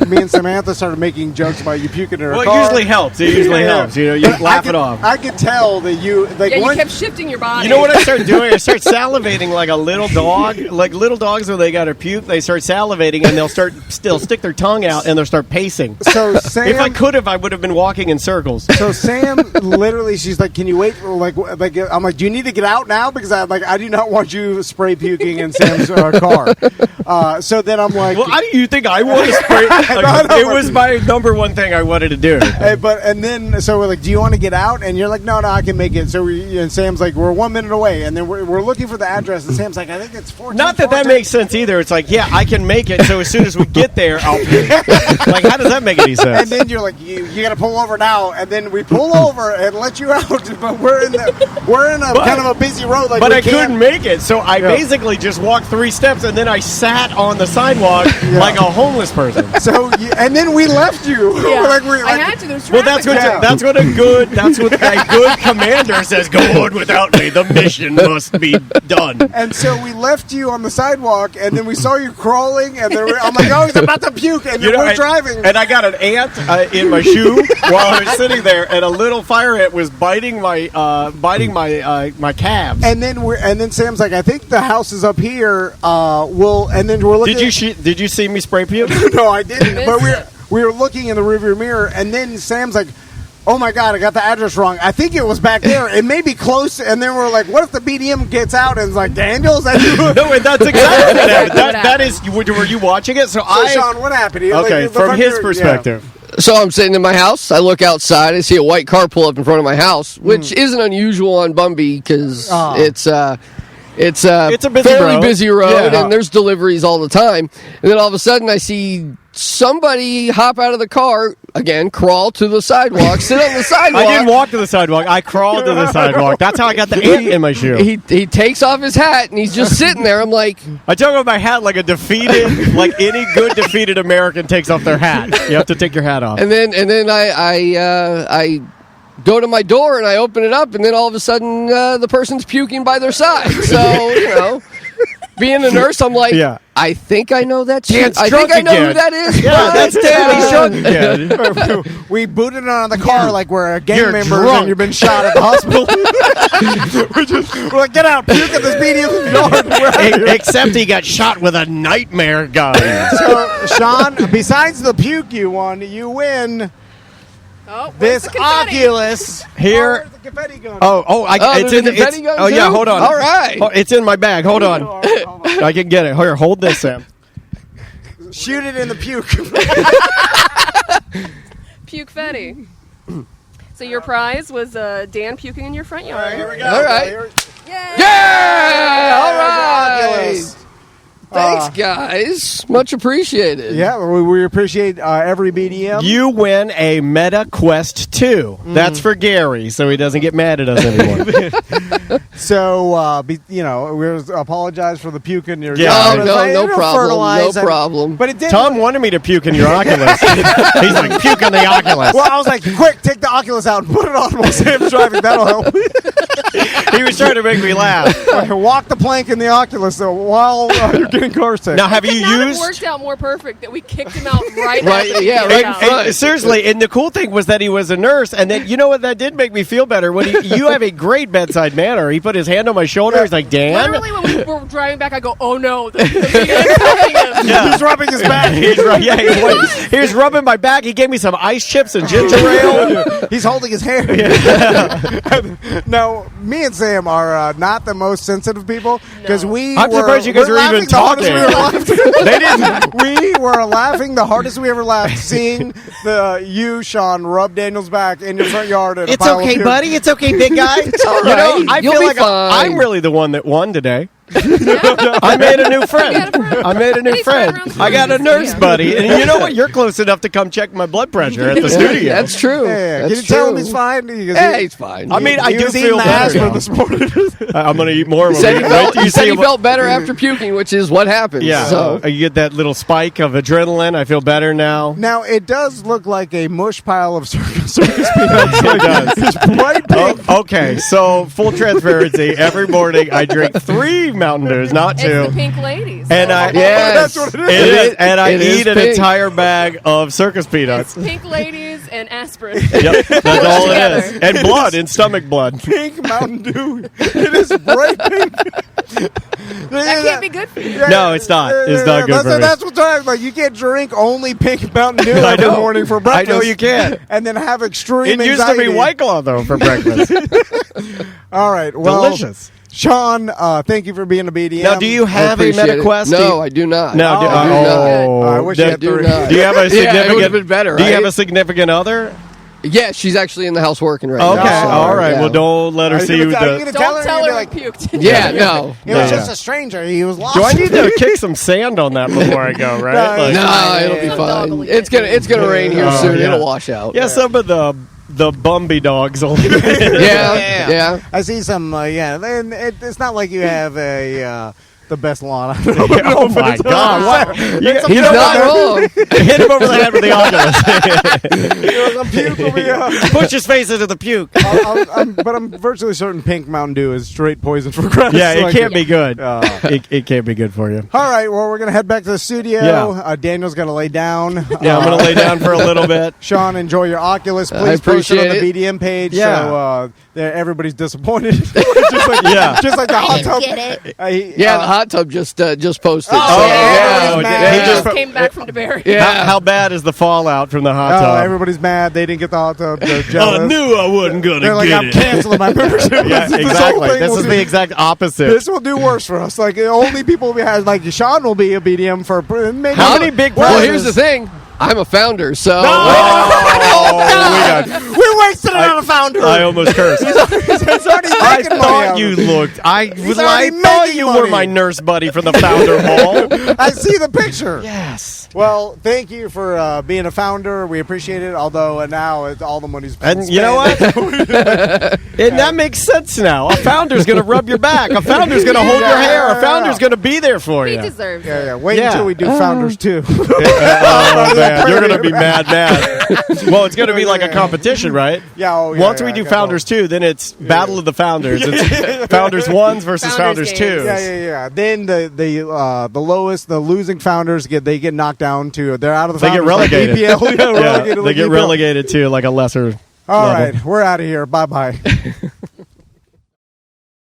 me and Samantha started making jokes about you puking in her car. Well, it usually helps. It usually helps. You laugh it off. I could tell that you, like, you kept shifting your body. You know what I started doing? I started salivating like a little dog. Like little dogs when they got to puke, they start salivating and they'll stick their tongue out and they'll start pacing. So Sam, if I could have, I would have been walking in circles. So Sam, literally, she's like, "Can you wait?" Like I'm like, "Do you need to get out now?" Because I do not want you spray puking in Sam's car. So then I'm like, "Well, do you think I want to spray?" It was my number one thing I wanted to do. So we're like, "Do you want to get out?" And you're like, "No, I can make it." So and Sam's like, "We're 1 minute away," and then we're looking for the address, and Sam's like, "I think it's 14." Not that makes sense either. It's like, yeah, I can make it. So as soon as we get there, I'll puke. Like, how does that make any sense? And then you're like, you got to pull over now, and then we pull over and let you out. But we're in a kind of a busy road. Like, but I couldn't make it, so I basically just walked 3 steps, and then I sat on the sidewalk like a homeless person. So and then we left you. Yeah. I had to. There's well, traffic. that's what a good commander says. Go on without me. The mission must be done. And so we left you on the sidewalk, and then we saw you crawling, and then I'm like, "Oh, he's about to puke," and we're driving. And I got an ant in my shoe while I was sitting there, and a little fire ant was biting my calves. And then Sam's like, "I think the house is up here." And then we're looking. Did you see me spray puke? No, I didn't. But we were looking in the rearview mirror, and then Sam's like, "Oh my God, I got the address wrong. I think it was back there. It may be close." And then we're like, "What if the BDM gets out and is like, Daniel, is that you?" No, and that's exactly what happened. That is. Were you watching it? So Sean, what happened? Okay, from his perspective. Yeah. So I'm sitting in my house. I look outside. I see a white car pull up in front of my house, which isn't unusual on Bumby because it's a fairly busy road, and there's deliveries all the time. And then all of a sudden, I see somebody hop out of the car, again, crawl to the sidewalk, sit on the sidewalk. I didn't walk to the sidewalk. I crawled to the sidewalk. That's how I got the ant in my shoe. He takes off his hat, and he's just sitting there. I'm like... I took off my hat like like any good defeated American takes off their hat. You have to take your hat off. And then I go to my door, and I open it up, and then all of a sudden, the person's puking by their side. So, being a nurse, I'm like, I think I know that shit. I think I know who that is. Yeah, that's Dan. He's drunk again. We booted it on the car like we're gang members and you've been shot at the hospital. we're like, get out, puke at this BDM yard. Except he got shot with a nightmare gun. So, Sean, besides the puke you won, you win... this Oculus here. Where's the confetti gun? It's in the confetti gun. Oh yeah, hold on. All right, it's in my bag. Hold on. I can get it. Here, hold this, Sam. Shoot it in the puke. Puke-fetti. So your prize was Dan puking in your front yard. All right, here we go. All right. Yeah! All right. Thanks, guys. Much apprecited. Yeah, we appreciate every BDM. You win a Meta Quest 2. That's for Gary, so he doesn't get mad at us anymore. So, we apologize for the puke in your... Yeah, no problem. No problem. But it did. Tom wanted me to puke in your Oculus. He's like, puke in the Oculus. Well, I was like, quick, take the Oculus out and put it on while Sam's driving. That'll help. He was trying to make me laugh. Walk the plank in the Oculus while you're getting car sick. Now, have you used... It worked out more perfect that we kicked him out right seriously, and the cool thing was that he was a nurse, and then, you know what, that did make me feel better. When you have a great bedside manner. He put his hand on my shoulder. He's like, Dan? Literally, when we were driving back, I go, oh no, the BDM's He's rubbing his back. He was rubbing my back. He gave me some ice chips and ginger ale. He's holding his hair. No, me and Sam are not the most sensitive people because I'm surprised you guys are even talking. They didn't. We were laughing the hardest we ever laughed seeing you, Sean, rub Daniel's back in your front yard. It's okay, buddy. It's okay, big guy. It's all right. I feel like I'm really the one that won today. I made a new friend. I made a new friend. I got a nurse buddy, and you know what? You're close enough to come check my blood pressure at the studio. That's true. Yeah, That's can you tell him true. he's fine? He's fine. I mean, I He do was feel eating better now. this morning. I'm going to eat more. He said he felt better after puking, which is what happens. Yeah, So you get that little spike of adrenaline. I feel better now. Now, it does look like a mush pile of circus peanuts. It does. It's bright pink. Okay, so full transparency. Every morning I drink 3 Mountain Dews, not 2. It's the pink ladies. And I That's what it is. It is, and I It is eat an pink. entire bag of circus peanuts. Pink ladies and aspirin. Yep, that's all it is. Together. And blood, and stomach blood. Pink Mountain Dew. It is bright pink. That can't be good for you. No, it's not. It's not good for me. That's what's talking about. You can't drink only pink Mountain Dew I every know. morning for I breakfast. know you can't. And then have extreme It used to anxiety. be White Claw, though, for breakfast. All right. Well, Delicious. Sean, thank you for being a BDM. Now, do you have a appreciate it. MetaQuest? No, I do not. No, I do not. I wish you had do 3. not. Do you have a Yeah, it significant? would've been better, Do you right? have a significant other? Yeah, she's actually in the house working right Okay, now. So, all right. yeah. Well, don't let her see Are you the. gonna tell her? Don't tell You'd be her I like, puked. Yeah, no. it was Yeah. just a stranger. He was lost. Do I need to kick some sand on that before I go? Right? No, No, it'll be Some fine. dog will It's gonna rain here Oh, soon. yeah. It'll wash out. Yeah, some of the Bumby dogs. Yeah. I see some. And it's not like you have the best lawn. Oh my God! What? He's not wrong. Hit him over the head with the Puke. Push his face into the puke. But I'm virtually certain pink Mountain Dew is straight poison for grass. Yeah, it can't be good. Uh, It can't be good for you. All right, well, we're going to head back to the studio. Yeah. Daniel's going to lay down. Yeah, I'm going to lay down for a little bit. Sean, enjoy your Oculus. I Please post it on the appreciate BDM page. Yeah. So everybody's disappointed. just like the hot tub. Get it. Yeah, the hot tub just posted. Oh, so, yeah. yeah. He He just just came back from DeBerry. Yeah. How bad is the fallout from the hot Oh, tub? everybody's mad. They didn't get the hot tub. They're jealous. I knew I wasn't going They're to like, get I'm it. canceling my membership. Yeah, This whole exactly. thing This will is do- the exact opposite. This will do worse for us. Like, only people we have, like, Sean will be a BDM for maybe. How many big Well, prizes? here's the thing. I'm a founder, so We wasted it on a founder. I almost cursed. He's already I making money thought out you of it. looked. I already thought making you were money. my nurse buddy for the founder ball. I see the picture. Yes. Well, thank you for being a founder. We appreciate it. Although now all the money's been And you know what? And that makes sense now. A founder's going to rub your back. A founder's going to hold your hair. A founder's going to be there for He you. deserves it. Yeah. Wait Yeah. until we do founders too. Oh man, you're going to be mad. Well, it's going to be like a competition, right? Yeah. Oh, yeah. Once we do Founders 2, then it's Battle of the Founders. It's Founders 1s versus Founders Founders 2s. games. Yeah. Then the lowest, the losing founders get knocked down to. They're out of the. They get founders, like relegated. EPL. Yeah, relegated they like get EPL. relegated to like a lesser All level. right, we're out of here. Bye bye.